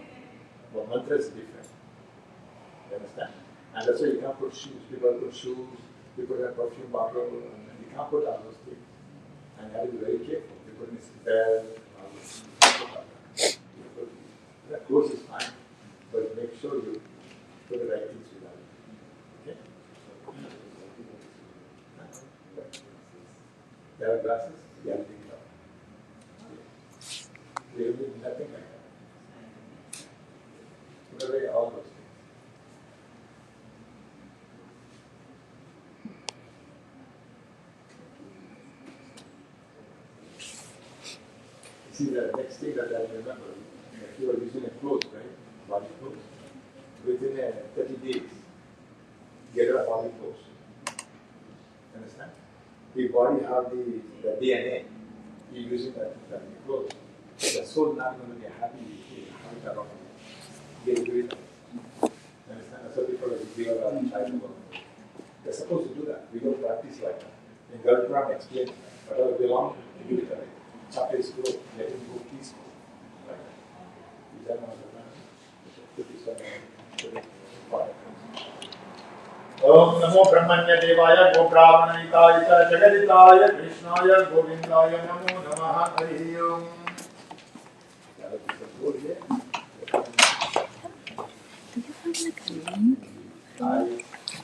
but mantra is different. You understand? And that's why you can't put shoes. People put shoes, they put a perfume bottle, and you can't put all those things. And you have to be very careful. You put in a bell, all those things. That clothes is fine, but make sure you put the right things without it. Okay? There are glasses, you have to take it out. There will be nothing like that. Put away all those things. See, the next thing that I remember, if you are using a clothes, right? Body clothes. Within 30 days, get a body clothes. Understand? The body have the DNA. You're using that clothes. The soul not going to be happy with it around. Get rid of it. Understand? So people are giving a child. They're supposed to do that. We don't practice like that. In Gurukram explain that. Whatever belong, give it away. Chapter is closed. Let him go peaceful. Like that. Is that not the man? Put this one. ओम नमो ब्रह्मण्य देवाय गो ब्राह्मणिताय च जगदिताय कृष्णाय गोविंदाय नमो नमः हरि ओम।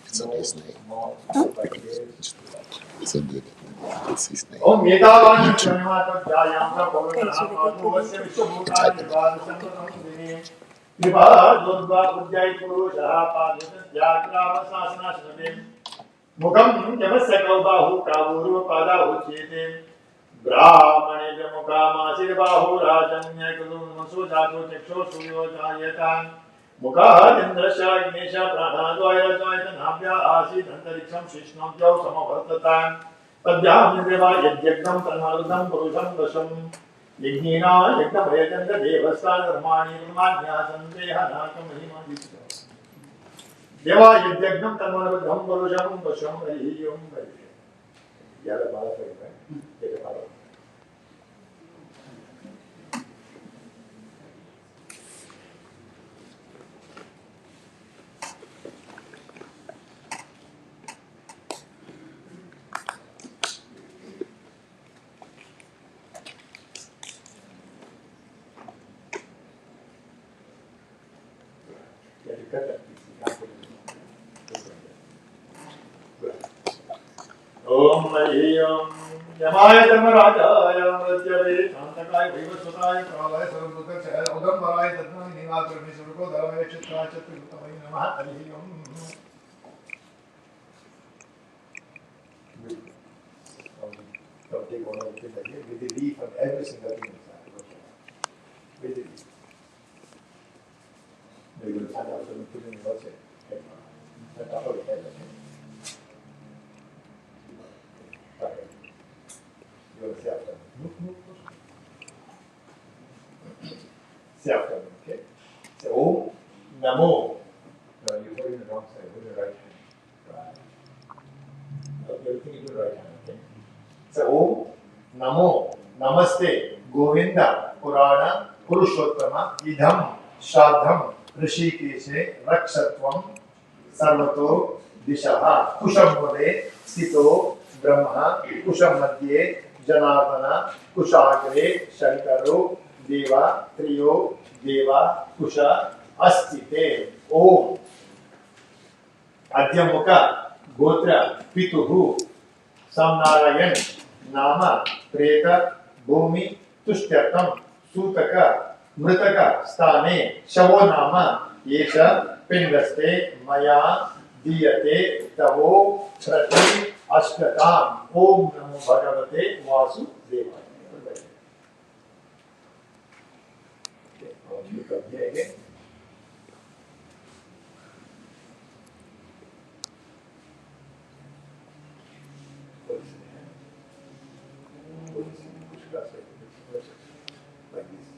It's under his name. It's under it's his name. ओम एतावान् YouTube. श्रीमातज्जायां प्रभुर्णः पादोऽस्य विश्वभूतानि Type it in. द्वादशं कृपा दुर्गा उद्याय पुरुषः पादोऽस्याग्रामशासनाश्रमे मुखं यमस्य कौबाहु प्रावुर्पादाहुच्येते ब्राह्मणे मुखामाशीर्बाहु राजन्यकुलुमसो जातो चक्षो सूर्योजायतान् मुखादिन्द्रस्य अग्नेश प्राणाद्वायरजायतनाभ्या आसीत् अन्तरिक्षं शिष्णोऽभ्यौ समवर्ततान् तद्यां देवा यज्ञं तन्मरुदं पुरुषं वशं यज्ञेना यज्ञभयचन्द्र देवस्तान् धर्माणि ब्रह्माज्ञासन् देहनाकमहिमादित्य देवा यज्ञं तन्मरुदं पुरुषं वशं हरि ओं हरि यार बात है ये बात ओम हरि ओम यमाय धर्मराजाय मृत्यवे शांतकाय भैवस्वताय प्रलय सर्वभूतक्षय उदंबराय तत्त्वं निवाकृमि सुरको धर्मय चित्राय चतुर्भुतमय नमः हरि ओम। So take one of the things like with the leaf of every single thing inside. Okay. With the leaf. Maybe we'll find out when we put in the words here. Okay. That's all we have. Okay. Okay. You're going to say after me. Say after me, okay? Say Om Namo. No, you're holding the wrong side. Hold your right hand. Right. Everything you do right hand, okay? Say Om Namo. Namaste. Govinda. Purana. Purushottama. Idham. Shraddham. Rishikeshe. Rakshатvam. Sarvato. Dishaha. Kusham Mode. Sito. Brahma. Kusham Madhye. Janardana. Kushagre. Shankaro. Deva. Triyo. Deva. Kusha. Astite. Om. Adhyamukha. Gotra. Pituhu. Samnarine Nama. Preta. Bhumi. Tushtyatam. Sutaka. Mritaka. Stane. Shavo Nama. Yesha. Pindaste. Maya. Diyate. Tavo. Prati. Ashtatam. Om Namo Bhagavate Vasudevaya. Okay, you come here again. Like this.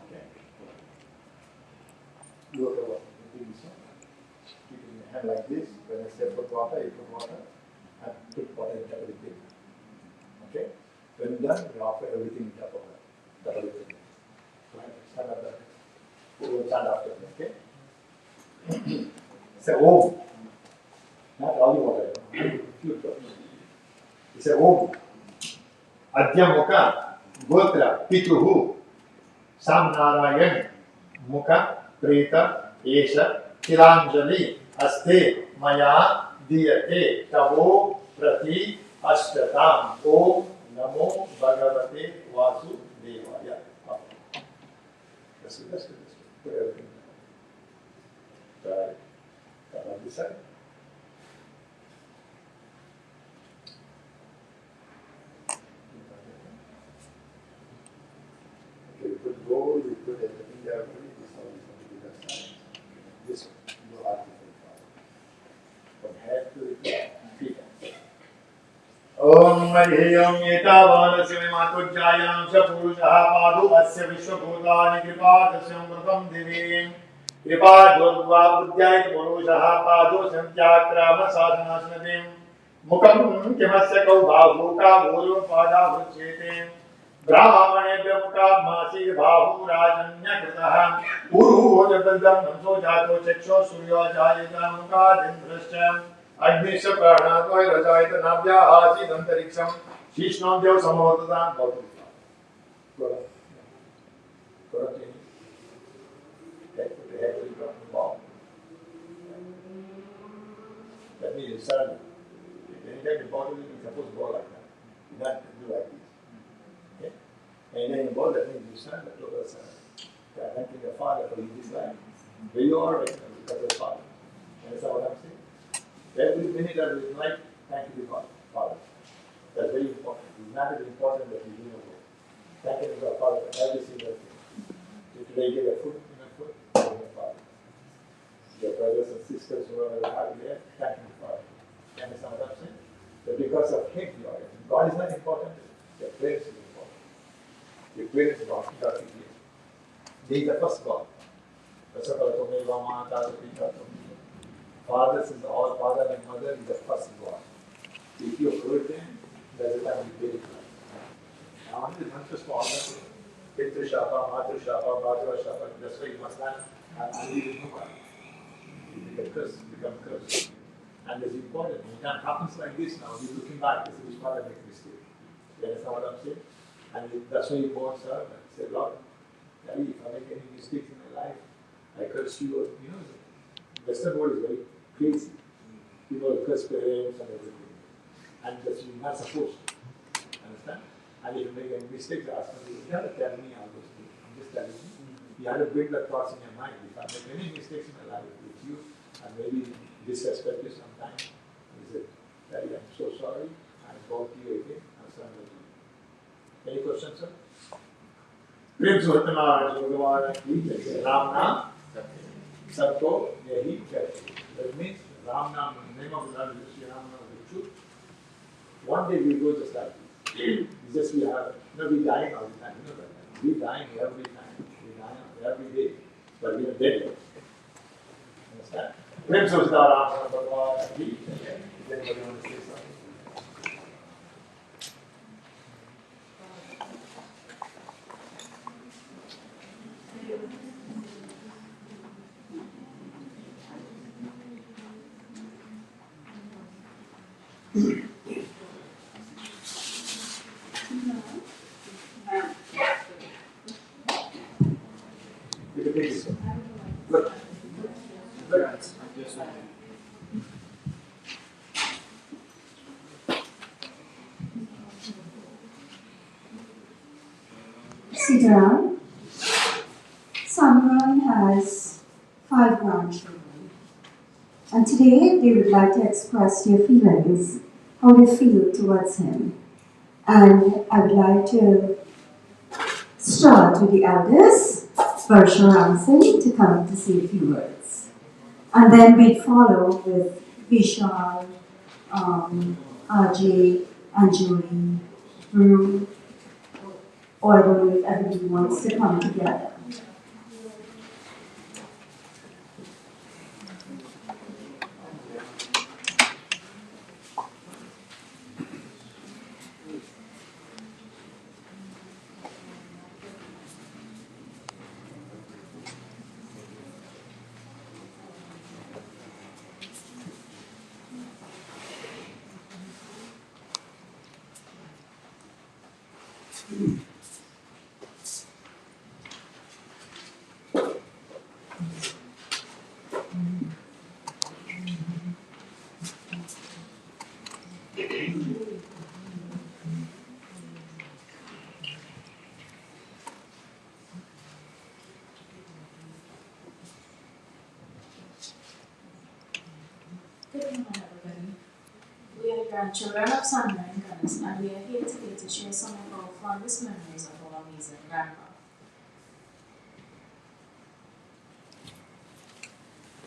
Okay. Look at what you do. Keep in your hand like this. When I say put water, you put water. And put water in top of the thing. Okay? When done, you offer everything in top of that. Double it. Right? Stand up there. We'll stand after me, okay? Say Om. Not all the water. Few drops. You say Om. Adhyamukha. Gotra. Pituhu. Samnarine. Mukha. Preta. Esha. Tiranjali. Aste. Maya. Diyate. Tavo. Prati. Ashtatam. Om Namo Bhagavate Vasudevaya. That's good. Put everything. Right. Come on this side. Okay, you put gold, you put everything there. This one is going to be the side. This one, no artificial power. From head to the feet. Om Hri Om Yetavana Sivimatujayan Shapurushah Padu Asya Vishwabhutani Kripatasya Mృతం Divim Kripa Durva Buddhyay Purushah Padu Santyakrama Sadhanasnadim Mukam Kimasya Kaubahu Kavuru Pada Huchete ब्राह्मणेभ्यः मुखामासी बाहुराजन्यकृतः उरुभोजबन्धं नंसो जातो चक्षो सूर्यो जायते मुखादिन्द्रश्च अग्निश्च प्राणात् वैरजायत नाभ्या आसीदन्तरिक्षं शीष्णो देव समवर्ततां भवति that means you surrender. Anytime you bottle, you're supposed to go like that. You not do like this. Okay? Anytime you bottle, that means you surrender. Total surrender. Thanking your Father for this life. Where you are right now because of your Father. Understand what I'm saying? Every minute of your life, thank you to God, Father. That's very important. It's not as important that you do not go. Thank you to God, Father, for every single thing. If today you get a food, thank your Father. Your brothers and sisters who are alive here, thank you, Father. You understand what I'm saying? That because of Him you are here. God is not important. Your parents is important. Your parents are not here. They are the first God. Fathers is all, father and mother is the first God. If you hurt them, that's the time you pay the price. Now, this is not just for all that. Pitru Shapa, Matru Shapa, Bhadra Shapa, that's why you must not unleash Mukha. You become cursed. And it's important. When it happens like this now, you're looking back, this is which father make mistake. You understand what I'm saying? And that's why you go and serve and say, Lord, Daddy, if I make any mistakes in my life, I curse you. You know, the Western world is very crazy. People curse parents and everything. And that's you're not supposed to. Understand? And if you make any mistakes, ask me, you have to tell me all those things. I'm just telling you. You have to bring that thoughts in your mind. If I make any mistakes in my life with you, and maybe disrespect you sometimes, you say, Daddy, I'm so sorry. I won't do you again. I'm sorry. Any questions, sir? प्रेम से वर्तमान भगवान की राम नाम सबको यही कहते हैं. That means Ram Nam, the name of the Lord is Sri Ram Nam, the truth. One day we go just like this. Just we have, we dying all the time. You know that. We dying every time. We dying every day. But we are dead. Understand? प्रेम से वर्तमान भगवान की. Anybody want to say something? Sitaram, Samnarine has 5 grandchildren, and today they would like to express their feelings, how they feel towards him. And I would like to start with the eldest, Varsha Ramsey, to come up to say a few words. And then we'd follow with Vishal, Ajay, Anjali, Rue, or I don't know if everybody wants to come together. Good morning, everybody. We are grandchildren of Samnarine Gunness, and we are here today to share some of our fondest memories of our amazing grandpa.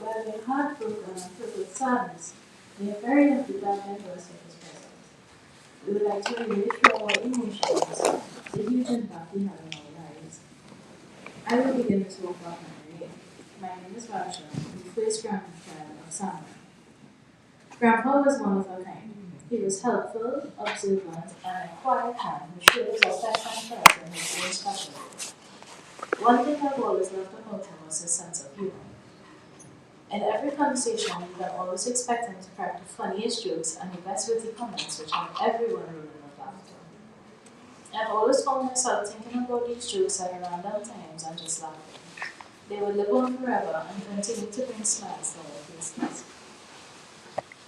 While we are heartbroken and filled with sadness, we are very happy that we are blessed with his presence. We would like to relate through our emotions the huge impact he had on our lives. I will begin this walk of memory. My name is Varsha, the first grandchild of Samnarine. Grandpa was one of a kind. He was helpful, observant, and a quiet man who showed his affection first in his own special way. One thing I've always loved about him was his sense of humor. In every conversation, you can always expect him to crack the funniest jokes and the best witty comments which have everyone rolling with laughter. I've always found myself thinking about these jokes at random times and just laughing. They would live on forever and continue to bring smiles to our faces.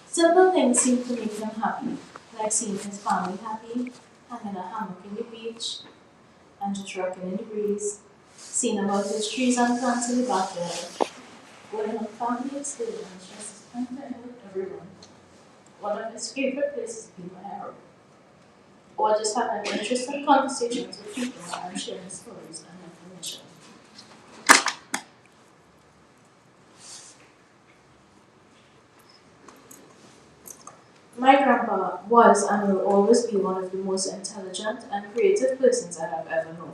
Simple things seem to make him happy, like seeing his family happy, hanging a hammock in the beach, and just rocking in the breeze, seeing about his trees and plants in the backyard, going on family excursions just to spend time with everyone. One of his favorite places being my house, or just having interesting conversations with people and sharing stories and information. My grandpa was and will always be one of the most intelligent and creative persons I have ever known.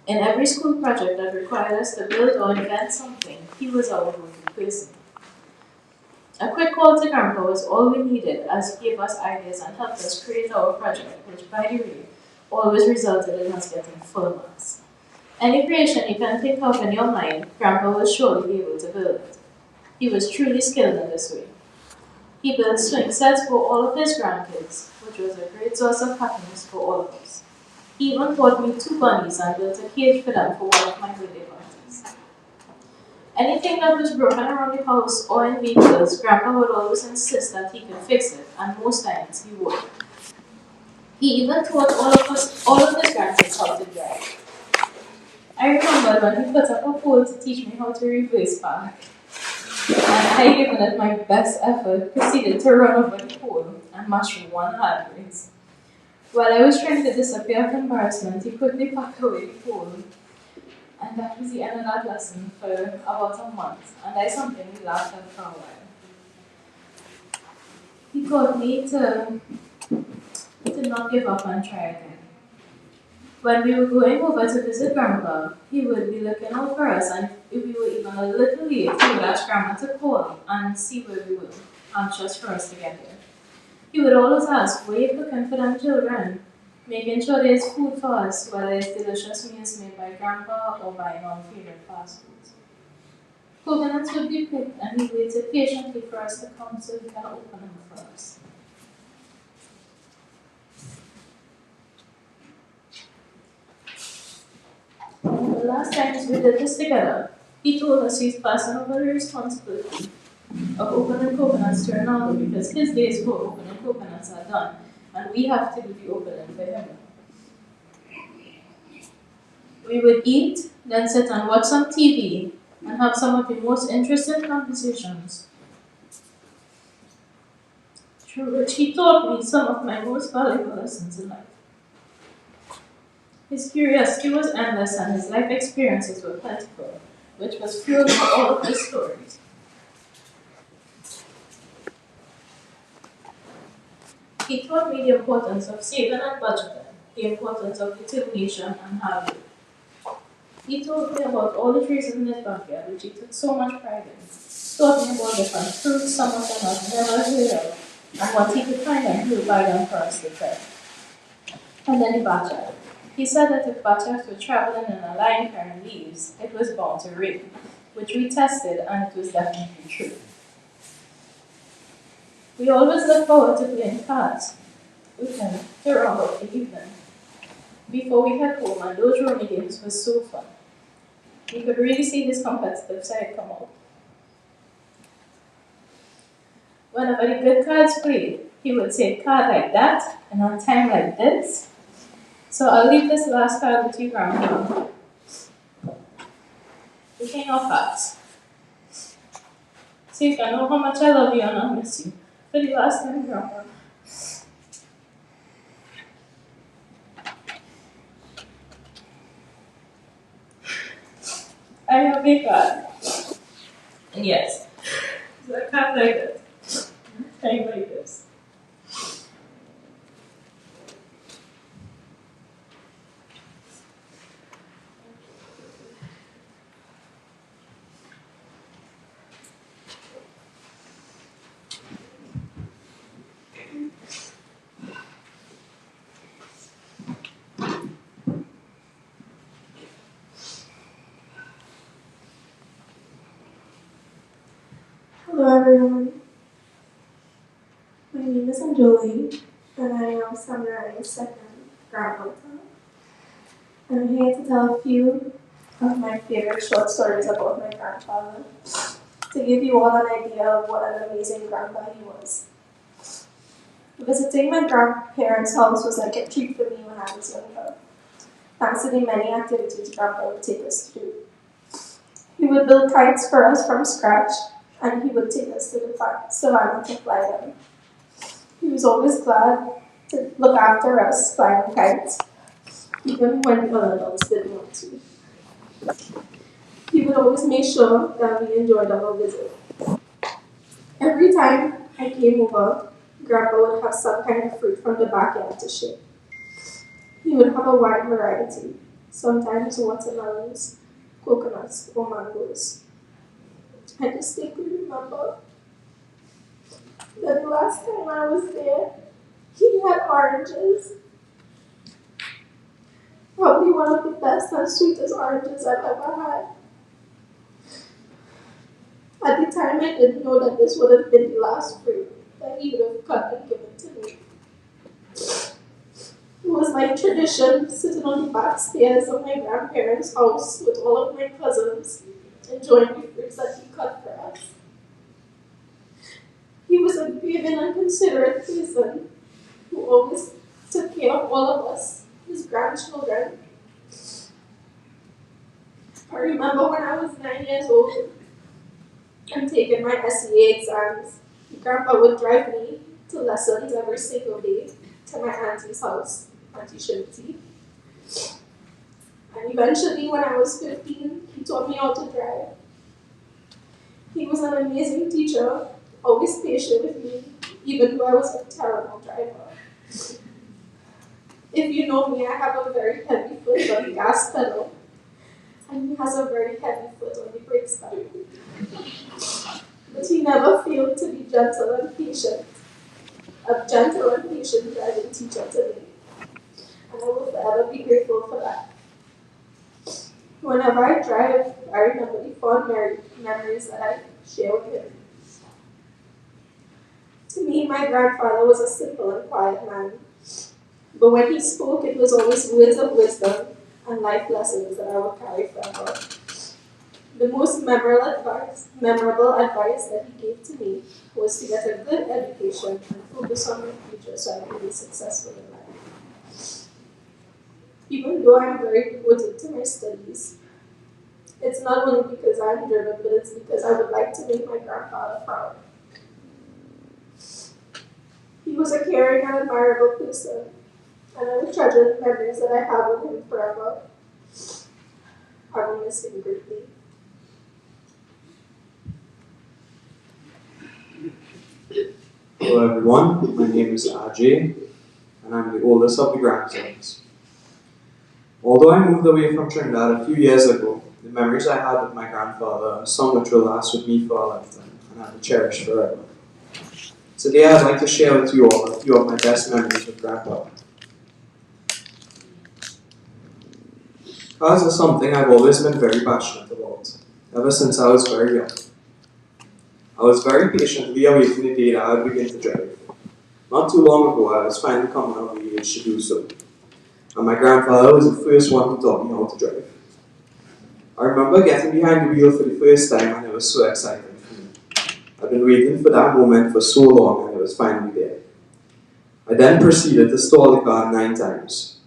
In every school project that required us to build or invent something, he was our go-to person. A quick call to Grandpa was all we needed as he gave us ideas and helped us create our project, which, by the way, always resulted in us getting full marks. Any creation you can think of in your mind, Grandpa will surely be able to build it. He was truly skilled in this way. He built swing sets for all of his grandkids, which was a great source of happiness for all of us. He even bought me 2 bunnies and built a cage for them for one of my birthday parties. Anything that was broken around the house or in vehicles, Grandpa would always insist that he could fix it, and most times he would. He even taught all of his grandkids how to drive. I remember when he put up a pole to teach me how to reverse park, and I, given it my best effort, proceeded to run over the pole and mash one hard race. While I was trying to disappear of embarrassment, he quickly packed away the pole. And that was the end of that lesson for about a month, and I something we laughed at for a while. He taught me to not give up and try again. When we were going over to visit Grandpa, he would be looking out for us, and if we were even a little late, he would ask Grandma to call and see where we were, anxious for us to get there. He would always ask, "Were you cooking for them children?" Making sure there's food for us, whether it's delicious meals made by Grandpa or buying our favorite fast foods. Coconuts would be picked, and he waited patiently for us to come so he can open them for us. The last times we did this together, he told us he's passing over the responsibility of opening coconuts to Ronaldo because his days for opening coconuts are done, and we have to do the opening for him. We would eat, then sit and watch some TV, and have some of the most interesting conversations, through which he taught me some of my most valuable lessons in life. His curiosity was endless and his life experiences were plentiful, which was fueled by all of his stories. He taught me the importance of saving and budgeting, the importance of determination and hard work. He told me about all the trees in his backyard, which he took so much pride in. Taught me about different fruits, some of them I've never heard of, and once he could find them, he would buy them for us to try. And then the batcher. He said that if batchers were traveling in a line carrying leaves, it was bound to rain, which we tested, and it was definitely true. We always looked forward to playing cards with him to round up the evening. Before we head home, and those roaming games were so fun. You could really see his competitive side come out. Whenever the good cards played, he would say card like that and on time like this. So I'll leave this last card with you, Grandpa. The King of Hearts. So you can know how much I love you and I miss you. For the last time, Grandpa. I have a card. And yes, so I can't like that. Time like this. everyone. My name is Anjali, and I am Samnarine's second granddaughter. And I'm here to tell a few of my favorite short stories about my grandfather, to give you all an idea of what an amazing grandpa he was. Visiting my grandparents' house was like a treat for me when I was younger, thanks to the many activities Grandpa would take us to do. He would build kites for us from scratch, and he would take us to the savannah to fly them. He was always glad to look after us flying kites, even when the other adults didn't want to. He would always make sure that we enjoyed our visit. Every time I came over, Grandpa would have some kind of fruit from the backyard to share. He would have a wide variety, sometimes watermelons, coconuts, or mangoes. I distinctly remember that the last time I was there, he had oranges. Probably one of the best and sweetest oranges I've ever had. At the time, I didn't know that this would have been the last fruit that he would have cut and given to me. It was like tradition, sitting on the back stairs of my grandparents' house with all of my cousins, enjoying the fruits that he cut for us. He was a giving and considerate person who always took care of all of us, his grandchildren. I remember when I was 9 years old and taking my SEA exams, Grandpa would drive me to lessons every single day to my auntie's house, Auntie Shinty. And eventually, when I was 15, he taught me how to drive. He was an amazing teacher, always patient with me, even though I was a terrible driver. If you know me, I have a very heavy foot on the gas pedal, and he has a very heavy foot on the brakes pedal. But he never failed to be gentle and patient, a gentle and patient driving teacher to me. And I will forever be grateful for that. Whenever I drive, I remember the fond memories that I share with him. To me, my grandfather was a simple and quiet man. But when he spoke, it was always words of wisdom and life lessons that I would carry forever. The most memorable advice that he gave to me was to get a good education and focus on my future so I could be successful in life. Even though I'm very devoted to my studies, it's not only because I'm driven, but it's because I would like to make my grandfather proud. He was a caring and admirable person, and I will treasure the memories that I have with him forever. I will miss him greatly. Hello everyone, my name is Ajay, and I'm the oldest of the grandsons. Although I moved away from Trinidad a few years ago, the memories I had with my grandfather are some which will last with me for a lifetime, and I will cherish forever. Today I'd like to share with you all a few of my best memories with Grandpa. Cars are something I've always been very passionate about, ever since I was very young. I was very patiently awaiting the day that I would begin to drive. Not too long ago, I was finally coming of the age to do so, and my grandfather was the first one who taught me how to drive. I remember getting behind the wheel for the first time, and it was so exciting for me. I'd been waiting for that moment for so long, and it was finally there. I then proceeded to stall the car 9 times.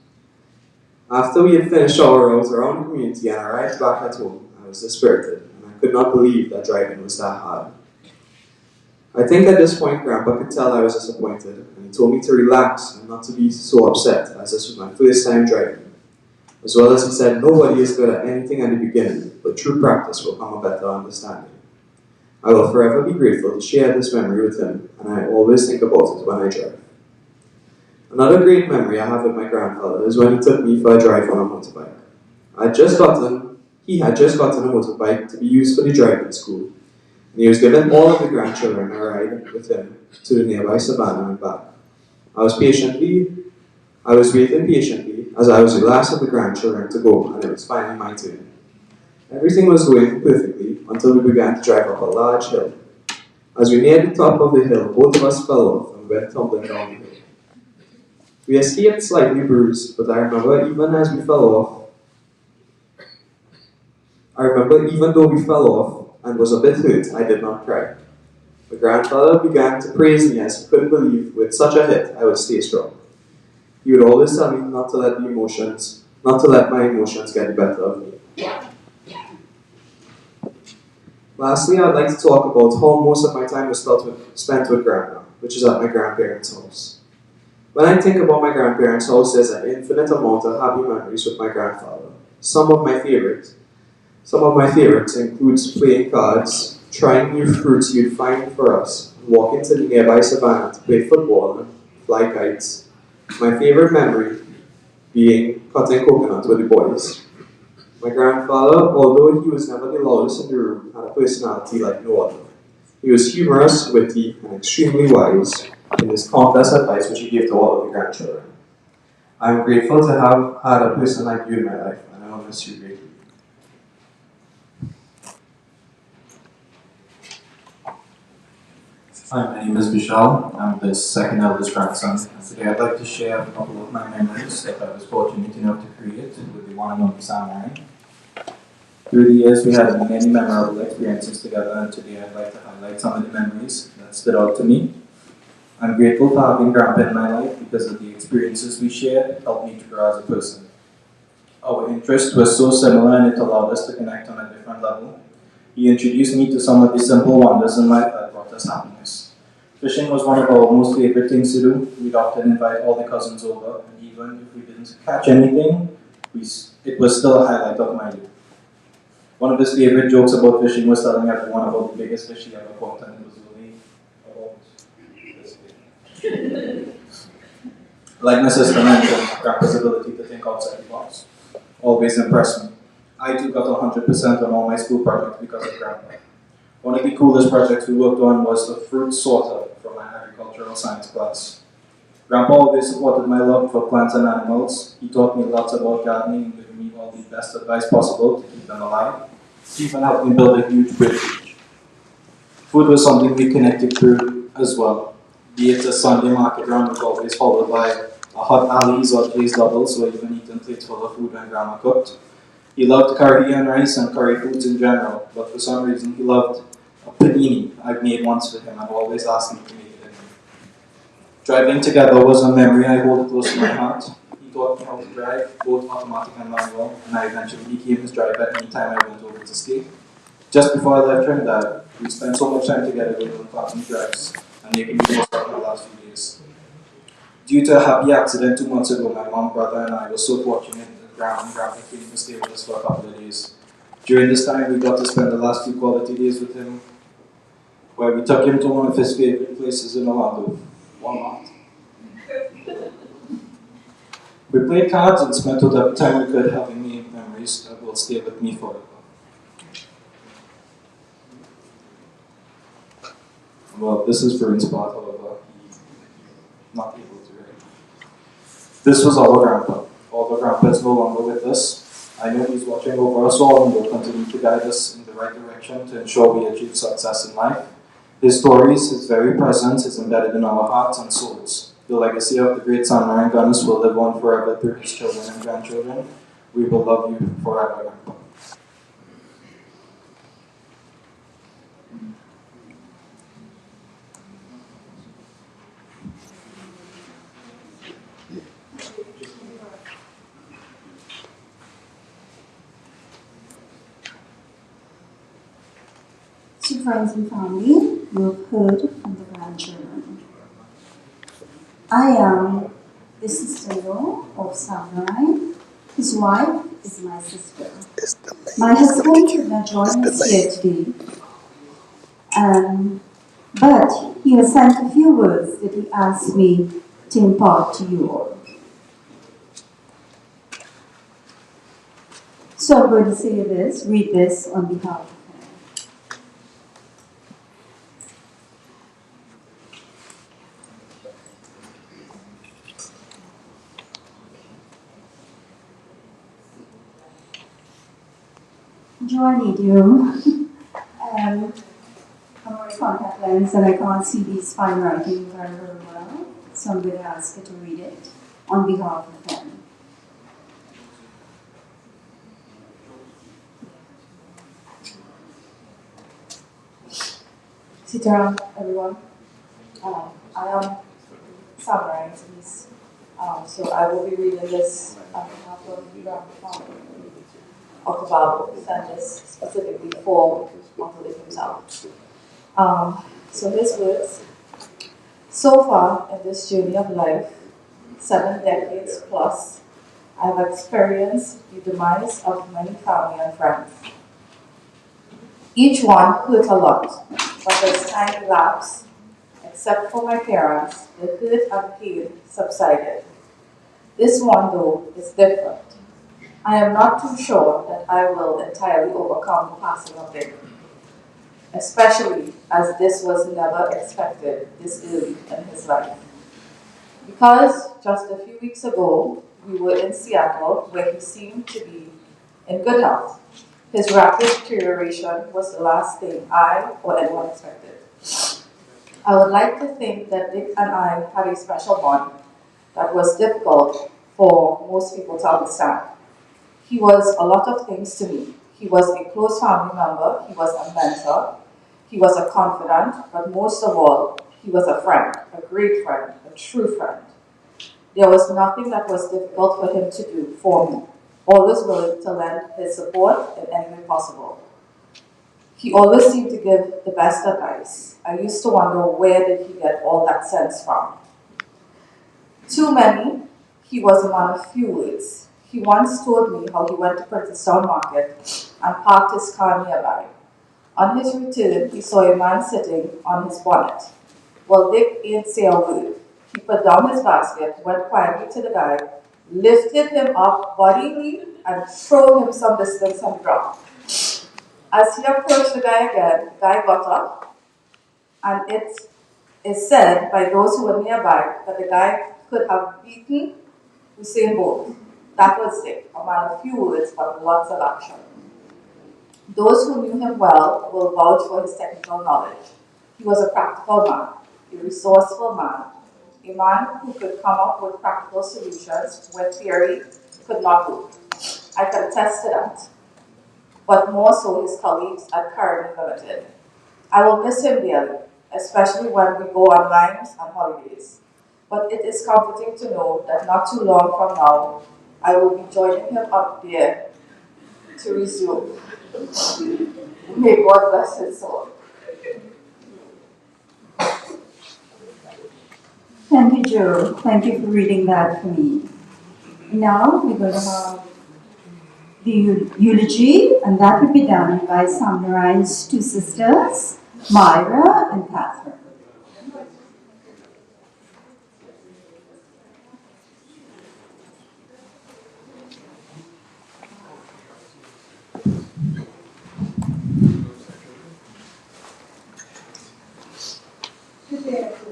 After we had finished our route around the community and arrived back at home, I was dispirited, and I could not believe that driving was that hard. I think at this point, Grandpa could tell I was disappointed, and he told me to relax and not to be so upset, as this was my first time driving. As well as he said, nobody is good at anything at the beginning, but through practice will come a better understanding. I will forever be grateful to share this memory with him, and I always think about it when I drive. Another great memory I have with my grandfather is when he took me for a drive on a motorbike. He had just gotten a motorbike to be used for the driving school, and he was giving all of the grandchildren a ride with him to the nearby savannah and back. I was waiting patiently as I was the last of the grandchildren to go, and it was finally my turn. Everything was going perfectly until we began to drive up a large hill. As we neared the top of the hill, both of us fell off and went tumbling down the hill. We escaped slightly bruised, but I remember even though we fell off and was a bit hurt, I did not cry. My grandfather began to praise me as he couldn't believe with such a hit I would stay strong. He would always tell me not to let my emotions get the better of me. Lastly, I'd like to talk about how most of my time was spent with Grandma, which is at my grandparents' house. When I think about my grandparents' house, there's an infinite amount of happy memories with my grandfather. Some of my favorites includes playing cards, trying new fruits you'd find for us, and walking to the nearby savannah to play football and fly kites. My favorite memory being cutting coconut with the boys. My grandfather, although he was never the loudest in the room, had a personality like no other. He was humorous, witty, and extremely wise in his countless advice which he gave to all of the grandchildren. I am grateful to have had a person like you in my life, and I will miss you greatly. Hi, my name is Vishal. I'm the second eldest grandson. Today I'd like to share a couple of my memories that I was fortunate enough to create with the one and only Samnarine. Through the years, we had many memorable experiences together, and today I'd like to highlight some of the memories that stood out to me. I'm grateful for having Grandpa in my life because of the experiences we shared helped me to grow as a person. Our interests were so similar and it allowed us to connect on a different level. He introduced me to some of the simple wonders in life that brought us happiness. Fishing was one of our most favorite things to do. We'd often invite all the cousins over, and even if we didn't catch anything, it was still a highlight of my youth. One of his favorite jokes about fishing was telling everyone about the biggest fish he ever caught, and it was only about this big. Like my sister mentioned, Grandpa's ability to think outside the box always impressed me. I too got 100% on all my school projects because of Grandpa. One of the coolest projects we worked on was the fruit sorter from my agricultural science class. Grandpa always supported my love for plants and animals. He taught me lots about gardening and gave me all the best advice possible to keep them alive. He even helped me build a huge bridge. Food was something we connected through as well. Be it a Sunday market run was always followed by a hot alleys or glazed doubles or even eating plates full of food when Grandma cooked. He loved curry and rice and curry foods in general, but for some reason he loved a panini I've made once with him and always asked me to make it again. Driving together was a memory I hold close to my heart. He taught me how to drive, both automatic and manual, and I eventually became his driver any time I went over to stay. Just before I left Trinidad, we spent so much time together going on family drives and making the most of the last few days. Due to a happy accident 2 months ago, my mom, brother, and I were so fortunate that Grandpa came to stay with us for a couple of days. During this time, we got to spend the last few quality days with him, where we took him to one of his favorite places in Orlando, Walmart. We played cards and spent whatever time we could having memories that will stay with me forever. Well, this is for part, however, he's not able to write. This was our grandpa. Although grandpa is no longer with us, I know he's watching over us all and will continue to guide us in the right direction to ensure we achieve success in life. His stories, his very presence is embedded in our hearts and souls. The legacy of the great Samnarine Gunness will live on forever through his children and grandchildren. We will love you forever, Grandpa. So friends and family, you have heard from the grandchildren. I am the sister-in-law of Samnarine. His wife is my sister. My husband could not join us here today, but he has sent a few words that he asked me to impart to you all. So I'm going to say this, read this on behalf of him. Joe, I need you. I'm going to contact contact lens and I can't see these fine writing very, very well, so I'm going to ask you to read it on behalf of them. Sit down, everyone. I am Samnarine Gunness, so I will be reading this on behalf of the family of the Bible, sent this specifically for Uncle Dick himself. So his words: so far in this journey of life, 7 decades plus, I have experienced the demise of many family and friends. Each one hurt a lot, but as time elapsed, except for my parents, the hurt and pain subsided. This one, though, is different. I am not too sure that I will entirely overcome the passing of Dick, especially as this was never expected this early in his life. Because just a few weeks ago, we were in Seattle, where he seemed to be in good health. His rapid deterioration was the last thing I or anyone expected. I would like to think that Dick and I had a special bond that was difficult for most people to understand. He was a lot of things to me. He was a close family member, he was a mentor, he was a confidant, but most of all, he was a friend, a great friend, a true friend. There was nothing that was difficult for him to do for me, always willing to lend his support in any way possible. He always seemed to give the best advice. I used to wonder, where did he get all that sense from? Too many, he was a man of few words. He once told me how he went to Princeton Market and parked his car nearby. On his return, he saw a man sitting on his bonnet. Well, Dick ain't say a word. He put down his basket, went quietly to the guy, lifted him up bodily, and threw him some distance on the ground. As he approached the guy again, the guy got up, and it is said by those who were nearby that the guy could have beaten Usain Bolt. That was Dick, a man of few words but lots of action. Those who knew him well will vouch for his technical knowledge. He was a practical man, a resourceful man, a man who could come up with practical solutions where theory could not work. I can attest to that, but more so his colleagues at Caribbean Limited. I will miss him dearly, especially when we go on limes and holidays. But it is comforting to know that not too long from now, I will be joining him up there to resume. May God bless his soul. Thank you, Joe. Thank you for reading that for me. Now we're going to have the eulogy, and that will be done by Samnarine's 2 sisters, Myra and Catherine.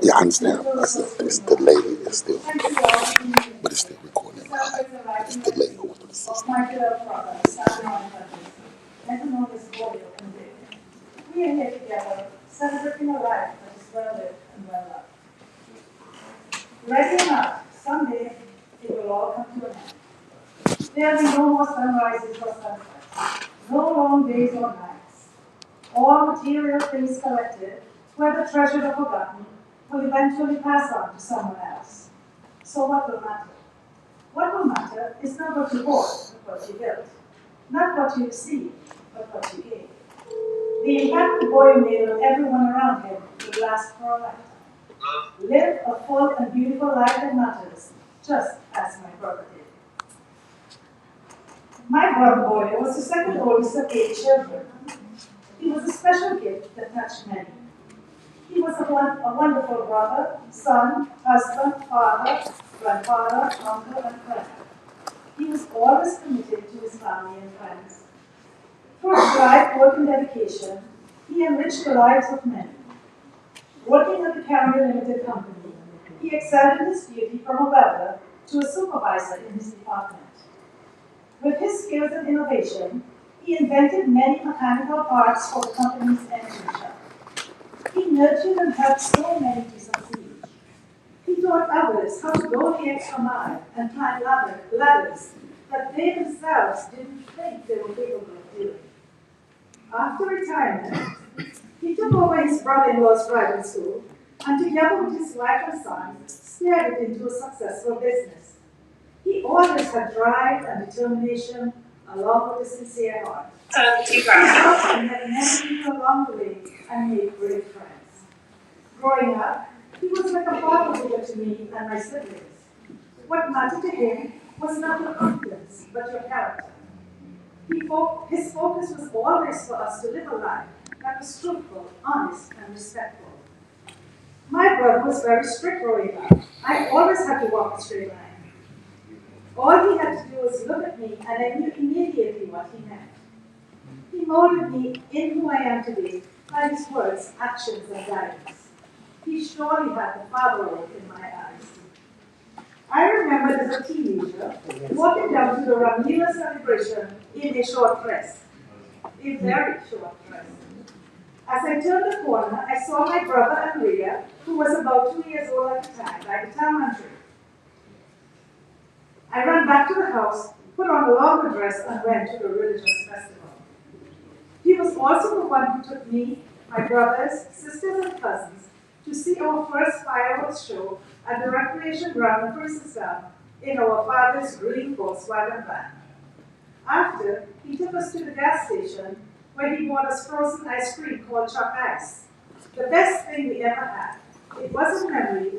Yeah, I understand. It's delayed. It's still, but it's still recording live. It's delayed going through the system. My dear brother, Samnarine Gunness, let know this boy and Dick. We are here together, celebrating a life that is well lived and well loved. Ready or not, someday it will all come to an end. There will be no more sunrises or sunsets, no long days or nights. All material things collected, whether treasured or forgotten, will eventually pass on to someone else. So what will matter? What will matter is not what you bought, but what you built. Not what you received, but what you gave. The impact the boy made on everyone around him will last for a lifetime. Live a full and beautiful life that matters, just as my brother did. My brother boy was the second oldest of 8 children. He was a special gift that touched many. He was a wonderful brother, son, husband, father, grandfather, uncle, and friend. He was always committed to his family and friends. Through his life, work, and dedication, he enriched the lives of many. Working at the Caribbean Limited Company, he excelled in his duty from a welder to a supervisor in his department. With his skills and innovation, he invented many mechanical parts for the company's engine shop. He nurtured and helped so many to succeed. He taught others how to go the extra mile and climb ladders that they themselves didn't think they were capable of doing. After retirement, he took over his brother-in-law's driving school and together with his wife and son, steered it into a successful business. He always had drive and determination along with a sincere heart. He often met many people along the way and made great friends. Growing up, he was like a father figure to me and my siblings. What mattered to him was not your competence, but your character. His focus was always for us to live a life that was truthful, honest, and respectful. My brother was very strict growing up. I always had to walk a straight line. All he had to do was look at me, and I knew immediately what he meant. He molded me in who I am today by his words, actions, and guidance. He surely had the father role in my eyes. I remember as a teenager walking down to the Ramila celebration in a short dress, a very short dress. As I turned the corner, I saw my brother Andrea, who was about 2 years old at the time, by the time entry. I ran back to the house, put on a longer dress, and went to the religious festival. He was also the one who took me, my brothers, sisters, and cousins to see our first fireworks show at the recreation ground in Princeton in our father's green Volkswagen van. After, he took us to the gas station where he bought us frozen ice cream called Chuck Ice. The best thing we ever had. It was a memory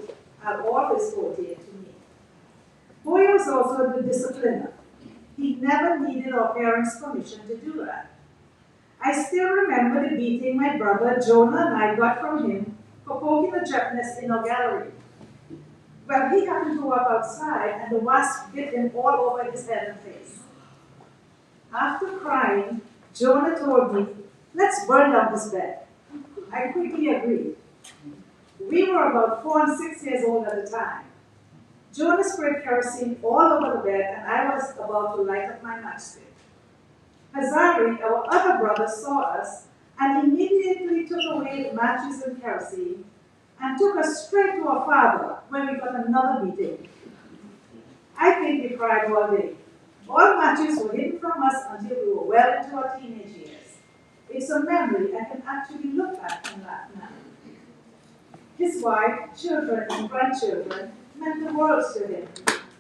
I'll always hold dear to me. Boy was also a good discipliner. He never needed our parents' permission to do that. I still remember the beating my brother Jonah and I got from him for poking the Japanese in our gallery. Well, he happened to walk outside and the wasp bit him all over his head and face. After crying, Jonah told me, "Let's burn down this bed." I quickly agreed. We were about 4 and 6 years old at the time. Jonah sprayed kerosene all over the bed and I was about to light up my matchstick. Hazari, our other brother, saw us and immediately took away the matches and kerosene and took us straight to our father when we got another beating. I think we cried all day. All matches were hidden from us until we were well into our teenage years. It's a memory I can actually look at and laugh now. His wife, children, and grandchildren meant the world to him.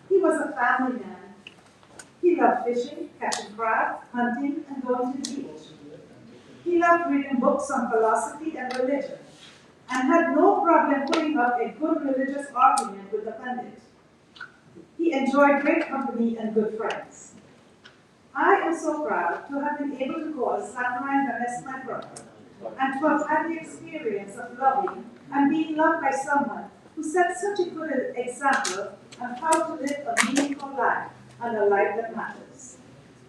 He was a family man. He loved fishing, catching crabs, hunting, and going to the beach. He loved reading books on philosophy and religion, and had no problem putting up a good religious argument with the pundit. He enjoyed great company and good friends. I am so proud to have been able to call Samnarine Gunness my brother, and to have had the experience of loving and being loved by someone who set such a good example on how to live a meaningful life and a life that matters.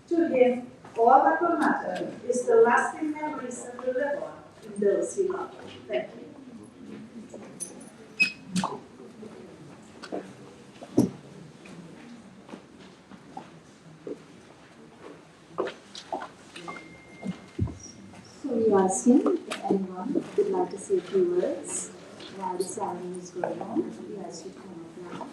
To him, all that will matter is the lasting memories that will live on in those he loved. Thank you. So we ask him if anyone would like to say a few words while the ceremony is going on. We ask you to come up now.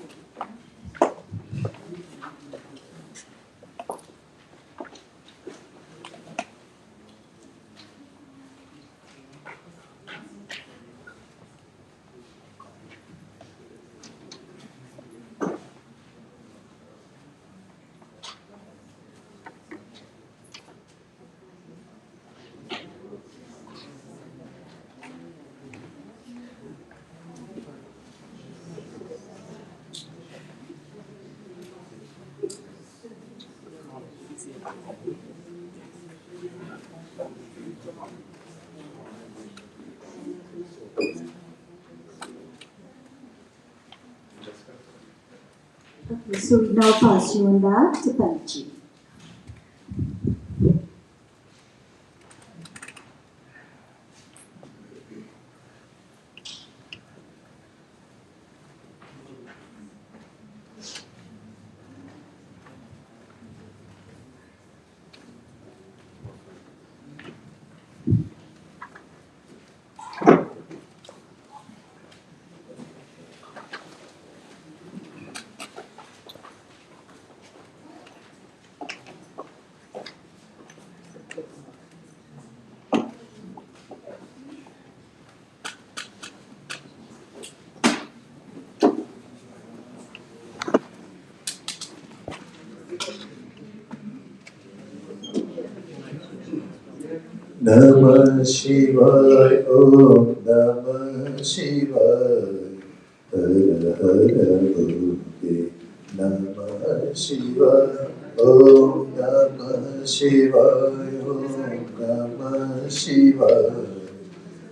Okay, so we now pass you on back to Panchi. Namah Shivaya, Om Namah Shivaya, Hara Hara Bhute, Namah Shivaya, Om Namah Shivaya, Om Namah Shivaya,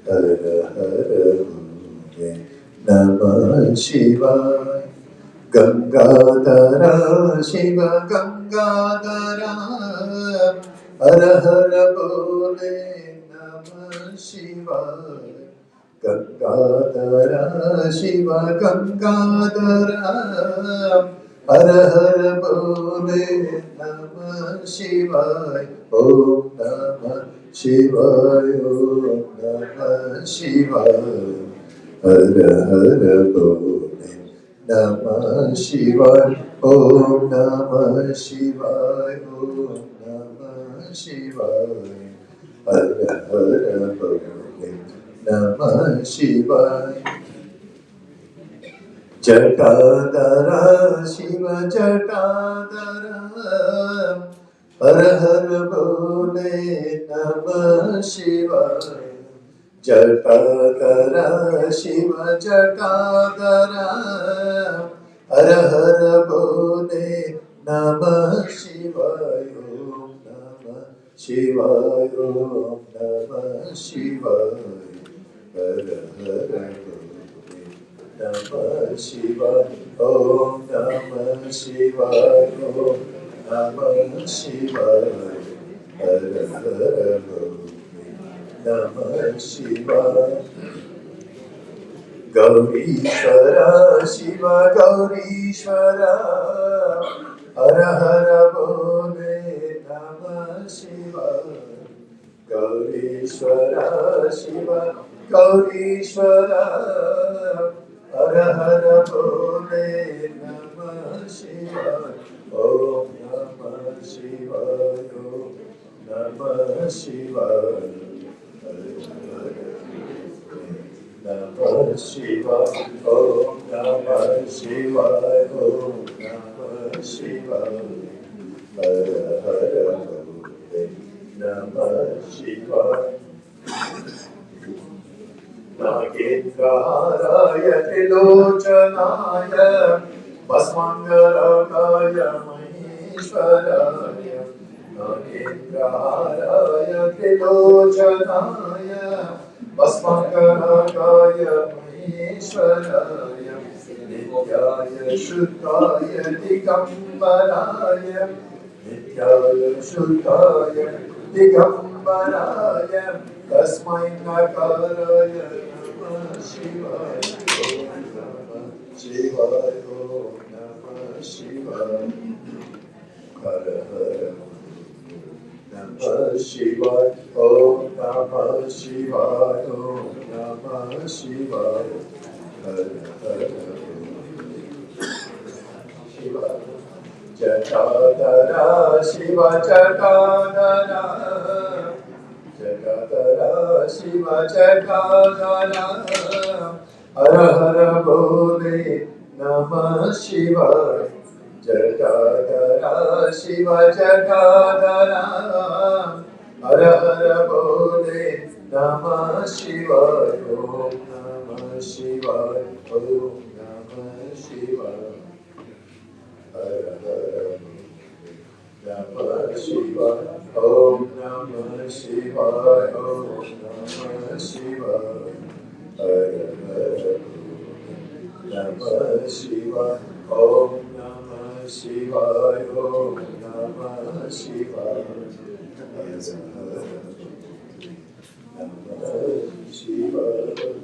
Hara Hara Bhute, Namah Shivaya. Gangadhara Shiva Gangadhara Hara Hara Bole Namah Shivaya Gangadhara Shiva Gangadhara Hara Hara Bole Namah Shivaya Om Namah Shivaya Om Namah Shivaya Hara Hara Bole Namah Shivaya, Om Namah Shivaya, Om Namah Shivaya, Hara Hara Bole, Namah Shivaya, Jatadhara Shiva Jatadhara, Hara Hara Bole, Namah Shivaya. Jatadhara Shiva Jatadhara Hara Hara Bole Namah Shivaya Om Namah Shivaya Om Namah Shivaya Hara Hara Bole Namah Shivaya Om Namah Shivaya Om Namah Shivaya Hara Hara Bole Namah Shivaya Gaurishvara Shiva Gaurishvara Hara Hara Bole Namah Shivaya Gaurishvara Shiva Gaurishvara Hara Hara Bole Namah Shivaya Om Namah Shivaya Om Namah Shivaya Namah Shivaya, Om Namah Shivaya, Om Namah Shivaya, Hara Hara Bole, Namah Shivaya. Nagendraharaya Trilocanaya, Bhasmangarakaya Maheshwaraya, Nagendraharaya Trilocanaya, Bhasmangarakaya Maheshwaraya, Nityaya Shuddhaya Digambaraya, Nityaya Shuddhaya Digambaraya, Tasmai Nakaraya Namah Shivaya, Om Namah Shivaya, Om Namah Shivaya, Hara Hara Namah Shivaya, Om Namah Shivaya, Om Namah Shivaya, Hara Hara Shivaya. Jatadhara Shiva Jatadhara Jatadhara Shiva Jatadhara Hara Hara Bole Namah Shivaya Jatadhara Shiva Jatadhara Hara Hara Bole Namah Shivaya Om Namah Shivaya Om Namah Shivaya Hara Hara Namah Shivaya, Om Namah Shivaya, Om Namah Shivaya, Hara Hara Namah Shivaya, Om Namah Shivaya, Om Namah Shivaya, Hara Hara Namah Shivaya.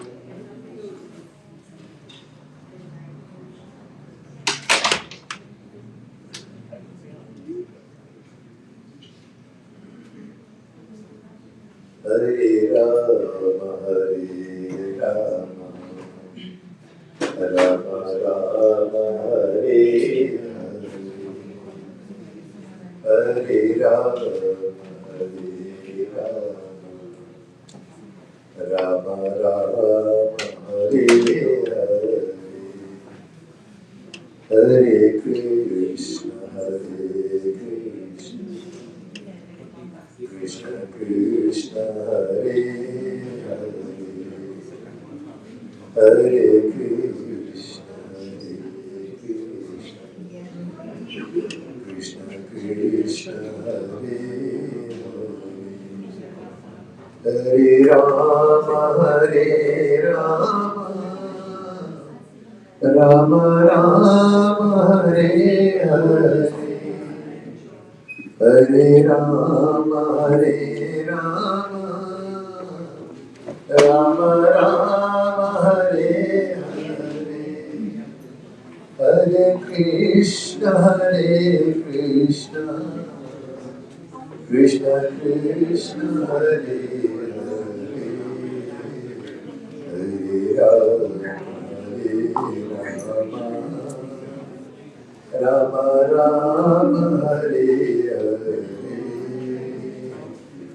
Hare Rama, Hare Rama, Rama Rama, Hare Hare, Hare Rama, Hare Rama, Rama Rama, Hare Hare, Hare Krishna, Krishna Krishna Hare Hare, Hare Krishna Krishna Krishna Hare Hare, Hare Rama Hare Rama, Rama Rama Hare Hare, Hare Rama Hare Rama, Rama Rama Hare Hare, Hare Krishna Krishna Krishna Hare Hare, Hare Rama Rama Rama Hare Hare,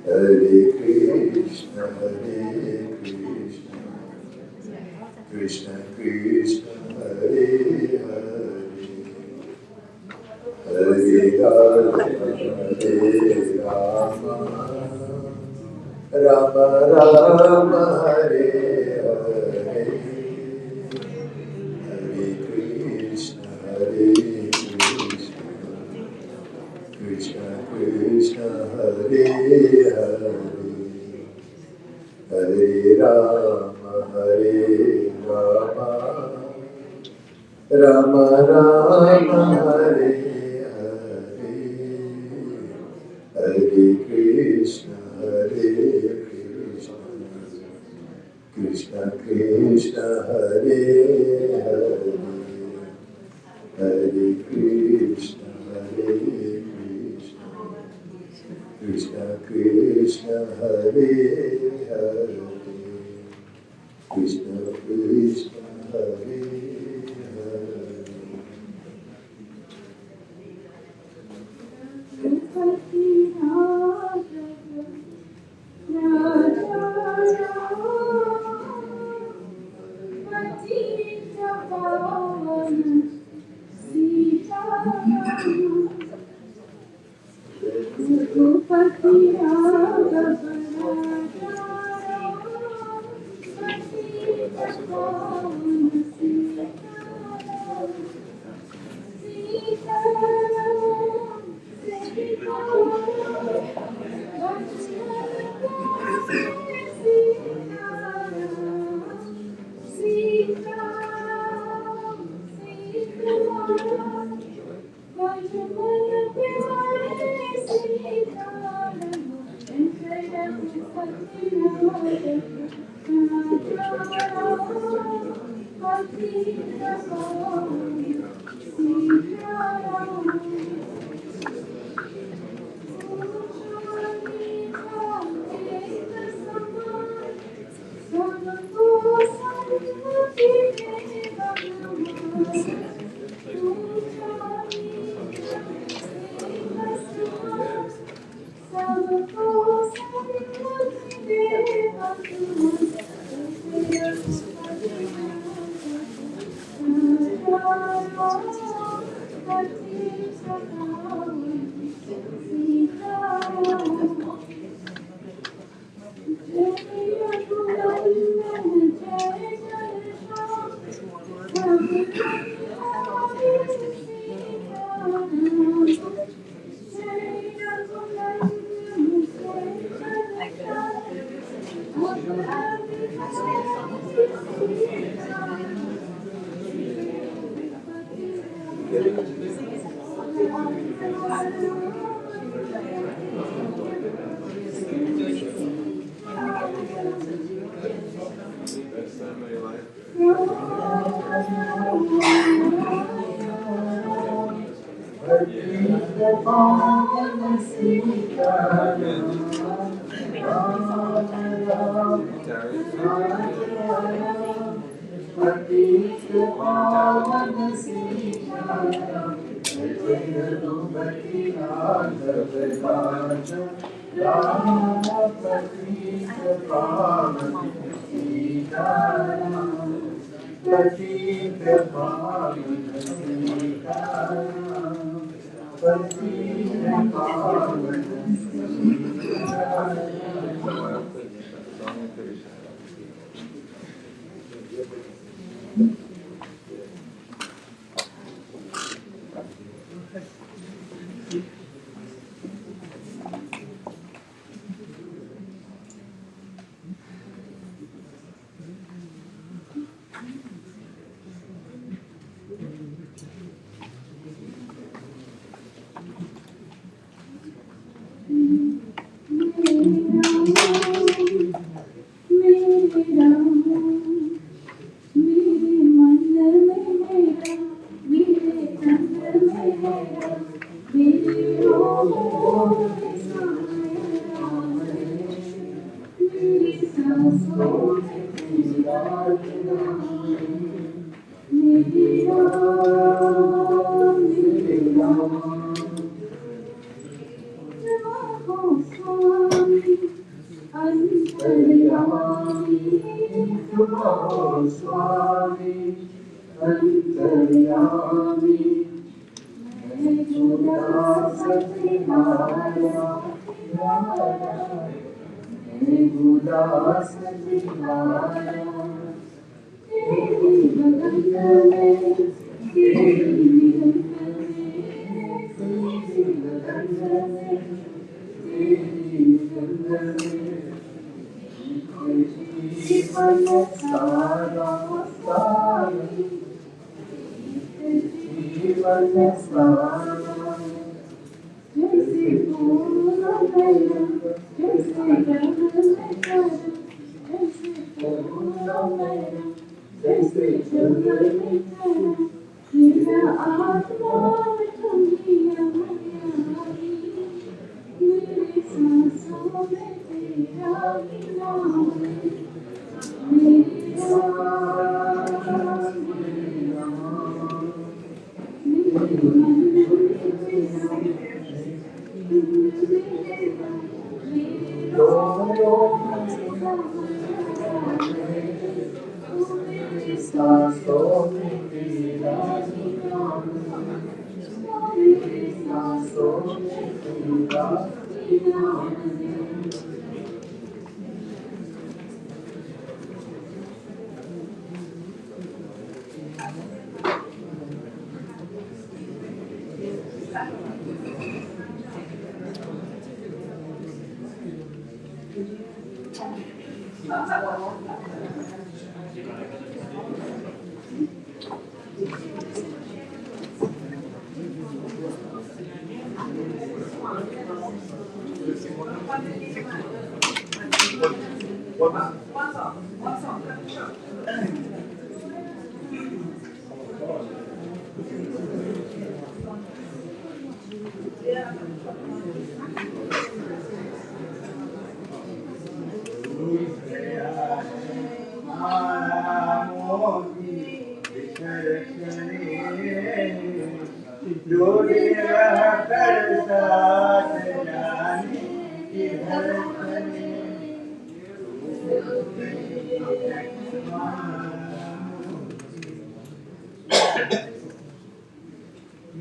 Hare Krishna Krishna Krishna Hare Hare, Hare Rama Rama Rama Hare Hare, Hare Krishna Krishna Krishna Hare Hare, Hare Rama Rama Rama Hare Hare, Hare Krishna Krishna Krishna Hare Hare, Hare Krishna Krishna Krishna Hare Hare, Krishna Krishna Hare Hare.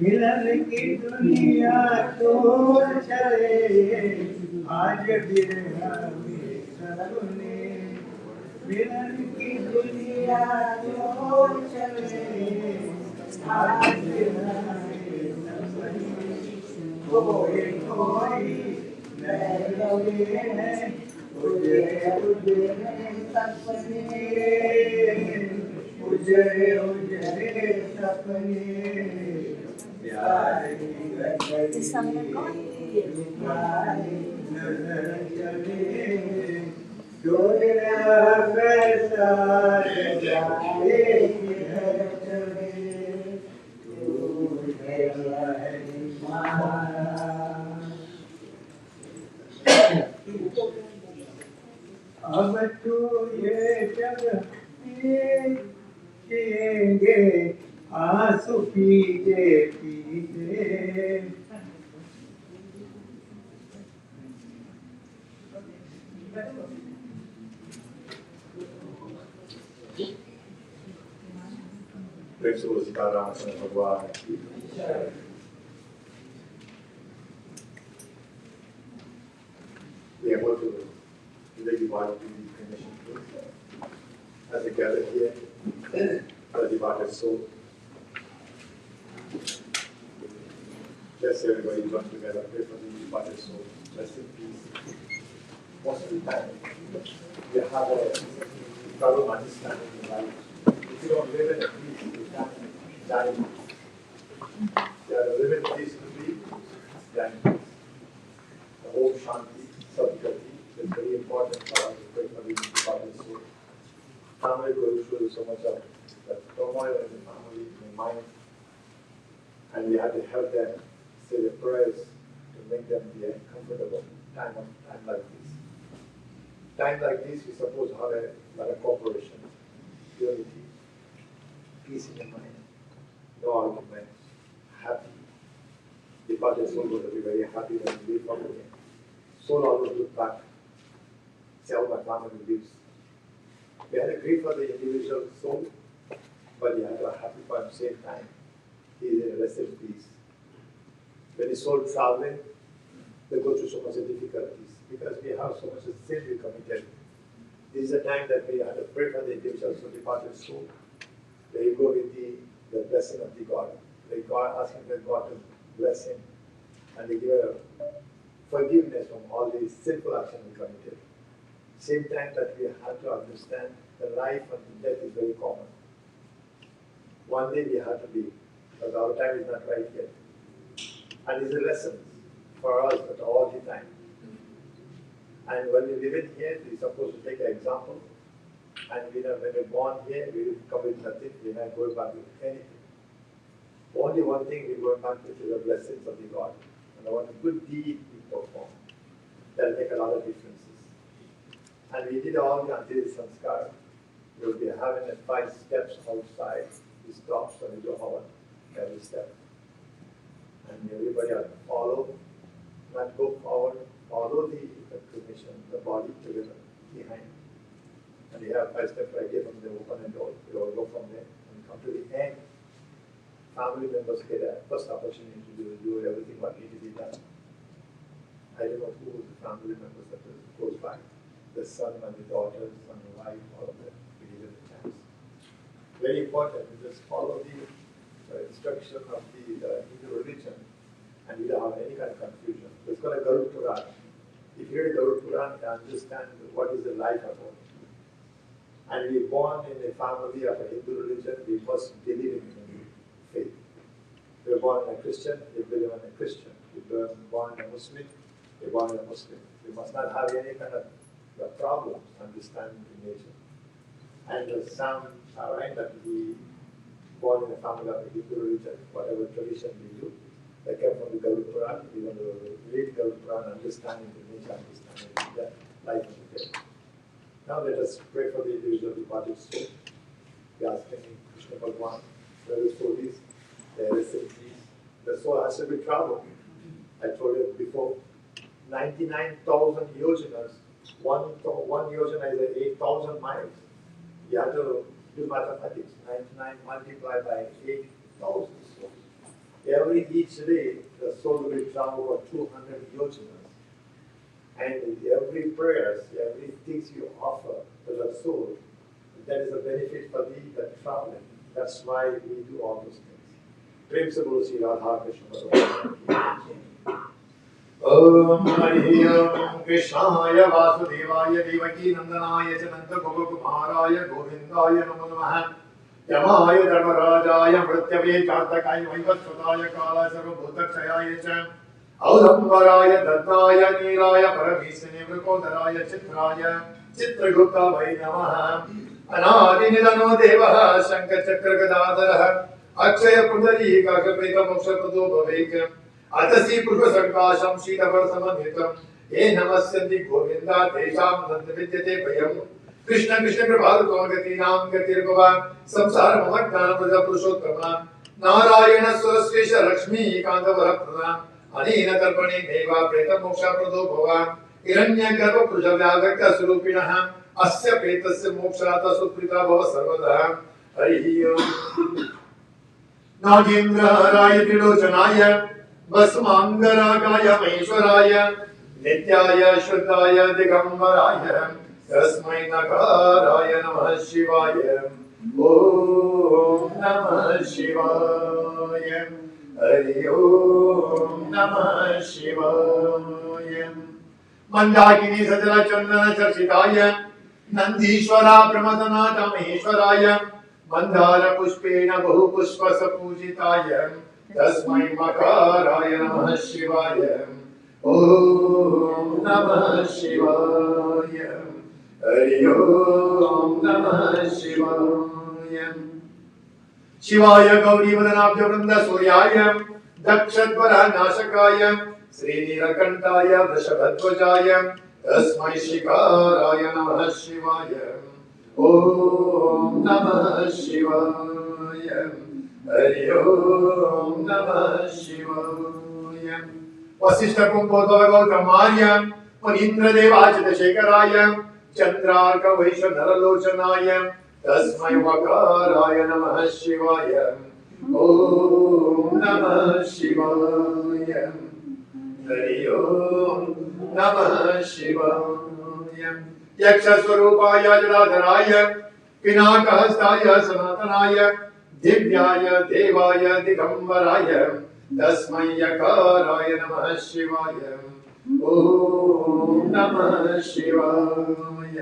मिलन की दुनिया तो चले आज बिरहा में सपने मिलन की दुनिया तो चले आज बिरहा में सपने कोई कोई नए लगे हैं उजरे उजरे सपने उजरे उजरे सपने प्यार की नजर चले डोलिया बरसात जाए किधर चले तू गया है मारा अब तो ये जग पिएंगे आंसू पीते पीते प्रेम से बोलो सीताराम भगवान Today we want to do the cremation too. As we gather here, the departed soul. Let's everybody join together, pray for the departed soul. Rest in peace. Most of the time, we have a problem understanding in life. If you don't live in a peace, you can't die in peace. You have to live in peace to be, die in peace. The whole Shanti, Satyati is very important for us to pray for the departed soul. Family goes through so much of that turmoil in the family, in the mind, and we have to help them say the prayers to make them be comfortable. Time like this. Time like this, we suppose to have a cooperation, unity, peace in the mind, no arguments, happy. Departed soul will be very happy when we leave from here. Soul always look back, see how my family lives. We had to grieve for the individual soul, but we had to be happy for the same time. He is in rest in peace. When the soul traveling, they go through so much difficulties because we have so much sin we committed. This is a time that we have to pray for the individual soul, departed soul. Where you go with the blessing of the God. Where God asking the God to bless him and they give a forgiveness from all these sinful actions we committed. Same time that we have to understand the life and death is very common. One day we have to leave, but our time is not right yet. And it's a lesson for us at all the time. And when we live in here, we're supposed to take an example. And when we're born here, we will come with nothing, we're not going back with anything. Only one thing we're going back with is the blessings of the God. And what a good deed we perform. That'll make a lot of differences. And we did all the until sanskar. We'll be having 5 steps outside. We stop, so we do our every step. And everybody has to follow, not go forward, follow the cremation, the body together behind. And we have 5 steps right here from the open door. We all go from there and come to the end. Family members get a first opportunity to do everything what needs to be done. I don't know who the family members that are close by. The son and the daughters and the wife, all of them, we give them the chance. Very important, we just follow the instruction of the Hindu religion and we don't have any kind of confusion. It's called a Garuda Puran. If you read Garuda Puran, you understand what is the life about. And we're born in a family of a Hindu religion, we must believe in faith. We're born in a Christian, we believe in a Christian. We're born in a Muslim, we're born in a Muslim. We must not have any kind of problems understanding the nature. And the Samnarine that we born in a family of a Hindu religion, whatever tradition we do, they came from the Garuda Puran. We want to read Garuda Puran, understanding the nature, understanding the life of the day. Now let us pray for the individual departed soul. We are asking Krishna Bhagwan, where the soul is, there is in peace. The soul has to be traveled. I told you before, 99,000 yojanas. One yojana is 8,000 miles. You have to do mathematics. 99 multiplied by 8,000 souls. Each day, the soul will travel for 200 yojanas. And every prayers, every things you offer to the soul, that is a benefit for the traveling. That's why we do all those things. Prem se bolo Sri Radha Krishna. Om Hari Om Krishnaya Vasudevaya Devaki Nandanaya Chananta Gopakumaraya Govindaya Namo Namaha Yamaya Dharmarajaya Mrityave Kartakaya Vaivasvataya Kala Sarvabhutakshayaya Cha Audambaraya Dattaya Nilaya Paramesine Vrikodaraya Chitraya Chitragupta Vai Namaha Anadi Nidano Devaha Shankar Chakra Gadadharaha Akshaya Pundari Kakapeta Moksha Prado Bhavekam Atasi Pushpa Sankasham Shitavar Samanitam Ye Namasyandi Govinda Tesham Nanda Vidyate Vayam Krishna Krishna Prabhadu Kamagati Nam Gatir Bhava Samsara Mamakdana Praja Purushottama Narayana Surasvesha Lakshmi Kantavara Pradam Anina Tarpani Deva Preta Moksha Prado Bhava Iranya Garva Pruja Vyagakya Surupinaham Asya Pretasya Mokshata Suprita Bhava Sarvada Harihi Om Nagendra Raya Trilocanaya Basmangaragaya Maheshwaraya नित्याय शुद्धाय दिगंबराय तस्मै नकाराय नमः शिवाय ओम नमः शिवाय हरि ओम नमः शिवाय मंदाकिनी सजल चंदन चर्चिताय नंदीश्वरा प्रमदनाथ महेश्वराय मंदार पुष्पेण बहु पुष्प सपूजिताय तस्मै मकाराय नमः शिवाय ओम नमः शिवाय हरि ओम नमः शिवाय शिवाय गौरीवदनाभ्य वृंद सूर्याय दक्षध्वर नाशकाय श्रीनीलकंठाय वृषभध्वजाय तस्मै शिकाराय नमः शिवाय ओम नमः शिवाय हरि ओम नमः शिवाय वसिष्ठ कुंभोद्भव गौतमार्य मुनीन्द्र देवाचित शेखराय चंद्रार्क वैश्वधरलोचनाय तस्मै वकाराय नमः शिवाय ओम नमः शिवाय हरि ओम नमः शिवाय यक्ष स्वरूपाय जलाधराय पिनाकहस्ताय सनातनाय दिव्याय देवाय दिगंबराय तस्मै यकाराय नमः शिवाय ओम नमः शिवाय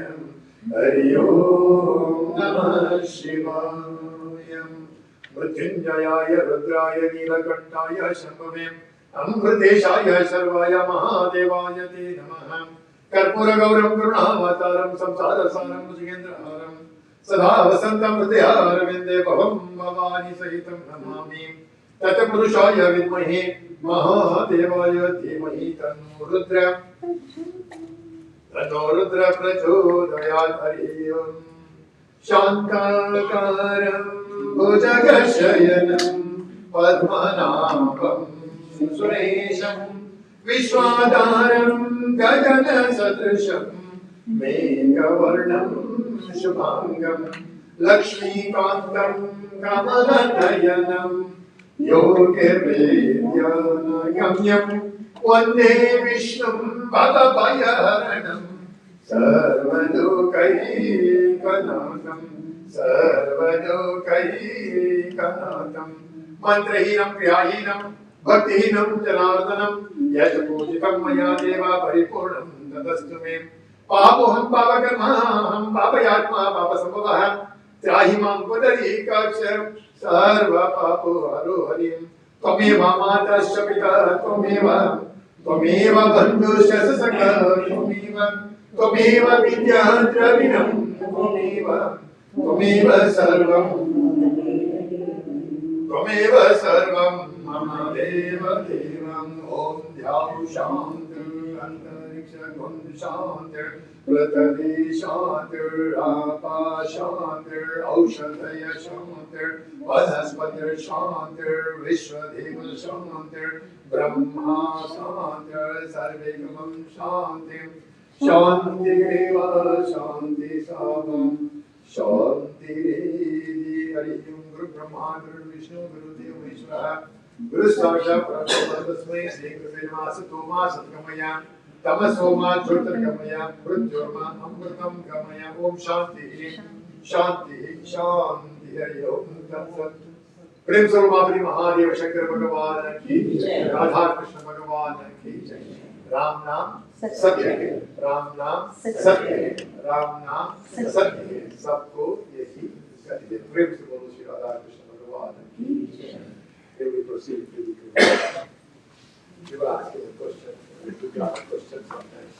हरि ओम नमः शिवाय मृत्युंजयाय रुद्राय नीलकंठाय शंभवे अमृतेशाय सर्वाय महादेवाय ते नमः कर्पूरगौरं करुणावतारं संसारसारं भुजगेन्द्रहारं सदा वसन्तं हृदयारविन्दे भवं भवानी सहितं नमामि तत्पुरुषाय विद्महे महादेवाय धीमहि तन्नो रुद्र प्रचोदयात् हरि ओम् शान्ताकारं भुजगशयनं पद्मनाभं सुरेशं विश्वाधारं गगनसदृशं मेघवर्णं शुभांगं लक्ष्मीकान्तं कमलनयनं योगिर्वेद्यगम्यं वन्दे विष्णुं भवभयहरणं सर्वदुःखैकनाथं मन्त्रहीनं क्रियाहीनं भक्तिहीनं जनार्दनं यशपूजितं मया देव परिपूर्णं ततस्तु मे पापोऽहं पापकर्माहं पापयात्मा पापसम्भवः त्राहि मां पुनरीकाक्ष सर्वपापो हरो हरिं त्वमेव मातश्च पिता त्वमेव बन्धुश्च सखा त्वमेव विद्या द्रविणं त्वमेव सर्वं मम देव देवं ॐ ध्यान शान्ति अन्तरिक्ष शान्ति पृथ्वी शान्तिरापा शान्तिरौषधय शान्तिर्वनस्पतिः शान्तिर्विश्वदेव शान्तिर्ब्रह्मा शान्तिर्सर्वैकमं शान्तिं शान्तिरेव शान्ति साधं शान्तिरेधि हरि ओं गुरुब्रह्मा गुरुर्विष्णु गुरुदेव महेश्वरः गुरुसाक्षात् परब्रह्म तस्मै श्री गुरुवे नमः सतो मा सद्गमय तमसो मा ज्योतिर्गमय मृत्योर्मा अमृतं गमय ओम शांति शांति शांति हरि ओम तत्सत् प्रेम स्वरूप श्री महादेव शंकर भगवान की जय राधा कृष्ण भगवान की जय राम नाम सत्य है राम नाम सत्य है राम नाम सत्य है सबको यही कहिए प्रेम से बोलो श्री राधा कृष्ण भगवान की जय Then we proceed to the conclusion. You were asking a question. We took out a question sometimes.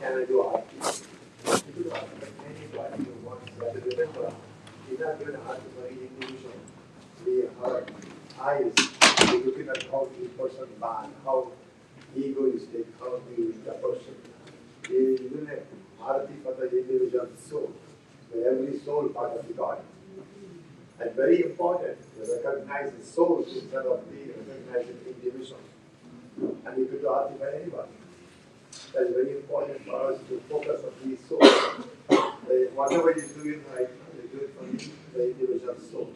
Can I do art? You do art, but anybody who wants that. Remember, you're not going to have to very individual. We are eyes. We're looking at how the person bad, how egoistic, how the person. You're going to arati for the individual soul. So every soul part of the God. And very important to recognize the soul instead of being recognized in individual. And we could artify anybody. That's very important for us to focus on these souls. Whatever you're doing right now, you do it for the individual soul.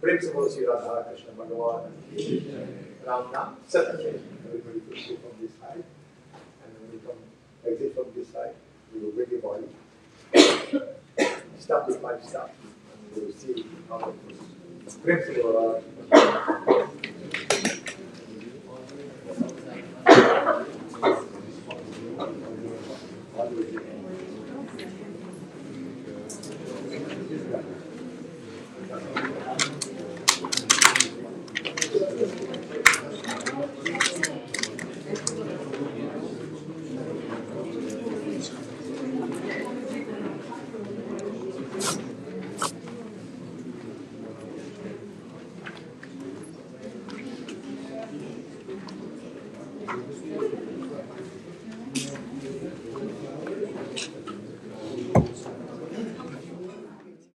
Principle Sri Radha Krishna Bhagavan. Ram Nam Satyam. Everybody could go from this side. And lifestyle. You see how the principle